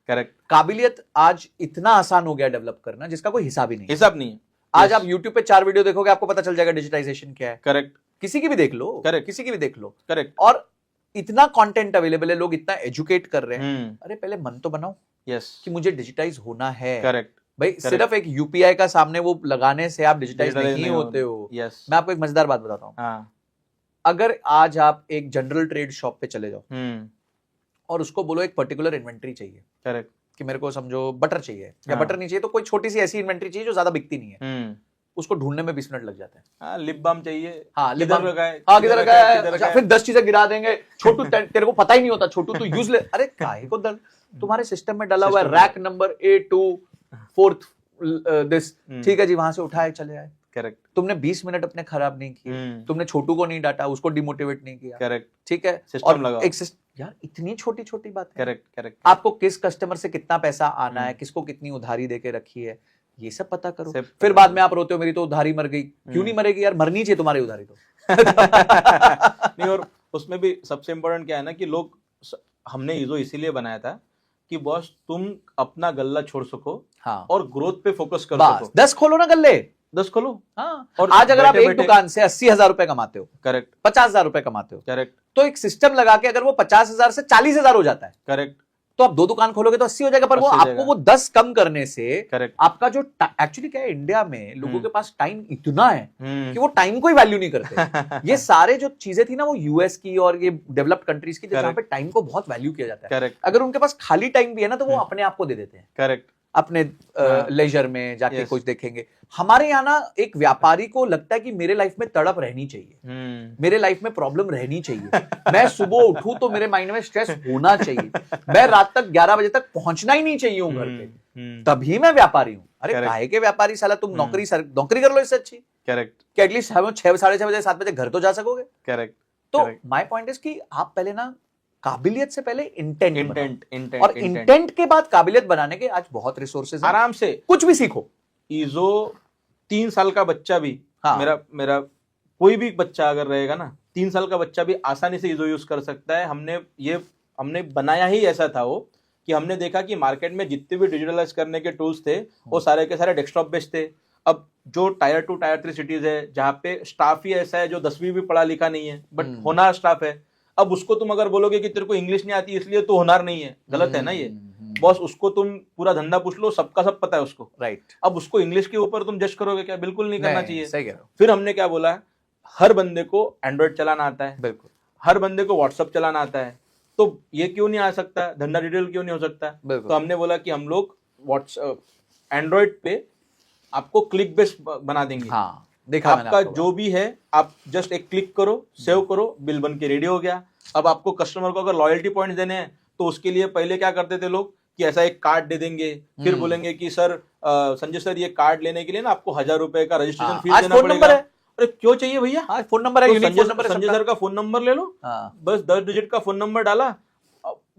[SPEAKER 2] करेक्ट।
[SPEAKER 1] काबिलियत आज इतना आसान हो गया डेवलप करना जिसका कोई हिसाब ही नहीं है। आज आप YouTube पे 4 वीडियो देखोगे आपको पता चल जाएगा डिजिटाइजेशन क्या है।
[SPEAKER 2] करेक्ट,
[SPEAKER 1] किसी की भी देख लो,
[SPEAKER 2] करेक्ट,
[SPEAKER 1] किसी की भी देख लो,
[SPEAKER 2] करेक्ट।
[SPEAKER 1] और इतना कंटेंट अवेलेबल है, लोग इतना एजुकेट कर रहे हैं। अरे पहले मन तो बनाओ
[SPEAKER 2] यस
[SPEAKER 1] कि मुझे डिजिटाइज होना है।
[SPEAKER 2] करेक्ट
[SPEAKER 1] भाई सिर्फ एक यूपीआई का सामने वो लगाने से आप डिजिटाइज नहीं होते हो।
[SPEAKER 2] यस।
[SPEAKER 1] मैं आपको एक मजेदार बात बताता हूँ। अगर आज आप एक जनरल ट्रेड शॉप पे चले जाओ और उसको बोलो एक पर्टिकुलर इन्वेंट्री चाहिए
[SPEAKER 2] करेक्ट
[SPEAKER 1] कि मेरे को समझो बटर चाहिए या
[SPEAKER 2] हाँ।
[SPEAKER 1] बटर नहीं चाहिए तो कोई छोटी सी ऐसी इन्वेंट्री चाहिए जो ज्यादा बिकती नहीं है, उसको ढूंढने में 20 मिनट लग जाते हैं।
[SPEAKER 2] हाँ, लिप बाम चाहिए,
[SPEAKER 1] हाँ, लिप
[SPEAKER 2] किधर
[SPEAKER 1] बाम
[SPEAKER 2] रखा है,
[SPEAKER 1] हाँ किधर रखा है,
[SPEAKER 2] किधर
[SPEAKER 1] अच्छा,
[SPEAKER 2] रखा
[SPEAKER 1] फिर 10 चीजें गिरा देंगे, छोटू तेरे को पता ही नहीं होता, छोटू तू यूज ले, अरे काहे को तुम्हारे सिस्टम में डला हुआ है
[SPEAKER 2] System में।
[SPEAKER 1] Rack number A2 4th this, ठीक है जी, वहां से उठाए चले आए।
[SPEAKER 2] करेक्ट
[SPEAKER 1] तुमने 20 मिनट अपने खराब नहीं किए, तुमने छोटू को नहीं डांटा, उसको डिमोटिवेट नहीं किया,
[SPEAKER 2] करेक्ट
[SPEAKER 1] ठीक है,
[SPEAKER 2] System
[SPEAKER 1] और
[SPEAKER 2] लगाओ।
[SPEAKER 1] एक यार इतनी छोटी छोटी बात है,
[SPEAKER 2] करेक्ट करेक्ट
[SPEAKER 1] आपको किस कस्टमर से कितना पैसा आना है, किसको कितनी उधारी देके रखी है, ये सब पता करो।
[SPEAKER 2] सब
[SPEAKER 1] फिर
[SPEAKER 2] पता
[SPEAKER 1] बाद में आप रोते हो मेरी तो उधारी मर गई, क्यों नहीं मरेगी यार, मरनी चाहिए तुम्हारी उधारी तो।
[SPEAKER 2] नहीं, और उसमें भी सबसे इम्पोर्टेंट क्या है ना कि लोग, हमने ईजो इसीलिए बनाया था कि बॉस तुम अपना गल्ला छोड़ सको
[SPEAKER 1] हाँ,
[SPEAKER 2] और ग्रोथ पे फोकस कर
[SPEAKER 1] बस
[SPEAKER 2] सको।
[SPEAKER 1] 10 खोलो ना गल्ले।
[SPEAKER 2] 10 खोलो।
[SPEAKER 1] हाँ,
[SPEAKER 2] और
[SPEAKER 1] आज अगर आप एक
[SPEAKER 2] बैठे-बैठे-
[SPEAKER 1] दुकान से 80,000 रुपए कमाते हो,
[SPEAKER 2] करेक्ट
[SPEAKER 1] 50,000 रुपए कमाते हो,
[SPEAKER 2] करेक्ट
[SPEAKER 1] तो एक सिस्टम लगा के अगर वो 50,000 से 40,000 हो जाता है,
[SPEAKER 2] करेक्ट
[SPEAKER 1] तो आप 2 दुकान खोलोगे तो 80 हो जाएगा, पर वो
[SPEAKER 2] 80 हो
[SPEAKER 1] आपको
[SPEAKER 2] जाएगा।
[SPEAKER 1] वो 10 कम करने से
[SPEAKER 2] करेक्ट
[SPEAKER 1] आपका जो एक्चुअली क्या है, इंडिया में लोगों के पास टाइम इतना है कि वो टाइम को ही वैल्यू नहीं करते। ये सारे जो चीजें थी ना वो यूएस की और ये डेवलप्ड कंट्रीज की, जहां पे टाइम को बहुत वैल्यू किया जाता है,
[SPEAKER 2] करेक्ट
[SPEAKER 1] अगर उनके पास खाली टाइम भी है ना तो वो अपने आप को दे देते हैं,
[SPEAKER 2] करेक्ट
[SPEAKER 1] अपने
[SPEAKER 2] हाँ।
[SPEAKER 1] लेजर में जाके
[SPEAKER 2] Yes.
[SPEAKER 1] कुछ देखेंगे। हमारे यहाँ ना एक व्यापारी को लगता है कि मेरे लाइफ में तड़प रहनी चाहिए, मेरे लाइफ में प्रॉब्लम रहनी चाहिए, मैं सुबह उठूं तो मेरे माइंड में स्ट्रेस होना चाहिए, मैं रात तक 11 बजे तक पहुंचना ही नहीं चाहिए हूं घर पे, तभी मैं व्यापारी हूं। अरे
[SPEAKER 2] Correct.
[SPEAKER 1] काहे के व्यापारी, साला तुम नौकरी कर लो इससे अच्छी
[SPEAKER 2] करेक्ट
[SPEAKER 1] कि एटलीस्ट हम 6 साढ़े 6 बजे 7 बजे घर तो जा सकोगे।
[SPEAKER 2] करेक्ट
[SPEAKER 1] तो
[SPEAKER 2] Correct.
[SPEAKER 1] माय पॉइंट इज कि आप पहले ना काबिलियत से पहले इंटेंट
[SPEAKER 2] इंटेंट
[SPEAKER 1] और
[SPEAKER 2] इंटेंट
[SPEAKER 1] इंटेंट के बाद काबिलियत बनाने के आज बहुत रिसोर्सेज हैं,
[SPEAKER 2] आराम से
[SPEAKER 1] कुछ भी सीखो।
[SPEAKER 2] ईजो 3 साल का बच्चा भी,
[SPEAKER 1] हाँ।
[SPEAKER 2] मेरा कोई भी बच्चा अगर रहेगा ना, 3 साल का बच्चा भी आसानी से ईजो यूज कर सकता है। हमने बनाया ही ऐसा था वो कि हमने देखा कि मार्केट में जितने भी डिजिटलाइज करने के टूल्स थे वो सारे के सारे डेस्कटॉप बेस्ड थे। अब जो टायर 2 टायर 3 सिटीज है जहाँ पे स्टाफ ही ऐसा है जो 10वीं भी पढ़ा लिखा नहीं है बट होनहार स्टाफ है, अब उसको तुम अगर बोलोगे कि तेरे को इंग्लिश नहीं आती इसलिए तो होनहार नहीं है, गलत है ना ये। बॉस उसको तुम पूरा धंधा पूछ लो, सबका सब पता है उसको,
[SPEAKER 1] राइट,
[SPEAKER 2] अब उसको इंग्लिश के ऊपर तुम जज करोगे क्या? बिल्कुल नहीं करना चाहिए।
[SPEAKER 1] सही कह रहे हो,
[SPEAKER 2] फिर हमने क्या बोला, हर बंदे को एंड्रॉइड चलाना आता है,
[SPEAKER 1] बिल्कुल
[SPEAKER 2] हर बंदे को व्हाट्सअप चलाना आता है, तो ये क्यों नहीं आ सकता, धंधा डिटेल क्यों नहीं हो सकता?
[SPEAKER 1] बिल्कुल।
[SPEAKER 2] तो हमने बोला कि हम लोग व्हाट्सअप एंड्रॉइड पे आपको क्लिक बेस्ड बना देंगे।
[SPEAKER 1] हाँ, देखा मैंने
[SPEAKER 2] आपका
[SPEAKER 1] आपको
[SPEAKER 2] जो भी है आप जस्ट एक क्लिक करो, सेव करो, बिल बन के रेडी हो गया। अब आपको कस्टमर को अगर लॉयल्टी पॉइंट्स देने हैं तो उसके लिए पहले क्या करते थे लोग कि ऐसा एक कार्ड दे देंगे, फिर बोलेंगे कि सर संजय सर ये कार्ड लेने के लिए ना आपको 1000 रुपए का रजिस्ट्रेशन फीस
[SPEAKER 1] आज
[SPEAKER 2] देना
[SPEAKER 1] फोन नंबर
[SPEAKER 2] पड़ेगा।
[SPEAKER 1] है,
[SPEAKER 2] अरे क्यों चाहिए भैया?
[SPEAKER 1] हाँ फोन नंबर है,
[SPEAKER 2] तो
[SPEAKER 1] यूनिक फोन नंबर है
[SPEAKER 2] संजय
[SPEAKER 1] सबका।
[SPEAKER 2] सर का फोन नंबर ले लो,
[SPEAKER 1] हाँ,
[SPEAKER 2] बस 10 डिजिट का फोन नंबर डाला,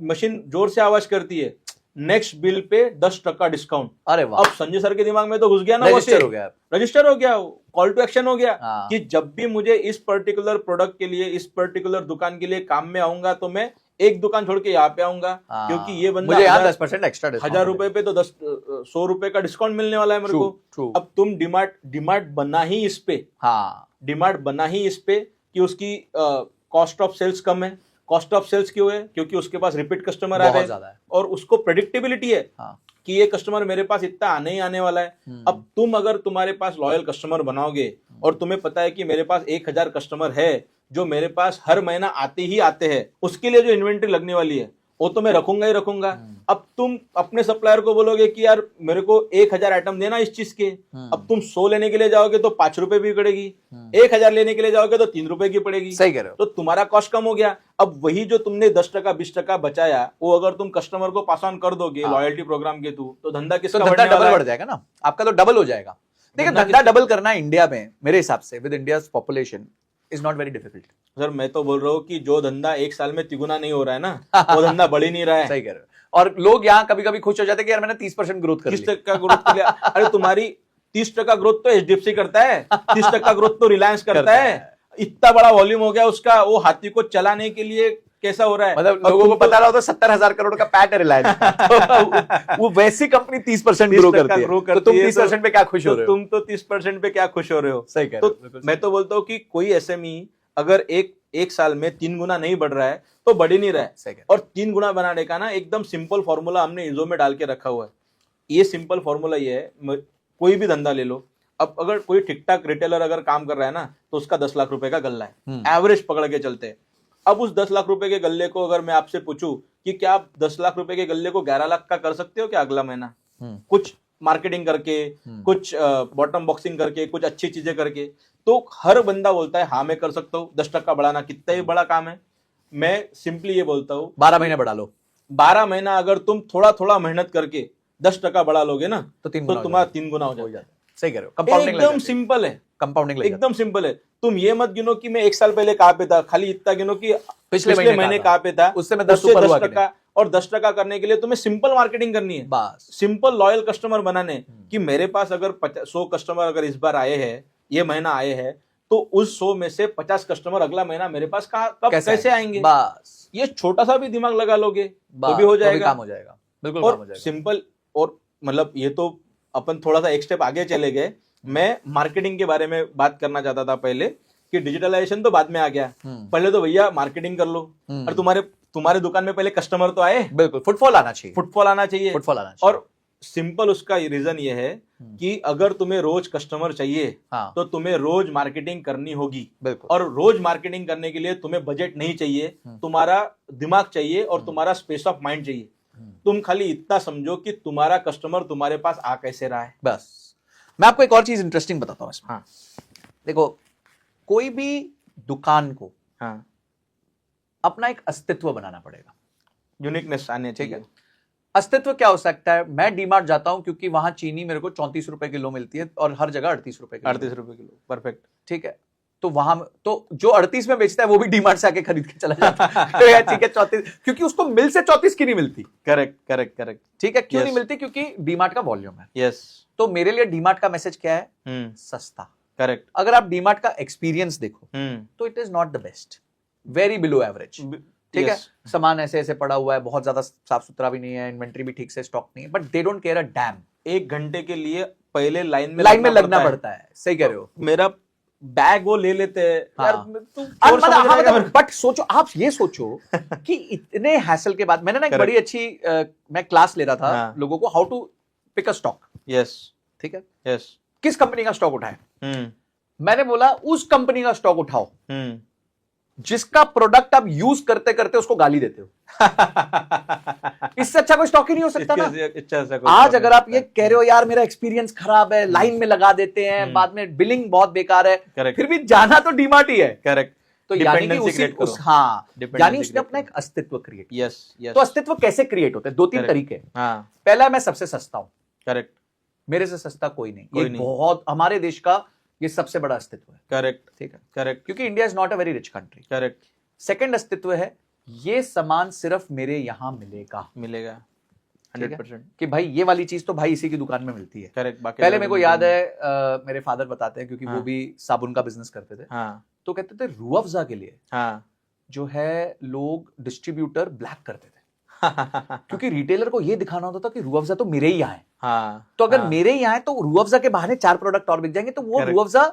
[SPEAKER 2] मशीन जोर से आवाज करती है, नेक्स्ट बिल पे 10% डिस्काउंट।
[SPEAKER 1] अरे
[SPEAKER 2] अब
[SPEAKER 1] वाह,
[SPEAKER 2] संजय सर के दिमाग में तो घुस गया ना, वो
[SPEAKER 1] रजिस्टर हो गया।
[SPEAKER 2] रजिस्टर हो गया, कॉल टू एक्शन हो गया
[SPEAKER 1] हाँ।
[SPEAKER 2] कि जब भी मुझे इस पर्टिकुलर प्रोडक्ट के लिए, इस पर्टिकुलर दुकान के लिए काम में आऊंगा तो मैं एक दुकान छोड़ के यहाँ पे आऊंगा,
[SPEAKER 1] हाँ,
[SPEAKER 2] क्योंकि ये बंदा
[SPEAKER 1] मुझे यहाँ 10% एक्स्ट्रा
[SPEAKER 2] 1000 रुपए पे तो 100 रुपए का डिस्काउंट मिलने वाला है मेरे को।
[SPEAKER 1] ट्रू,
[SPEAKER 2] अब तुम डिमांड बना ही इस पे,
[SPEAKER 1] हाँ,
[SPEAKER 2] डिमांड बना ही इस पे कि उसकी कॉस्ट ऑफ सेल्स कम है। कॉस्ट ऑफ सेल्स क्यों है? क्योंकि उसके पास रिपीट कस्टमर आ रहे
[SPEAKER 1] बहुत
[SPEAKER 2] हैं
[SPEAKER 1] ज्यादा है,
[SPEAKER 2] और उसको प्रेडिक्टेबिलिटी है
[SPEAKER 1] हाँ,
[SPEAKER 2] कि ये कस्टमर मेरे पास इतना आने ही आने वाला है। अब तुम अगर तुम्हारे पास लॉयल कस्टमर बनाओगे और तुम्हें पता है कि मेरे पास 1000 कस्टमर है जो मेरे पास हर महीना आते ही आते हैं, उसके लिए जो इन्वेंट्री लगने वाली है वो तो मैं रखूंगा ही रखूंगा। अब तुम अपने सप्लायर को बोलोगे कि यार मेरे को 1000 आइटम देना इस चीज के, अब तुम 100 लेने के लिए जाओगे तो 5 रुपए भी पड़ेगी, 1000 लेने के लिए जाओगे तो 3 रुपए की पड़ेगी।
[SPEAKER 1] सही कह रहे हो,
[SPEAKER 2] तो तुम्हारा कॉस्ट कम हो गया। अब वही जो तुमने 10% 20% बचाया वो अगर तुम कस्टमर को पास ऑन कर दोगे लॉयल्टी प्रोग्राम के थ्रू, तो धंधा
[SPEAKER 1] तो
[SPEAKER 2] किसका
[SPEAKER 1] धंधा
[SPEAKER 2] बढ़ने वाला
[SPEAKER 1] डबल
[SPEAKER 2] है?
[SPEAKER 1] बढ़ जाएगा ना, आपका तो डबल हो जाएगा। देखिए
[SPEAKER 2] धंधा
[SPEAKER 1] धंधा डबल करना इंडिया में मेरे हिसाब से with India's population is not very difficult.
[SPEAKER 2] Sir मैं तो बोल रहा हूँ कि जो धंधा 1 साल में तिगुना नहीं हो रहा है ना वो धंधा बढ़ ही नहीं रहा है।
[SPEAKER 1] सही कह रहे हो, और लोग यहाँ कभी कभी खुश हो जाते हैं कि यार मैंने 30% ग्रोथ कर ली।
[SPEAKER 2] 30% ग्रोथ के लिए, अरे तुम्हारी 30% ग्रोथ तो एचडीएफसी करता है, 30% ग्रोथ तो रिलायंस करता है। इतना बड़ा वॉल्यूम हो गया उसका, वो हाथी को चलाने के लिए कैसा हो रहा है?
[SPEAKER 1] मतलब लोगों को पता रहा हो तो 70,000 करोड़ का पैट है रिलायंस का। वो वैसी कंपनी 30% ग्रो करती है, तो तुम 30% पे क्या खुश हो रहे हो?
[SPEAKER 2] तुम तो 30% पे क्या खुश हो रहे हो?
[SPEAKER 1] सही कह रहे
[SPEAKER 2] तो
[SPEAKER 1] हो, बिल्कुल
[SPEAKER 2] मैं तो बोलता हूँ कि कोई एसएमई अगर एक साल में 3 गुना नहीं बढ़ रहा है तो बढ़ ही नहीं रहा है।
[SPEAKER 1] सही कह
[SPEAKER 2] और 3 गुना बनाने का ना एकदम सिंपल फॉर्मूला हमने ईजो में डाल के रखा हुआ है। ये सिंपल फॉर्मूला ये है, कोई भी धंधा ले लो, अब अगर कोई ठीक ठाक रिटेलर अगर काम कर रहा है ना तो उसका 10 लाख रुपए का गल्ला है, एवरेज पकड़ के चलते हैं। अब उस 10 लाख रुपए के गल्ले को अगर मैं आपसे पूछूं कि क्या आप 10 लाख रुपए के गल्ले को 11 लाख का कर सकते हो क्या अगला महीना? कुछ मार्केटिंग करके, कुछ बॉटम बॉक्सिंग करके, कुछ अच्छी चीजें करके। तो हर बंदा बोलता है हाँ मैं कर सकता हूँ, 10% बढ़ाना कितना ही बड़ा काम है। मैं सिंपली ये बोलता हूँ
[SPEAKER 1] 12 महीने बढ़ा लो,
[SPEAKER 2] 12 महीना अगर तुम थोड़ा थोड़ा मेहनत करके 10% बढ़ा लोगे ना
[SPEAKER 1] तो 3
[SPEAKER 2] तो
[SPEAKER 1] गुना
[SPEAKER 2] तुम्हारा 3 गुना हो जाता है।
[SPEAKER 1] सही कह रहे हो, कंपाउंडिंग
[SPEAKER 2] एकदम सिंपल है,
[SPEAKER 1] कंपाउंडिंग
[SPEAKER 2] एकदम सिंपल है। तुम ये मत गिनो कि मैं 1 साल पहले कहाँ पे था, खाली इतना गिनो कि
[SPEAKER 1] पिछले
[SPEAKER 2] महीने
[SPEAKER 1] महीने
[SPEAKER 2] कहाँ पे था,
[SPEAKER 1] उससे मैं 10 ऊपर हुआ कि नहीं।
[SPEAKER 2] 10%। और 10% करने के लिए तुम्हें सिंपल मार्केटिंग करनी है,
[SPEAKER 1] बस
[SPEAKER 2] सिंपल लॉयल कस्टमर बनाने। कि मेरे पास अगर 100 कस्टमर अगर इस बार आए हैं, ये महीना आए हैं, तो उस 100 में से 50 कस्टमर अगला महीना मेरे पास कब कैसे आएंगे।
[SPEAKER 1] बस
[SPEAKER 2] ये छोटा सा भी दिमाग लगा लोगे तो भी
[SPEAKER 1] बस,
[SPEAKER 2] हो
[SPEAKER 1] तो भी
[SPEAKER 2] जाएगा,
[SPEAKER 1] काम हो जाएगा, बिल्कुल काम हो
[SPEAKER 2] और
[SPEAKER 1] जाएगा।
[SPEAKER 2] सिंपल। और मतलब ये तो अपन थोड़ा सा एक स्टेप आगे चले गए। मैं मार्केटिंग के बारे में बात करना चाहता था पहले, कि डिजिटलाइजेशन तो बाद में आ गया, पहले तो भैया मार्केटिंग कर लो। और तुम्हारे दुकान में पहले कस्टमर तो आए,
[SPEAKER 1] बिल्कुल फुटफॉल आना चाहिए,
[SPEAKER 2] फुटफॉल आना चाहिए,
[SPEAKER 1] फुटफॉल आना चाहिए।
[SPEAKER 2] और सिंपल उसका रीजन ये है कि अगर तुम्हें रोज कस्टमर चाहिए
[SPEAKER 1] हाँ,
[SPEAKER 2] तो तुम्हें रोज मार्केटिंग करनी होगी।
[SPEAKER 1] बिल्कुल।
[SPEAKER 2] और रोज मार्केटिंग करने के लिए तुम्हें बजट नहीं चाहिए, तुम्हारा दिमाग चाहिए और तुम्हारा स्पेस ऑफ माइंड चाहिए। तुम खाली इतना समझो कि तुम्हारा कस्टमर तुम्हारे पास आ कैसे रहा है।
[SPEAKER 1] बस मैं आपको एक और चीज इंटरेस्टिंग बताता हूं इसमें।
[SPEAKER 2] हाँ,
[SPEAKER 1] देखो, कोई भी दुकान को
[SPEAKER 2] हाँ,
[SPEAKER 1] अपना एक अस्तित्व बनाना पड़ेगा,
[SPEAKER 2] यूनिकनेस आने चाहिए।
[SPEAKER 1] अस्तित्व क्या हो सकता है? मैं डीमार्ट जाता हूं क्योंकि वहां चीनी मेरे को 34 रुपए किलो मिलती है और हर जगह 38 रुपए किलो।
[SPEAKER 2] 38 रुपए किलो, परफेक्ट।
[SPEAKER 1] ठीक है, तो वहां तो जो 38 में बेचता है वो भी डीमार्ट से आके खरीद के चला जाता है। तो यार ठीक है 34, क्योंकि उसको मिल से 34 की नहीं मिलती।
[SPEAKER 2] Correct, correct, correct.
[SPEAKER 1] ठीक है, क्यों
[SPEAKER 2] Yes.
[SPEAKER 1] नहीं मिलती? क्योंकि डीमार्ट का वॉल्यूम है।
[SPEAKER 2] यस,
[SPEAKER 1] तो मेरे लिए डीमार्ट का मैसेज क्या है? सस्ता।
[SPEAKER 2] करेक्ट।
[SPEAKER 1] अगर आप डीमार्ट का एक्सपीरियंस देखो तो it is not the best, very below average. ठीक है, सामान ऐसे ऐसे पड़ा हुआ है, बहुत ज्यादा साफ सुथरा भी नहीं है, इन्वेंट्री भी ठीक से स्टॉक नहीं है, but they don't care a dam.
[SPEAKER 2] 1 घंटे के लिए पहले लाइन में
[SPEAKER 1] लगना पड़ता है। सही कह रहे हो।
[SPEAKER 2] मेरा बैग वो ले लेते हैं।
[SPEAKER 1] हाँ।
[SPEAKER 2] यार तुम
[SPEAKER 1] बट सोचो, आप ये सोचो कि इतने हैसल के बाद मैंने ना एक बड़ी अच्छी मैं क्लास ले रहा था
[SPEAKER 2] हाँ।
[SPEAKER 1] लोगों को, how to pick a stock.
[SPEAKER 2] Yes,
[SPEAKER 1] ठीक है,
[SPEAKER 2] यस।
[SPEAKER 1] किस कंपनी का स्टॉक उठाए? मैंने बोला उस कंपनी का स्टॉक उठाओ जिसका प्रोडक्ट आप यूज करते करते उसको गाली देते हो। इससे अच्छा कोई स्टॉक ही नहीं हो सकता ना। आज अगर आप ये कह रहे हो यार मेरा एक्सपीरियंस खराब है, लाइन में लगा देते हैं, बाद में बिलिंग बहुत बेकार है, फिर भी जाना तो डीमार्ट ही है।
[SPEAKER 2] करेक्ट।
[SPEAKER 1] तो यानी कि यानी उसने अपना एक अस्तित्व क्रिएट।
[SPEAKER 2] Yes, yes.
[SPEAKER 1] तो अस्तित्व कैसे क्रिएट होते हैं? 2-3 तरीके।
[SPEAKER 2] हाँ,
[SPEAKER 1] पहला, मैं सबसे सस्ता हूं।
[SPEAKER 2] करेक्ट।
[SPEAKER 1] मेरे से सस्ता कोई नहीं। ये बहुत हमारे देश का ये सबसे बड़ा अस्तित्व है।
[SPEAKER 2] करेक्ट,
[SPEAKER 1] ठीक है,
[SPEAKER 2] करेक्ट।
[SPEAKER 1] क्योंकि India is not a very rich country.
[SPEAKER 2] Correct.
[SPEAKER 1] Second अस्तित्व है, ये सामान सिर्फ मेरे यहां मिलेगा।
[SPEAKER 2] 100%।
[SPEAKER 1] कि भाई ये वाली चीज तो भाई इसी की दुकान में मिलती है।
[SPEAKER 2] करेक्ट।
[SPEAKER 1] पहले मेरे को याद है मेरे फादर बताते हैं, क्योंकि वो भी साबुन का बिजनेस करते थे।
[SPEAKER 2] हाँ,
[SPEAKER 1] तो कहते थे रूह अफ़ज़ा के लिए
[SPEAKER 2] हाँ,
[SPEAKER 1] जो है लोग डिस्ट्रीब्यूटर ब्लैक करते थे। क्योंकि रिटेलर को ये दिखाना होता था कि रूह अफ़ज़ा तो मेरे ही यहाँ है।
[SPEAKER 2] हाँ,
[SPEAKER 1] तो अगर
[SPEAKER 2] हाँ,
[SPEAKER 1] मेरे ही यहाँ है तो रूह अफ़ज़ा के बहाने 4 प्रोडक्ट और बिक जाएंगे, तो वो
[SPEAKER 2] Correct.
[SPEAKER 1] Rooh Afza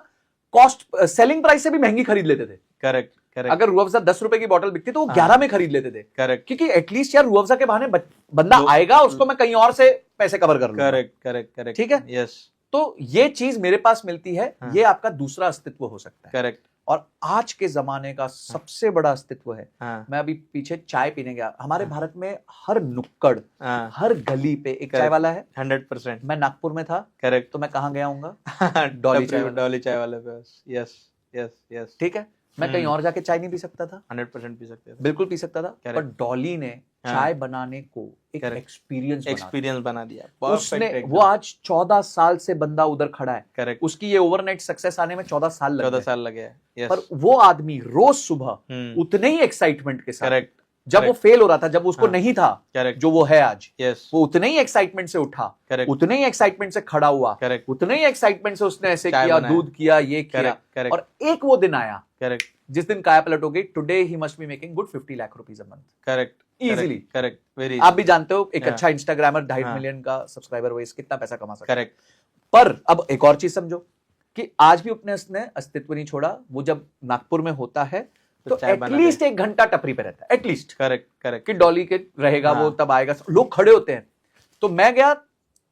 [SPEAKER 1] cost selling price से भी महंगी खरीद लेते थे।
[SPEAKER 2] Correct, correct.
[SPEAKER 1] अगर रूह अफ़ज़ा 10 रुपए की बोतल बिकती तो वो
[SPEAKER 2] हाँ।
[SPEAKER 1] 11 में खरीद लेते थे।
[SPEAKER 2] करेक्ट,
[SPEAKER 1] क्योंकि एटलीस्ट यार रूह अफ़ज़ा के बहाने बंदा आएगा, उसको मैं कहीं और से पैसे कवर कर लूंगा।
[SPEAKER 2] Correct, correct, correct.
[SPEAKER 1] ठीक है?
[SPEAKER 2] यस,
[SPEAKER 1] तो ये चीज मेरे पास मिलती है।
[SPEAKER 2] हाँ।
[SPEAKER 1] ये आपका दूसरा अस्तित्व हो सकता है।
[SPEAKER 2] करेक्ट।
[SPEAKER 1] और आज के जमाने का सबसे बड़ा अस्तित्व है,
[SPEAKER 2] हाँ,
[SPEAKER 1] मैं अभी पीछे चाय पीने गया, हमारे भारत में हर नुक्कड़,
[SPEAKER 2] हाँ,
[SPEAKER 1] हर गली पे एक चाय
[SPEAKER 2] Correct.
[SPEAKER 1] वाला है।
[SPEAKER 2] 100%।
[SPEAKER 1] मैं नागपुर में था,
[SPEAKER 2] करेक्ट।
[SPEAKER 1] तो मैं कहाँ गया हूँगा? डॉली चाय वाला।
[SPEAKER 2] डॉली चाय वाले पे। Yes, yes, yes.
[SPEAKER 1] ठीक है, मैं कहीं और जाके चाय नहीं पी सकता था?
[SPEAKER 2] 100% पी सकते थे।
[SPEAKER 1] बिल्कुल पी सकता था।
[SPEAKER 2] Correct.
[SPEAKER 1] पर डॉली ने
[SPEAKER 2] हाँ।
[SPEAKER 1] चाय बनाने को एक
[SPEAKER 2] Correct.
[SPEAKER 1] एक्सपीरियंस
[SPEAKER 2] बना दिया।
[SPEAKER 1] उसने।
[SPEAKER 2] Perfect,
[SPEAKER 1] वो आज 14 साल से बंदा उधर खड़ा है।
[SPEAKER 2] करेक्ट।
[SPEAKER 1] उसकी ये ओवरनाइट सक्सेस आने में 14 साल लग
[SPEAKER 2] 14
[SPEAKER 1] गए।
[SPEAKER 2] साल लगे हैं। यस।
[SPEAKER 1] पर वो आदमी रोज सुबह उतने ही एक्साइटमेंट के साथ,
[SPEAKER 2] करेक्ट।
[SPEAKER 1] जब वो फेल हो रहा था, जब उसको
[SPEAKER 2] हाँ।
[SPEAKER 1] नहीं था
[SPEAKER 2] करेक्ट।
[SPEAKER 1] जो वो है आज,
[SPEAKER 2] यस।
[SPEAKER 1] वो उतने ही एक्साइटमेंट से उठा,
[SPEAKER 2] करेक्ट।
[SPEAKER 1] उतने ही एक्साइटमेंट से खड़ा हुआ,
[SPEAKER 2] करेक्ट।
[SPEAKER 1] उतने ही एक्साइटमेंट से उसने ऐसे
[SPEAKER 2] चाय
[SPEAKER 1] किया,
[SPEAKER 2] बनाया।
[SPEAKER 1] दूध किया, ये किया।
[SPEAKER 2] Correct, correct.
[SPEAKER 1] और एक वो दिन आया
[SPEAKER 2] करेक्ट,
[SPEAKER 1] जिस दिन काया पलट हो गई। Today he must be making good 50 lakh rupees a month
[SPEAKER 2] correct,
[SPEAKER 1] easily.
[SPEAKER 2] Correct, very.
[SPEAKER 1] आप भी जानते हो एक
[SPEAKER 2] हाँ।
[SPEAKER 1] अच्छा इंस्टाग्रामर 2.5
[SPEAKER 2] हाँ।
[SPEAKER 1] मिलियन का सब्सक्राइबर बेस कितना पैसा कमा सकता है।
[SPEAKER 2] करेक्ट।
[SPEAKER 1] पर अब एक और चीज समझो कि आज भी अपने उसने अस्तित्व नहीं छोड़ा। वो जब नागपुर में होता है तो
[SPEAKER 2] चाय बना
[SPEAKER 1] एटलीस्ट 1 घंटा टपरी पे रहता है, एटलीस्ट।
[SPEAKER 2] Correct, correct.
[SPEAKER 1] कि डॉली के रहेगा
[SPEAKER 2] हाँ।
[SPEAKER 1] वो, तब आएगा, लोग खड़े होते हैं। तो मैं गया,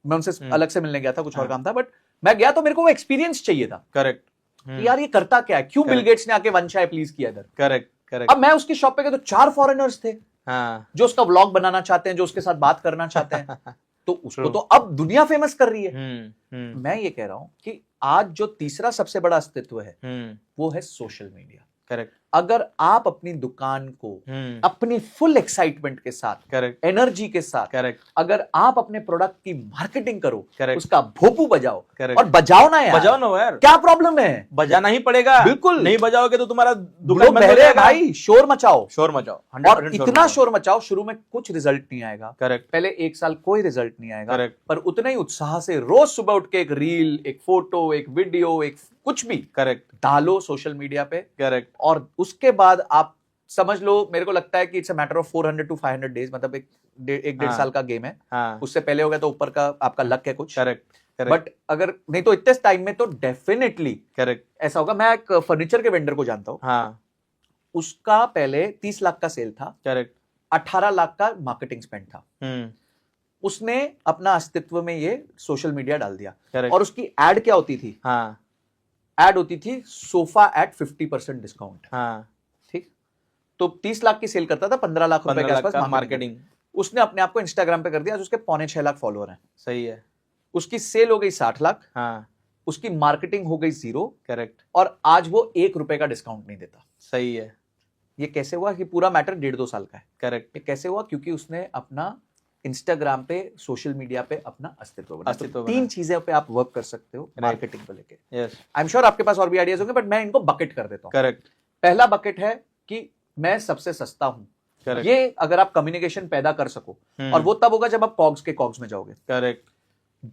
[SPEAKER 1] मैं उनसे अलग से मिलने गया था, कुछ और
[SPEAKER 2] हाँ।
[SPEAKER 1] काम था, बट मैं गया तो मेरे को वो एक्सपीरियंस चाहिए था
[SPEAKER 2] करेक्ट।
[SPEAKER 1] कि यार ये करता क्या है, क्यों बिल
[SPEAKER 2] Correct.
[SPEAKER 1] गेट्स ने आके 1 चाय प्लीज किया इधर।
[SPEAKER 2] Correct, correct.
[SPEAKER 1] अब मैं उसकी शॉप पे गया तो 4 फॉरेनर्स थे।
[SPEAKER 2] हाँ
[SPEAKER 1] जो उसका व्लॉग बनाना चाहते हैं, जो उसके साथ बात करना चाहते हैं, तो उसको
[SPEAKER 2] True.
[SPEAKER 1] तो अब दुनिया फेमस कर रही है। मैं ये कह रहा हूं कि आज जो तीसरा सबसे बड़ा अस्तित्व है वो है सोशल मीडिया।
[SPEAKER 2] करेक्ट
[SPEAKER 1] अगर आप अपनी दुकान को अपनी फुल एक्साइटमेंट के साथ,
[SPEAKER 2] करेक्ट
[SPEAKER 1] एनर्जी के साथ,
[SPEAKER 2] करेक्ट
[SPEAKER 1] अगर आप अपने प्रोडक्ट की मार्केटिंग करो,
[SPEAKER 2] Correct.
[SPEAKER 1] उसका भोपू बजाओ,
[SPEAKER 2] Correct.
[SPEAKER 1] और बजाओ ना यार,
[SPEAKER 2] बजाओ ना यार,
[SPEAKER 1] क्या प्रॉब्लम है?
[SPEAKER 2] बजाना ही पड़ेगा।
[SPEAKER 1] बिल्कुल।
[SPEAKER 2] नहीं बजाओगे तो तुम्हारा दुकान
[SPEAKER 1] लोग
[SPEAKER 2] बंद हो
[SPEAKER 1] बहरे हैं
[SPEAKER 2] जाएगा।
[SPEAKER 1] भाई, शोर मचाओ,
[SPEAKER 2] शोर मचाओ,
[SPEAKER 1] और
[SPEAKER 2] 100%
[SPEAKER 1] इतना शोर मचाओ, शुरू में कुछ रिजल्ट नहीं आएगा,
[SPEAKER 2] करेक्ट
[SPEAKER 1] पहले 1 साल कोई रिजल्ट नहीं आएगा,
[SPEAKER 2] करेक्ट
[SPEAKER 1] पर उतने ही उत्साह से रोज सुबह उठ के एक रील, एक फोटो, एक वीडियो, एक कुछ भी
[SPEAKER 2] करेक्ट
[SPEAKER 1] डालो सोशल मीडिया पे,
[SPEAKER 2] करेक्ट
[SPEAKER 1] और उसके बाद आप समझ लो, मेरे को लगता है कि it's a matter of 400 to 500 days, मतलब एक डेढ़
[SPEAKER 2] हाँ।
[SPEAKER 1] साल का गेम है।
[SPEAKER 2] हाँ
[SPEAKER 1] उससे पहले हो गया तो ऊपर का आपका लक है कुछ,
[SPEAKER 2] करेक्ट
[SPEAKER 1] बट अगर नहीं तो इतने टाइम में तो डेफिनेटली
[SPEAKER 2] करेक्ट
[SPEAKER 1] ऐसा होगा। मैं एक फर्नीचर के वेंडर को जानता हूं,
[SPEAKER 2] हाँ
[SPEAKER 1] उसका पहले 30 लाख का सेल था,
[SPEAKER 2] करेक्ट
[SPEAKER 1] 18 लाख का मार्केटिंग स्पेंड था। उसने अपना अस्तित्व में ये सोशल मीडिया डाल दिया,
[SPEAKER 2] करेक्ट
[SPEAKER 1] और उसकी एड क्या होती थी?
[SPEAKER 2] हाँ
[SPEAKER 1] एड होती थी सोफा एट 50% डिस्काउंट।
[SPEAKER 2] हाँ
[SPEAKER 1] ठीक, तो 30 लाख की सेल करता था, 15 लाख रुपए
[SPEAKER 2] 15
[SPEAKER 1] के
[SPEAKER 2] लाख
[SPEAKER 1] आसपास
[SPEAKER 2] का मार्केटिंग।
[SPEAKER 1] उसने अपने आप को इंस्टाग्राम पे कर दिया, आज उसके 6.25 लाख फॉलोअर हैं।
[SPEAKER 2] सही है।
[SPEAKER 1] उसकी सेल हो गई 60 लाख,
[SPEAKER 2] हाँ
[SPEAKER 1] उसकी मार्केटिंग हो गई 0,
[SPEAKER 2] करेक्ट
[SPEAKER 1] और आज वो 1 रुपए का डिस्काउंट नहीं देता।
[SPEAKER 2] सही है।
[SPEAKER 1] ये कैसे हुआ? कि पूरा मैटर 1.5-2 साल का है।
[SPEAKER 2] करेक्ट
[SPEAKER 1] ये कैसे हुआ? क्योंकि उसने अपना इंस्टाग्राम पे, सोशल मीडिया पे अपना अस्तित्व बनाया।
[SPEAKER 2] अस्तित्व
[SPEAKER 1] तो 3 चीजें पे आप वर्क कर सकते हो मार्केटिंग को लेके।
[SPEAKER 2] यस
[SPEAKER 1] आई एम श्योर आपके पास और भी आइडियाज होंगे, बट मैं इनको बकेट कर देता हूँ।
[SPEAKER 2] करेक्ट
[SPEAKER 1] पहला बकेट है कि मैं सबसे सस्ता हूं।
[SPEAKER 2] करेक्ट
[SPEAKER 1] ये अगर आप कम्युनिकेशन पैदा कर सको, और वो तब होगा जब आप कॉग्स के कॉग्स में जाओगे।
[SPEAKER 2] करेक्ट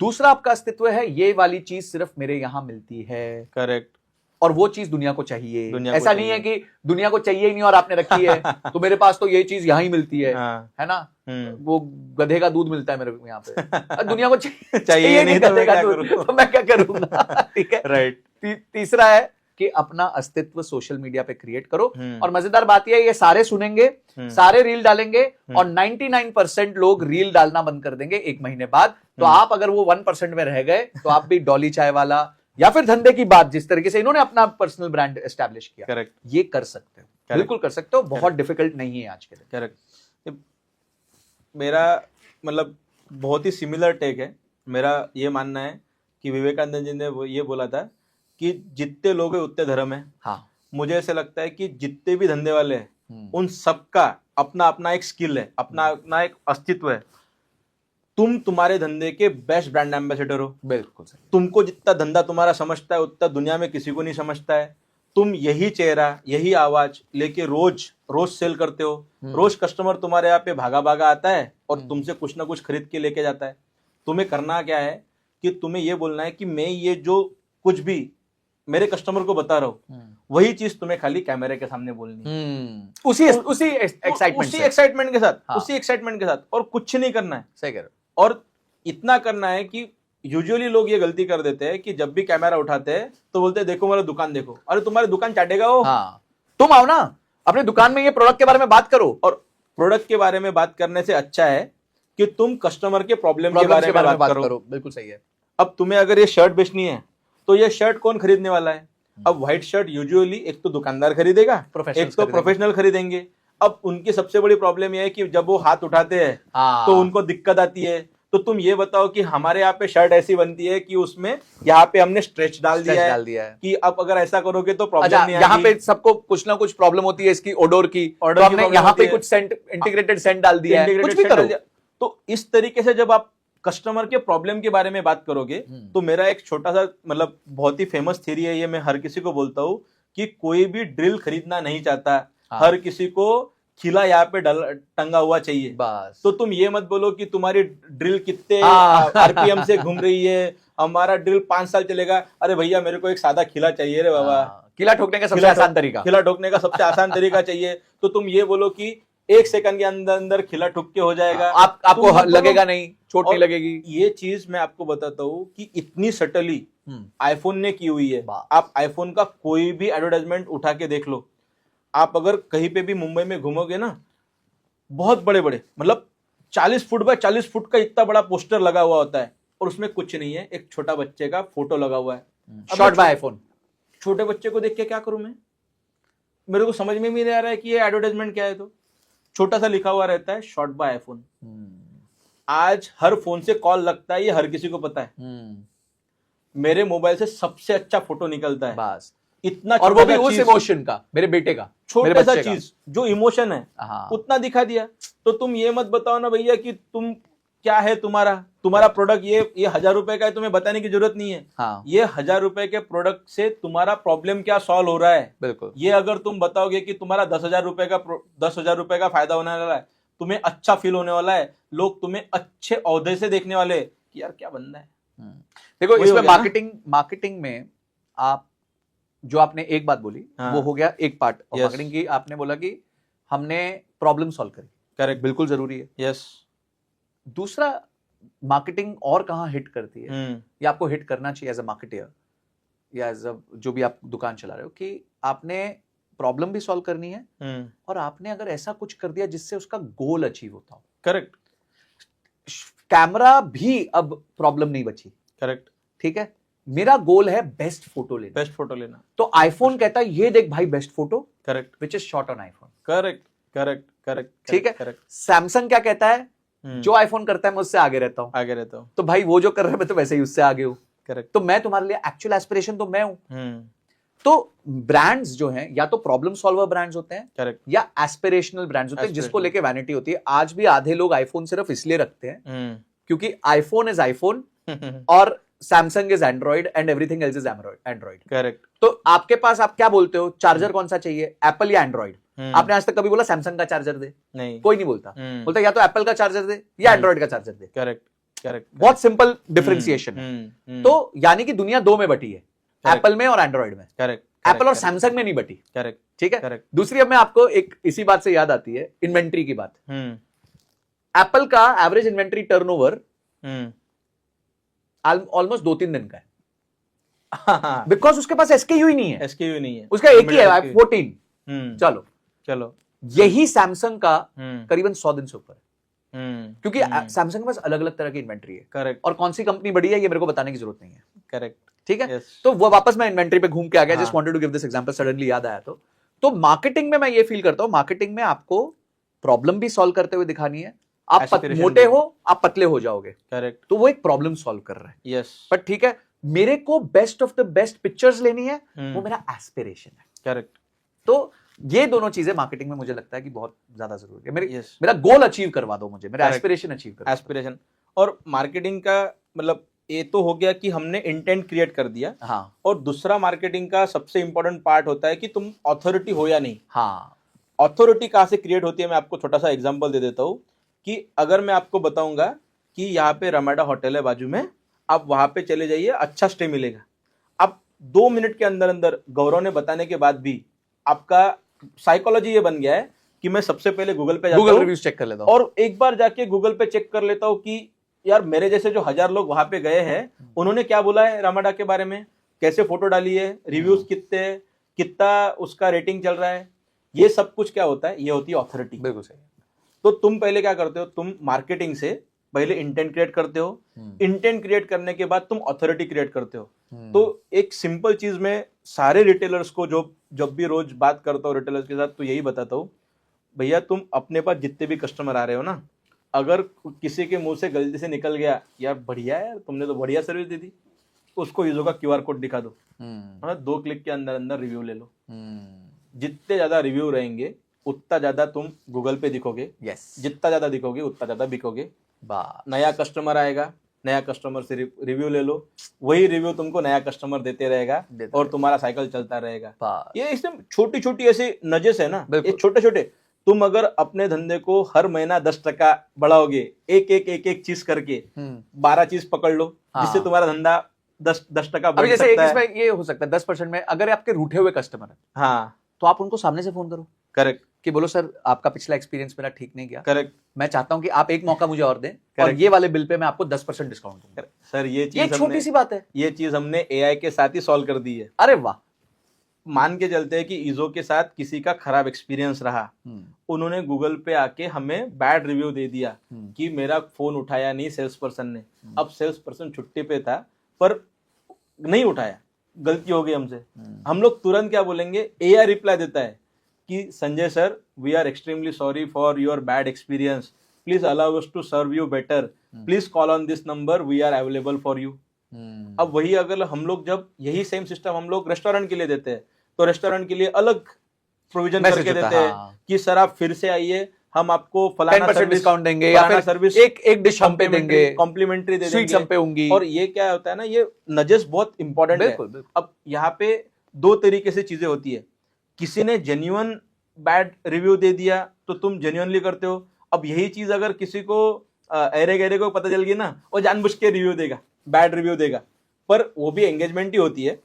[SPEAKER 1] दूसरा आपका अस्तित्व है, ये वाली चीज सिर्फ मेरे यहां मिलती है,
[SPEAKER 2] करेक्ट
[SPEAKER 1] और वो चीज दुनिया को चाहिए।
[SPEAKER 2] दुनिया को
[SPEAKER 1] ऐसा नहीं है कि दुनिया को चाहिए ही नहीं और आपने रखी है तो मेरे पास तो ये चीज यहां ही मिलती है,
[SPEAKER 2] हाँ
[SPEAKER 1] है ना? वो गधे का दूध मिलता है मेरे को यहाँ पे, दुनिया को
[SPEAKER 2] चाहिए नहीं तो
[SPEAKER 1] गधे
[SPEAKER 2] मैं
[SPEAKER 1] का
[SPEAKER 2] क्या
[SPEAKER 1] दूध,
[SPEAKER 2] करूं?
[SPEAKER 1] तो मैं क्या करूंगा? ठीक है,
[SPEAKER 2] राइट
[SPEAKER 1] तीसरा है कि अपना अस्तित्व सोशल मीडिया पे क्रिएट करो।
[SPEAKER 2] हम्म।
[SPEAKER 1] और मजेदार बात यह है, ये सारे सुनेंगे, सारे रील डालेंगे, और 99% लोग रील डालना बंद कर देंगे 1 महीने बाद। तो आप अगर वो 1% में रह गए, तो आप भी डॉली चाय वाला, या फिर धंधे की बात, जिस तरीके से इन्होंने अपना पर्सनल ब्रांड एस्टैब्लिश किया,
[SPEAKER 2] करेक्ट
[SPEAKER 1] ये कर सकते हो, बिल्कुल कर सकते हो। बहुत डिफिकल्ट नहीं है आज के दिन।
[SPEAKER 2] करेक्ट। मेरा मतलब बहुत ही सिमिलर टेक है। मेरा ये मानना है कि विवेकानंद जी ने ये बोला था कि जितने लोग हैं उतने धर्म है।
[SPEAKER 1] हाँ,
[SPEAKER 2] मुझे ऐसा लगता है कि जितने भी धंधे वाले हैं उन सबका अपना अपना एक स्किल है, अपना अपना एक अस्तित्व है। तुम तुम्हारे धंधे के बेस्ट ब्रांड एम्बेसडर हो।
[SPEAKER 1] बिल्कुल सही।
[SPEAKER 2] तुमको जितना धंधा तुम्हारा समझता है उतना दुनिया में किसी को नहीं समझता है। तुम यही चेहरा, यही आवाज लेके रोज रोज सेल करते हो। रोज कस्टमर तुम्हारे यहाँ पे भागा भागा आता है और तुमसे कुछ ना कुछ खरीद के लेके जाता है। तुम्हें करना क्या है कि तुम्हें ये बोलना है कि मैं ये जो कुछ भी मेरे कस्टमर को बता रहा हूँ वही चीज तुम्हें खाली कैमरे के सामने बोलनी है।
[SPEAKER 1] उसी एक्साइटमेंट
[SPEAKER 2] के साथ,
[SPEAKER 1] हाँ।
[SPEAKER 2] उसी एक्साइटमेंट के साथ, और कुछ नहीं करना है।
[SPEAKER 1] सही कह रहे
[SPEAKER 2] और इतना करना है कि यूजुअली लोग ये गलती कर देते हैं कि जब भी कैमरा उठाते हैं तो बोलते हैं देखो मेरा दुकान देखो। अरे तुम्हारी दुकान चाटेगा वो।
[SPEAKER 1] हाँ, तुम आओ ना अपने दुकान में, ये प्रोडक्ट के बारे में बात करो।
[SPEAKER 2] और प्रोडक्ट के बारे में बात करने से अच्छा है कि तुम कस्टमर के प्रॉब्लम के बारे में बात करो।
[SPEAKER 1] बिल्कुल सही है।
[SPEAKER 2] अब तुम्हें अगर ये शर्ट बेचनी है तो ये शर्ट कौन खरीदने वाला है? अब व्हाइट शर्ट यूजुअली एक तो दुकानदार खरीदेगा, एक तो प्रोफेशनल खरीदेंगे। अब उनकी सबसे बड़ी प्रॉब्लम यह है कि जब वो हाथ उठाते हैं तो उनको दिक्कत आती है। तो तुम ये बताओ कि हमारे यहाँ पे शर्ट ऐसी बनती है कि उसमें यहाँ पे हमने स्ट्रेच डाल दिया है कि अब अगर ऐसा करोगे तो प्रॉब्लम नहीं आएगी।
[SPEAKER 1] यहाँ पे सबको कुछ ना कुछ प्रॉब्लम होती है इसकी ओडोर की, तो हमने यहाँ पे कुछ सेंट, इंटीग्रेटेड सेंट डाल दिया है, कुछ भी करो।
[SPEAKER 2] तो इस तरीके से जब आप कस्टमर के प्रॉब्लम के बारे में बात करोगे तो मेरा एक छोटा सा मतलब बहुत ही फेमस थ्योरी है, ये मैं हर किसी को बोलता हूँ कि कोई भी ड्रिल खरीदना नहीं चाहता, हर किसी को खिला यहाँ पे टंगा हुआ चाहिए बस। तो तुम ये मत बोलो कि तुम्हारी ड्रिल कितने आरपीएम से घूम रही है, हमारा ड्रिल 5 साल चलेगा। अरे भैया मेरे को एक सादा खिला चाहिए रे बाबा।
[SPEAKER 1] खिला ठोकने का सबसे आसान तरीका,
[SPEAKER 2] खिला ठोकने का सबसे आसान तरीका चाहिए। तो तुम ये बोलो कि 1 सेकंड के अंदर अंदर खिला ठुक के हो जाएगा,
[SPEAKER 1] आपको लगेगा नहीं, चोट नहीं लगेगी।
[SPEAKER 2] ये चीज मैं आपको बताता हूँ कि इतनी सटली आईफोन ने की हुई है। आप आईफोन का कोई भी एडवर्टाइजमेंट उठा के देख लो। आप अगर कहीं पे भी मुंबई में घूमोगे ना, बहुत बड़े बड़े मतलब 40 फुट बाय 40 फुट का इतना बड़ा पोस्टर लगा हुआ होता है और उसमें कुछ नहीं है, एक छोटा बच्चे का फोटो लगा हुआ है।
[SPEAKER 1] Shot bye iPhone.
[SPEAKER 2] छोटे बच्चे को देख के क्या करूं मैं? मेरे को समझ में भी नहीं आ रहा है कि ये एडवर्टाइजमेंट क्या है। तो छोटा सा लिखा हुआ रहता है शॉट बाय आईफोन। आज हर फोन से कॉल लगता है, ये हर किसी को पता है। मेरे मोबाइल से सबसे अच्छा फोटो निकलता है,
[SPEAKER 1] बस
[SPEAKER 2] इतना
[SPEAKER 1] और वो
[SPEAKER 2] छोटा
[SPEAKER 1] भी
[SPEAKER 2] सा
[SPEAKER 1] उस
[SPEAKER 2] चीज,
[SPEAKER 1] इमोशन का, मेरे बेटे का, मेरे
[SPEAKER 2] छोटा सा
[SPEAKER 1] बच्चे का।
[SPEAKER 2] चीज जो इमोशन है
[SPEAKER 1] हाँ।
[SPEAKER 2] उतना दिखा दिया। तो तुम ये मत बताओ ना भैया कि तुम क्या है, तुम्हारा प्रोडक्ट ये 1000 रुपए का है, तुम्हें बताने की जरूरत नहीं है।
[SPEAKER 1] हाँ
[SPEAKER 2] ये 1000 रुपए के प्रोडक्ट से तुम्हारा प्रॉब्लम क्या सॉल्व हो रहा है,
[SPEAKER 1] बिल्कुल।
[SPEAKER 2] ये अगर तुम बताओगे कि तुम्हारा 10,000 रुपए का फायदा होने वाला है, तुम्हें अच्छा फील होने वाला है, लोग तुम्हें अच्छे औहदे से देखने वाले हैं कि यार क्या बंदा है।
[SPEAKER 1] देखो
[SPEAKER 2] वही हो
[SPEAKER 1] इसमें
[SPEAKER 2] गया ना?
[SPEAKER 1] मार्केटिंग में आप जो आपने एक बात बोली,
[SPEAKER 2] हाँ।
[SPEAKER 1] वो हो गया एक पार्ट ऑफ
[SPEAKER 2] Yes.
[SPEAKER 1] मार्केटिंग की। आपने बोला कि हमने प्रॉब्लम सॉल्व करी,
[SPEAKER 2] करेक्ट,
[SPEAKER 1] बिल्कुल जरूरी है।
[SPEAKER 2] यस।
[SPEAKER 1] दूसरा, मार्केटिंग और कहाँ हिट करती है या आपको हिट करना चाहिए एज अ मार्केटर या एज अ जो भी आप दुकान चला रहे हो, कि आपने प्रॉब्लम भी सॉल्व करनी है और आपने अगर ऐसा कुछ कर दिया जिससे उसका गोल अचीव होता हो।
[SPEAKER 2] करेक्ट,
[SPEAKER 1] कैमरा भी अब प्रॉब्लम नहीं बची,
[SPEAKER 2] करेक्ट,
[SPEAKER 1] ठीक है। मेरा गोल है बेस्ट फोटो लेना,
[SPEAKER 2] बेस्ट फोटो लेना।
[SPEAKER 1] तो आईफोन कहता है ये देख भाई best photo,
[SPEAKER 2] correct,
[SPEAKER 1] which is shot on iPhone.
[SPEAKER 2] Correct, correct, correct,
[SPEAKER 1] ठीक है।
[SPEAKER 2] करेक्ट।
[SPEAKER 1] सैमसंग क्या कहता है, जो आईफोन करता है मैं उससे आगे रहता हूं।
[SPEAKER 2] आगे रहता हूँ।
[SPEAKER 1] तो भाई वो जो कर रहा है मैं तो वैसे ही उससे आगे हूं।
[SPEAKER 2] करेक्ट।
[SPEAKER 1] तो मैं तुम्हारे लिए एक्चुअल एस्पिरेशन तो मैं हूं। तो ब्रांड्स जो हैं या तो प्रॉब्लम सॉल्वर ब्रांड्स होते हैं,
[SPEAKER 2] करेक्ट,
[SPEAKER 1] या एस्पिरेशनल ब्रांड्स होते हैं जिसको लेके वैनिटी होती है। आज भी आधे लोग आईफोन सिर्फ इसलिए रखते हैं क्योंकि आईफोन इज आईफोन और Samsung is Android and everything else is Android.
[SPEAKER 2] Correct.
[SPEAKER 1] तो आपके पास आप क्या बोलते हो, चार्जर कौन सा चाहिए, एप्पल या एंड्रॉइड? आपने आज तक कभी बोला सैमसंग का चार्जर दे?
[SPEAKER 2] नहीं,
[SPEAKER 1] कोई नहीं बोलता। बोलता या तो एप्पल का चार्जर दे या एंड्रॉइड का चार्जर दे।
[SPEAKER 2] Correct, correct.
[SPEAKER 1] बहुत सिंपल डिफरेंशिएशन है। तो यानी कि दुनिया दो में बटी है, एप्पल में और एंड्रॉइड में।
[SPEAKER 2] करेक्ट,
[SPEAKER 1] एप्पल और सैमसंग में नहीं बटी।
[SPEAKER 2] करेक्ट,
[SPEAKER 1] ठीक है।
[SPEAKER 2] करेक्ट।
[SPEAKER 1] दूसरी, अब मैं आपको एक इसी बात से याद आती है इन्वेंट्री की बात। एप्पल का एवरेज इन्वेंट्री टर्नओवर ऑलमोस्ट 2-3 दिन का है, बिकॉज उसके पास एसकेयू ही नहीं है।
[SPEAKER 2] एसकेयू नहीं है,
[SPEAKER 1] उसका एक ही है, 14। चलो
[SPEAKER 2] चलो,
[SPEAKER 1] यही सैमसंग का
[SPEAKER 2] हम्म,
[SPEAKER 1] करीबन 100 दिन से ऊपर है, क्योंकि
[SPEAKER 2] हम्म,
[SPEAKER 1] सैमसंग के पास अलग अलग तरह की इन्वेंट्री है।
[SPEAKER 2] करेक्ट,
[SPEAKER 1] और कौन सी कंपनी बड़ी है ये मेरे को बताने की जरूरत नहीं है।
[SPEAKER 2] करेक्ट,
[SPEAKER 1] ठीक है।
[SPEAKER 2] yes,
[SPEAKER 1] तो वो वापस मैं इन्वेंट्री पे घूम के आ गया। जस्ट
[SPEAKER 2] हाँ।
[SPEAKER 1] Wanted to give this example, suddenly याद आया। तो मार्केटिंग में मैं ये फील करता हूं, मार्केटिंग में आपको प्रॉब्लम भी सॉल्व करते हुए दिखानी है। आप
[SPEAKER 2] Aspiration
[SPEAKER 1] मोटे
[SPEAKER 2] भी।
[SPEAKER 1] हो, आप पतले हो जाओगे,
[SPEAKER 2] करेक्ट,
[SPEAKER 1] तो वो एक प्रॉब्लम सॉल्व कर रहा है।
[SPEAKER 2] यस,
[SPEAKER 1] बट ठीक है, मेरे को best of the best pictures लेनी है, वो मेरा एस्पिरेशन है।
[SPEAKER 2] करेक्ट,
[SPEAKER 1] तो ये दोनों चीजें मार्केटिंग में मुझे लगता है कि बहुत ज्यादा जरूरी है।
[SPEAKER 2] यस,
[SPEAKER 1] मेरा गोल अचीव करवा दो मुझे, मेरा
[SPEAKER 2] Correct.
[SPEAKER 1] एस्पिरेशन अचीव करवा दो।
[SPEAKER 2] एस्पिरेशन। और मार्केटिंग का मतलब ये तो हो गया कि हमने इंटेंट क्रिएट कर दिया।
[SPEAKER 1] हाँ
[SPEAKER 2] और दूसरा मार्केटिंग का सबसे इंपॉर्टेंट पार्ट होता है कि तुम ऑथोरिटी हो या नहीं।
[SPEAKER 1] हाँ
[SPEAKER 2] ऑथोरिटी कहाँ से क्रिएट होती है, मैं आपको छोटा सा एग्जांपल दे देता हूँ कि अगर मैं आपको बताऊंगा कि यहाँ पे रमाडा होटल है बाजू में, आप वहां पे चले जाइए, अच्छा स्टे मिलेगा। अब 2 मिनट के अंदर अंदर गौरव ने बताने के बाद भी आपका साइकोलॉजी ये बन गया है कि मैं सबसे पहले गूगल पे जाता
[SPEAKER 1] गूगल
[SPEAKER 2] हूँ
[SPEAKER 1] रिव्यूज चेक कर लेता हूँ।
[SPEAKER 2] और एक बार जाके गूगल पे चेक कर लेता हूँ कि यार मेरे जैसे जो 1000 लोग वहां पे गए हैं उन्होंने क्या बोला है रामाडा के बारे में, कैसे फोटो डाली है, रिव्यूज कितने हैं, कितना उसका रेटिंग चल रहा है। ये सब कुछ क्या होता है, ये होती है ऑथोरिटी।
[SPEAKER 1] बिल्कुल सही।
[SPEAKER 2] तो तुम पहले क्या करते हो, तुम मार्केटिंग से पहले इंटेंट क्रिएट करते हो, इंटेंट क्रिएट करने के बाद तुम ऑथोरिटी क्रिएट करते हो। तो एक सिंपल चीज में सारे रिटेलर्स को जब भी रोज बात करता हूँ रिटेलर्स के साथ, तो यही बताता हूँ, भैया तुम अपने पास जितने भी कस्टमर आ रहे हो ना, अगर किसी के मुंह से गलती से निकल गया यार बढ़िया है तुमने तो बढ़िया सर्विस दी थी, उसको ईजो का QR कोड दिखा दो, 2 क्लिक के अंदर अंदर रिव्यू ले लो। जितने ज्यादा रिव्यू रहेंगे उतना ज्यादा तुम गूगल पे दिखोगे,
[SPEAKER 1] यस,
[SPEAKER 2] जितना ज्यादा दिखोगे उतना ज्यादा बिकोगे।
[SPEAKER 1] बस
[SPEAKER 2] नया कस्टमर आएगा, नया कस्टमर से रिव्यू ले लो, वही रिव्यू तुमको नया कस्टमर देते रहेगा और तुम्हारा साइकिल चलता रहेगा। ये इसमें छोटी छोटी ऐसी नजेस है ना, ये छोटे छोटे। तुम अगर अपने धंधे को हर महीना 10% बढ़ाओगे, एक चीज करके 12 चीज पकड़ लो, जिससे तुम्हारा धंधा 10% बढ़
[SPEAKER 1] जैसे
[SPEAKER 2] सकता है।
[SPEAKER 1] इसमें ये हो सकता है 10% में अगर आपके रूठे हुए कस्टमर है,
[SPEAKER 2] हाँ
[SPEAKER 1] तो आप उनको सामने से फोन करो।
[SPEAKER 2] करेक्ट,
[SPEAKER 1] कि बोलो सर आपका पिछला एक्सपीरियंस मेरा ठीक नहीं गया,
[SPEAKER 2] करेक्ट,
[SPEAKER 1] मैं चाहता हूं कि आप एक मौका मुझे और दें और ये वाले बिल पे मैं आपको 10% डिस्काउंट दूंगा।
[SPEAKER 2] सर ये
[SPEAKER 1] ये छोटी सी बात है,
[SPEAKER 2] ये चीज हमने AI के साथ ही सॉल्व कर दी है।
[SPEAKER 1] अरे वाह।
[SPEAKER 2] मान के चलते हैं कि ईजो के साथ किसी का खराब एक्सपीरियंस रहा, उन्होंने गूगल पे आके हमें बैड रिव्यू दे दिया कि मेरा फोन उठाया नहीं सेल्स पर्सन ने। अब सेल्स पर्सन छुट्टी पे था पर नहीं उठाया, गलती हो गई हमसे। हम लोग तुरंत क्या बोलेंगे, AI रिप्लाई देता है कि Sanjay sir, we are extremely sorry for your bad experience, please allow us to serve you better, please call on this number, we are available for you. अब वही अगर हम लोग जब यही सेम सिस्टम हम लोग रेस्टोरेंट के लिए देते हैं, तो रेस्टोरेंट के लिए अलग प्रोविजन
[SPEAKER 1] Message
[SPEAKER 2] करके
[SPEAKER 1] होता
[SPEAKER 2] देते
[SPEAKER 1] है,
[SPEAKER 2] हैं
[SPEAKER 1] हाँ।
[SPEAKER 2] कि सर आप फिर से आइए, हम आपको फलाना
[SPEAKER 1] 10%
[SPEAKER 2] सर्विस
[SPEAKER 1] डिस्काउंट देंगे या फिर
[SPEAKER 2] सर्विस
[SPEAKER 1] एक डिश हम पे देंगे,
[SPEAKER 2] कॉम्प्लीमेंट्री दे
[SPEAKER 1] स्वीट्स
[SPEAKER 2] देंगे।
[SPEAKER 1] हम पे होंगी।
[SPEAKER 2] और ये क्या होता है ना, ये नजेस बहुत इंपॉर्टेंट है।
[SPEAKER 1] बिल्कुल, बिल्कुल।
[SPEAKER 2] अब यहाँ पे दो तरीके से चीजें होती है, किसी ने जेन्युइन बैड रिव्यू दे दिया तो तुम जेन्युइनली करते हो। अब यही चीज अगर किसी को अरे गहरे को पता चल गई ना, वो जानबूझ के रिव्यू देगा, बैड रिव्यू देगा, पर वो भी एंगेजमेंट ही होती है।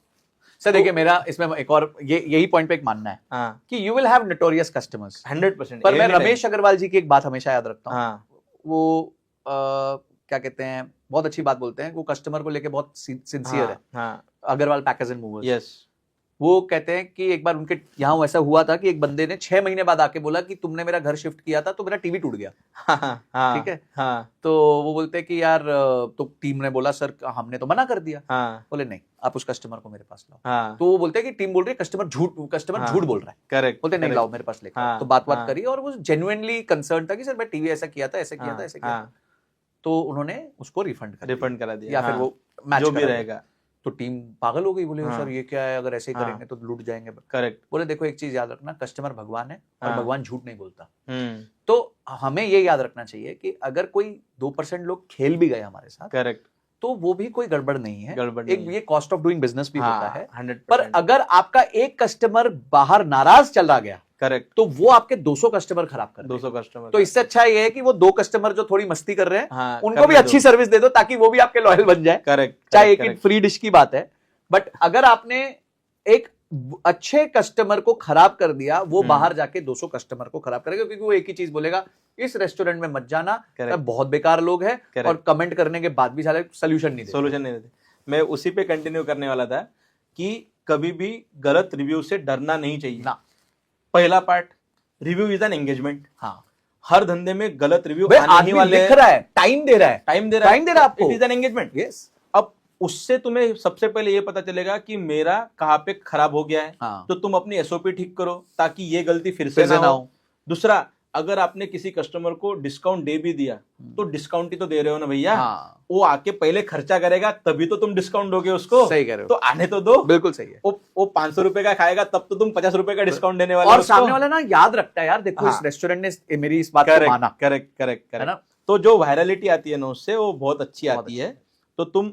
[SPEAKER 1] सर देखिए, मेरा इसमें एक और यही पॉइंट पे एक मानना है
[SPEAKER 2] हाँ,
[SPEAKER 1] कि you will have notorious customers
[SPEAKER 2] 100%।
[SPEAKER 1] पर मैं रमेश अग्रवाल जी की एक बात हमेशा याद रखता हूँ।
[SPEAKER 2] हाँ,
[SPEAKER 1] वो क्या कहते हैं, बहुत अच्छी बात बोलते हैं, वो कस्टमर को लेके बहुत सिंसियर है।
[SPEAKER 2] हाँ,
[SPEAKER 1] Agrawal package and movers,
[SPEAKER 2] yes,
[SPEAKER 1] वो कहते हैं कि एक बार उनके यहाँ ऐसा हुआ था कि एक बंदे ने 6 महीने बाद आके बोला कि तुमने मेरा घर शिफ्ट किया था तो मेरा टीवी टूट गया।
[SPEAKER 2] हाँ,
[SPEAKER 1] ठीक है।
[SPEAKER 2] हाँ,
[SPEAKER 1] तो वो बोलते हैं कि यार, तो टीम ने बोला सर हमने तो मना कर दिया।
[SPEAKER 2] हाँ,
[SPEAKER 1] बोले नहीं, आप उस कस्टमर को मेरे पास लाओ।
[SPEAKER 2] हाँ,
[SPEAKER 1] तो वो बोलते हैं कि टीम बोल रही है कस्टमर
[SPEAKER 2] हाँ,
[SPEAKER 1] झूठ बोल रहा है।
[SPEAKER 2] करेक्ट,
[SPEAKER 1] बोलते नहीं, लाओ मेरे पास लेकर आओ।
[SPEAKER 2] हाँ,
[SPEAKER 1] तो बात
[SPEAKER 2] हाँ,
[SPEAKER 1] करी और वो जेन्युइनली कंसर्न था कि सर मैं टीवी ऐसा किया था, ऐसे किया था, ऐसे किया था। तो उन्होंने उसको रिफंड
[SPEAKER 2] करा दिया,
[SPEAKER 1] या फिर वो मैच
[SPEAKER 2] जो भी रहेगा।
[SPEAKER 1] तो टीम पागल हो गई, बोले
[SPEAKER 2] हाँ,
[SPEAKER 1] सर ये क्या है, अगर ऐसे ही
[SPEAKER 2] हाँ,
[SPEAKER 1] करेंगे तो लूट जाएंगे।
[SPEAKER 2] करेक्ट,
[SPEAKER 1] बोले देखो एक चीज याद रखना, कस्टमर भगवान है और
[SPEAKER 2] हाँ,
[SPEAKER 1] भगवान झूठ नहीं बोलता।
[SPEAKER 2] हम्म,
[SPEAKER 1] तो हमें ये याद रखना चाहिए कि अगर कोई 2% लोग खेल भी गए हमारे साथ,
[SPEAKER 2] करेक्ट,
[SPEAKER 1] तो वो भी कोई गड़बड़ नहीं है।
[SPEAKER 2] गड़बड़
[SPEAKER 1] एक
[SPEAKER 2] नहीं है।
[SPEAKER 1] ये कॉस्ट ऑफ डूइंग बिजनेस भी होता है।
[SPEAKER 2] 100%,
[SPEAKER 1] पर अगर आपका एक कस्टमर बाहर नाराज चला गया
[SPEAKER 2] करेक्ट,
[SPEAKER 1] तो वो आपके 200 कस्टमर खराब कर देगा।
[SPEAKER 2] 200 कस्टमर।
[SPEAKER 1] तो इससे अच्छा ये है कि वो 2 कस्टमर जो थोड़ी मस्ती कर रहे हैं,
[SPEAKER 2] हाँ,
[SPEAKER 1] उनको भी अच्छी सर्विस दे दो ताकि वो भी आपके लॉयल बन जाए।
[SPEAKER 2] करेक्ट,
[SPEAKER 1] चाहे एक फ्री डिश की बात है, बट अगर आपने एक अच्छे कस्टमर को खराब कर दिया, वो बाहर जाके 200 कस्टमर को खराब करेगा, क्योंकि वो एक ही चीज बोलेगा, इस रेस्टोरेंट में मत जाना, बहुत बेकार लोग हैं और कमेंट करने के बाद भी साले सोल्यूशन नहीं देते।
[SPEAKER 2] मैं उसी पे कंटिन्यू करने वाला था कि कभी भी गलत रिव्यू से डरना नहीं चाहिए ना। पहला part, review is an engagement.
[SPEAKER 1] हाँ,
[SPEAKER 2] हर धंधे में गलत रिव्यू
[SPEAKER 1] आने वाले लिख रहा है, टाइम दे रहा है आपको,
[SPEAKER 2] it is an engagement.
[SPEAKER 1] Yes.
[SPEAKER 2] अब उससे तुम्हें सबसे पहले ये पता चलेगा कि मेरा कहाँ पे खराब हो गया है।
[SPEAKER 1] हाँ,
[SPEAKER 2] तो तुम अपनी एसओपी ठीक करो ताकि ये गलती फिर से ना हो। दूसरा, अगर आपने किसी कस्टमर को डिस्काउंट दे भी दिया तो डिस्काउंट ही तो दे रहे हो ना भैया।
[SPEAKER 1] हाँ,
[SPEAKER 2] वो आके पहले खर्चा करेगा तभी तो तुम डिस्काउंट दोगे उसको।
[SPEAKER 1] सही कह रहे हो।
[SPEAKER 2] तो आने तो दो।
[SPEAKER 1] बिल्कुल सही है।
[SPEAKER 2] वो 500 रुपए का खाएगा तब तो तुम 50 रुपए का डिस्काउंट देने वाले हो।
[SPEAKER 1] और सामने वाला ना याद रखता है यार, देखो इस रेस्टोरेंट ने मेरी इस बात को माना।
[SPEAKER 2] करेक्ट। तो जो वायरलिटी आती है ना उससे, वो बहुत अच्छी आती है। तो तुम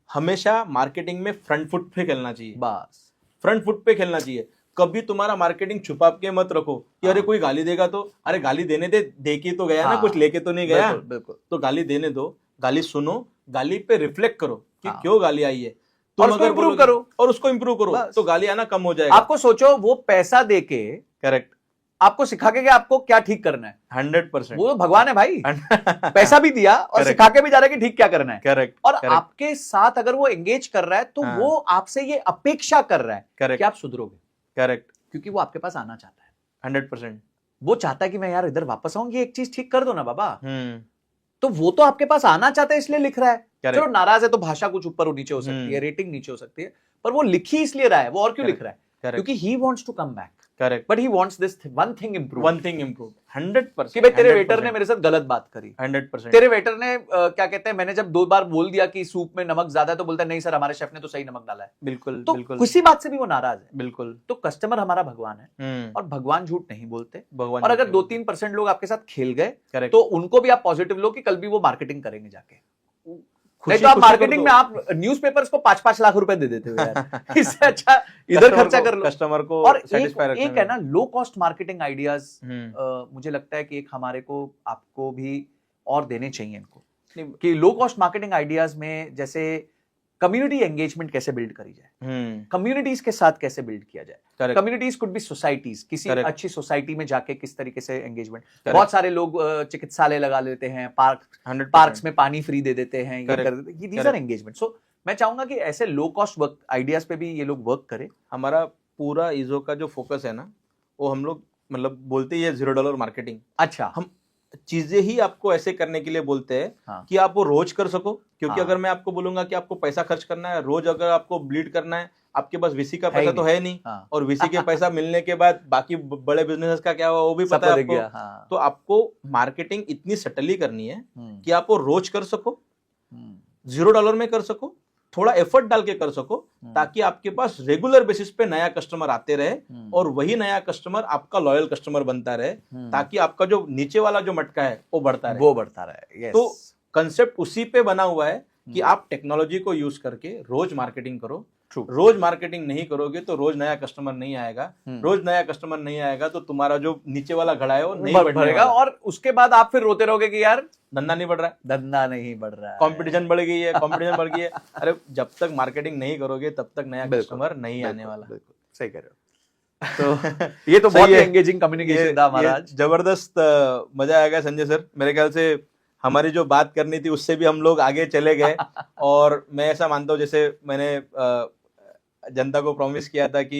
[SPEAKER 2] हमेशा मार्केटिंग में फ्रंट फुट पे खेलना चाहिए, बस फ्रंट फुट पे खेलना चाहिए। कभी तुम्हारा मार्केटिंग छुपा के मत रखो कि अरे कोई गाली देगा तो अरे गाली देने दे के तो गया ना, कुछ लेके तो नहीं गया।
[SPEAKER 1] बिल्कुल।
[SPEAKER 2] तो गाली देने दो, गाली सुनो, गाली पे रिफ्लेक्ट करो कि क्यों गाली आई है, तुम अगर
[SPEAKER 1] इम्प्रूव करो
[SPEAKER 2] और उसको इम्प्रूव करो तो गाली आना कम हो जाएगा।
[SPEAKER 1] आपको सोचो, वो पैसा देके
[SPEAKER 2] करेक्ट
[SPEAKER 1] आपको सिखा के आपको क्या ठीक करना है।
[SPEAKER 2] 100%।
[SPEAKER 1] वो भगवान है भाई, पैसा भी दिया और सिखा के भी जा रहा है कि ठीक क्या करना है।
[SPEAKER 2] करेक्ट।
[SPEAKER 1] और आपके साथ अगर वो एंगेज कर रहा है तो वो आपसे ये अपेक्षा कर रहा है कि आप सुधरोगे।
[SPEAKER 2] करेक्ट।
[SPEAKER 1] क्योंकि वो आपके पास आना चाहता है
[SPEAKER 2] 100%।
[SPEAKER 1] वो चाहता है कि मैं यार इधर वापस आऊं, ये एक चीज ठीक कर दो ना बाबा। तो वो तो आपके पास आना चाहता है इसलिए लिख रहा है। चलो नाराज है तो भाषा कुछ ऊपर और नीचे हो सकती है, रेटिंग नीचे हो सकती है, पर वो लिख ही इसलिए रहा है। वो और क्यों लिख रहा है? क्योंकि he wants to come back.
[SPEAKER 2] Correct.
[SPEAKER 1] But he wants this one thing improved.
[SPEAKER 2] 100%।
[SPEAKER 1] कि भाई तेरे वेटर ने मेरे साथ गलत बात करी।
[SPEAKER 2] 100%।
[SPEAKER 1] तेरे वेटर ने क्या कहते हैं, मैंने जब 2 बार बोल दिया कि सूप में नमक ज्यादा है तो बोलता है नहीं सर हमारे शेफ ने तो सही नमक डाला है।
[SPEAKER 2] बिल्कुल।
[SPEAKER 1] तो किसी बात से भी वो नाराज है।
[SPEAKER 2] बिल्कुल।
[SPEAKER 1] तो कस्टमर हमारा भगवान है और भगवान झूठ नहीं बोलते।
[SPEAKER 2] भगवान।
[SPEAKER 1] और अगर 2-3% लोग आपके साथ खेल गए तो उनको भी आप पॉजिटिव लो कि कल भी वो मार्केटिंग करेंगे जाके। नहीं तो आप मार्केटिंग में आप न्यूज़पेपर्स को 5-5 लाख रुपए दे देते हो यार। इससे अच्छा इधर खर्चा कर लो
[SPEAKER 2] कस्टमर को।
[SPEAKER 1] और एक है ना लो कॉस्ट मार्केटिंग आइडियाज, मुझे लगता है कि एक हमारे को आपको भी और देने चाहिए इनको, कि लो कॉस्ट मार्केटिंग आइडियाज में जैसे कम्युनिटी एंगेजमेंट कैसे बिल्ड करी जाए, कम्युनिटीज के साथ कैसे बिल्ड किया जाए। कम्युनिटीज कुड बी सोसाइटीज, किसी अच्छी सोसाइटी में जाके किस तरीके से एंगेजमेंट। बहुत सारे लोग चिकित्सालय लगा लेते हैं, पार्क्स में पानी फ्री दे देते हैं, ये कर देते हैं। These are engagement. सो मैं चाहूंगा कि ऐसे लो कॉस्ट वर्क आइडियाज पे भी ये लोग वर्क करें।
[SPEAKER 2] हमारा पूरा इजो का जो फोकस है ना, वो हम लोग मतलब बोलते ही है $0 मार्केटिंग।
[SPEAKER 1] अच्छा,
[SPEAKER 2] हम चीजें ही आपको ऐसे करने के लिए बोलते हैं कि आप वो रोज कर सको। क्योंकि अगर मैं आपको बोलूंगा कि आपको पैसा खर्च करना है, रोज अगर आपको ब्लीड करना है, आपके पास वीसी का
[SPEAKER 1] है ही
[SPEAKER 2] पैसा तो
[SPEAKER 1] नहीं।
[SPEAKER 2] है नहीं,
[SPEAKER 1] हाँ।
[SPEAKER 2] और वीसी के पैसा मिलने के बाद बाकी बड़े बिजनेस का क्या हुआ वो भी पता
[SPEAKER 1] सबको
[SPEAKER 2] है
[SPEAKER 1] दिख
[SPEAKER 2] आपको।
[SPEAKER 1] गया, हाँ।
[SPEAKER 2] तो आपको मार्केटिंग इतनी सटली करनी है
[SPEAKER 1] हम्म,
[SPEAKER 2] कि आप वो रोज कर सको,
[SPEAKER 1] हम्म,
[SPEAKER 2] $0 में कर सको, थोड़ा एफर्ट डाल के कर सको, ताकि आपके पास रेगुलर बेसिस पे नया कस्टमर आते रहे और वही नया कस्टमर आपका लॉयल कस्टमर बनता रहे, ताकि आपका जो नीचे वाला जो मटका है वो बढ़ता रहे।
[SPEAKER 1] वो बढ़ता रहे। yes.
[SPEAKER 2] तो कंसेप्ट उसी पे बना हुआ है कि आप टेक्नोलॉजी को यूज करके रोज मार्केटिंग करो।
[SPEAKER 1] True.
[SPEAKER 2] रोज मार्केटिंग नहीं करोगे तो रोज नया कस्टमर नहीं आएगा, रोज नया कस्टमर नहीं आएगा तो तुम्हारा जो नीचे वाला घड़ा है वो नहीं बढ़ने
[SPEAKER 1] बढ़ेगा,
[SPEAKER 2] वाला।
[SPEAKER 1] और उसके बाद आप फिर रोते रहोगे कि यार
[SPEAKER 2] धंधा नहीं बढ़ रहा है,
[SPEAKER 1] धंधा नहीं बढ़ रहा है,
[SPEAKER 2] कंपटीशन बढ़ गई है, कंपटीशन बढ़ गई है। अरे जब तक मार्केटिंग नहीं करोगे तब तक नया
[SPEAKER 1] बिल्कुल,
[SPEAKER 2] कस्टमर नहीं आने वाला।
[SPEAKER 1] बिल्कुल सही कह रहे हो। तो ये तो बहुत ही एंगेजिंग कम्युनिकेशन था हमारा आज।
[SPEAKER 2] जबरदस्त मजा आएगा संजय सर। मेरे ख्याल से हमारी जो बात करनी थी उससे भी हम लोग आगे चले गए। और मैं ऐसा मानता हूँ, जैसे मैंने जनता को प्रॉमिस किया था कि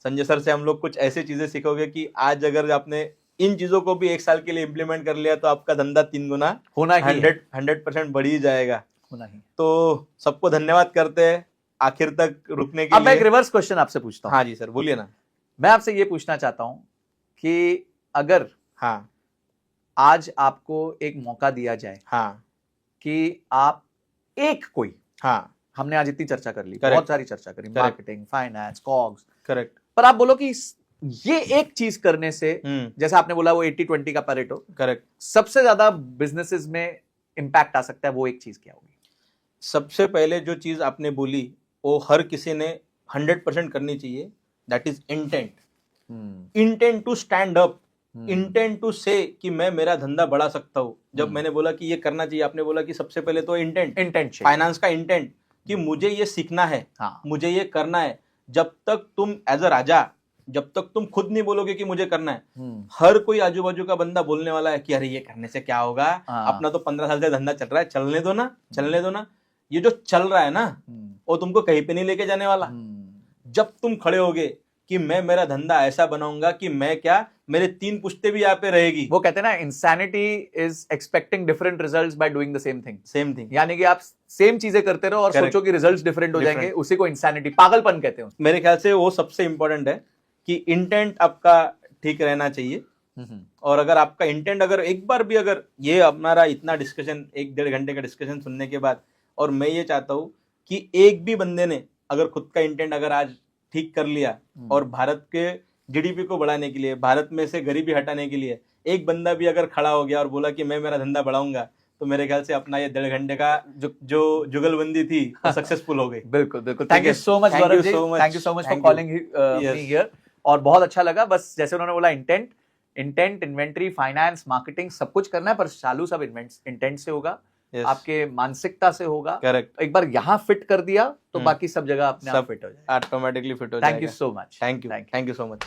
[SPEAKER 2] संजय सर से हम लोग कुछ ऐसी चीजें सीखोगे कि आज अगर आपने इन चीजों को भी 1 साल के लिए इम्प्लीमेंट कर लिया तो आपका धंधा 3 गुना
[SPEAKER 1] होना ही
[SPEAKER 2] 100% बढ़ ही जाएगा।
[SPEAKER 1] होना ही।
[SPEAKER 2] तो सबको धन्यवाद करते हैं आखिर तक रुकने के
[SPEAKER 1] अब मैं एक
[SPEAKER 2] लिए।
[SPEAKER 1] रिवर्स क्वेश्चन आपसे पूछता हूँ।
[SPEAKER 2] हाँ जी सर, बोलिए ना।
[SPEAKER 1] मैं आपसे ये पूछना चाहता हूँ कि अगर
[SPEAKER 2] हाँ
[SPEAKER 1] आज आपको एक मौका दिया जाए
[SPEAKER 2] हाँ
[SPEAKER 1] कि आप एक कोई,
[SPEAKER 2] हाँ
[SPEAKER 1] हमने आज इतनी चर्चा कर ली,
[SPEAKER 2] Correct.
[SPEAKER 1] बहुत सारी चर्चा करी, मार्केटिंग, फाइनेंस, कॉग्स,
[SPEAKER 2] करेक्ट,
[SPEAKER 1] पर आप बोलो कि ये एक चीज करने से, जैसा आपने बोला वो 80-20 का परेटो,
[SPEAKER 2] करेक्ट,
[SPEAKER 1] सबसे ज्यादा बिजनेसेस में इंपैक्ट आ सकता है, वो एक चीज क्या होगी?
[SPEAKER 2] सबसे पहले जो चीज आपने बोली वो हर किसी ने 100% करनी चाहिए, that is intent. Intent to stand up, intent to say कि मैं मेरा धंधा बढ़ा सकता हूँ। जब मैंने बोला कि ये करना चाहिए, आपने बोला कि सबसे पहले तो इंटेंट, फाइनेंस का इंटेंट कि मुझे ये सीखना है,
[SPEAKER 1] हाँ।
[SPEAKER 2] मुझे ये करना है। जब तक तुम एज अ राजा, जब तक तुम खुद नहीं बोलोगे कि मुझे करना है, हर कोई आजू बाजू का बंदा बोलने वाला है कि अरे ये करने से क्या होगा, अपना तो 15 साल से धंधा चल रहा है, चलने दो ना, चलने दो ना। ये जो चल रहा है ना वो तुमको कहीं पे नहीं लेके जाने वाला। जब तुम खड़े होगे कि मैं मेरा धंधा ऐसा बनाऊंगा कि मैं क्या, मेरे 3 पुश्ते भी यहाँ पे रहेगी।
[SPEAKER 1] वो कहते हैं ना, insanity is expecting different results by doing the same thing. यानी कि आप सेम चीजें करते रहो और
[SPEAKER 2] Correct.
[SPEAKER 1] सोचो कि रिजल्ट्स डिफरेंट हो जाएंगे, उसी को इंसैनिटी, पागलपन कहते हैं।
[SPEAKER 2] मेरे ख्याल से वो सबसे इंपॉर्टेंट है कि इंटेंट आपका ठीक रहना चाहिए। और अगर आपका इंटेंट, अगर एक बार भी, अगर ये हमारा इतना डिस्कशन, 1-1.5 घंटे का डिस्कशन सुनने के बाद, और मैं ये चाहता हूँ कि एक भी बंदे ने अगर खुद का इंटेंट अगर आज ठीक कर लिया और भारत के जीडीपी को बढ़ाने के लिए, भारत में से गरीबी हटाने के लिए एक बंदा भी अगर खड़ा हो गया और बोला कि मैं मेरा धंधा बढ़ाऊंगा, तो मेरे ख्याल से अपना ये 1.5 घंटे का जो जुगलबंदी थी वो सक्सेसफुल हो गई।
[SPEAKER 1] बिल्कुल बिल्कुल। Thank you so much Gaurav ji, thank you so much for calling me here. और बहुत अच्छा लगा। बस जैसे उन्होंने बोला, इंटेंट, इन्वेंटरी, फाइनेंस, मार्केटिंग सब कुछ करना है, पर चालू सब इंटेंट से होगा।
[SPEAKER 2] Yes.
[SPEAKER 1] आपके मानसिकता से होगा।
[SPEAKER 2] करेक्ट।
[SPEAKER 1] एक बार यहाँ फिट कर दिया तो बाकी सब जगह अपने आप फिट हो जाएगा,
[SPEAKER 2] ऑटोमेटिकली फिट हो जाएगा।
[SPEAKER 1] Thank you so much.
[SPEAKER 2] Thank you so much.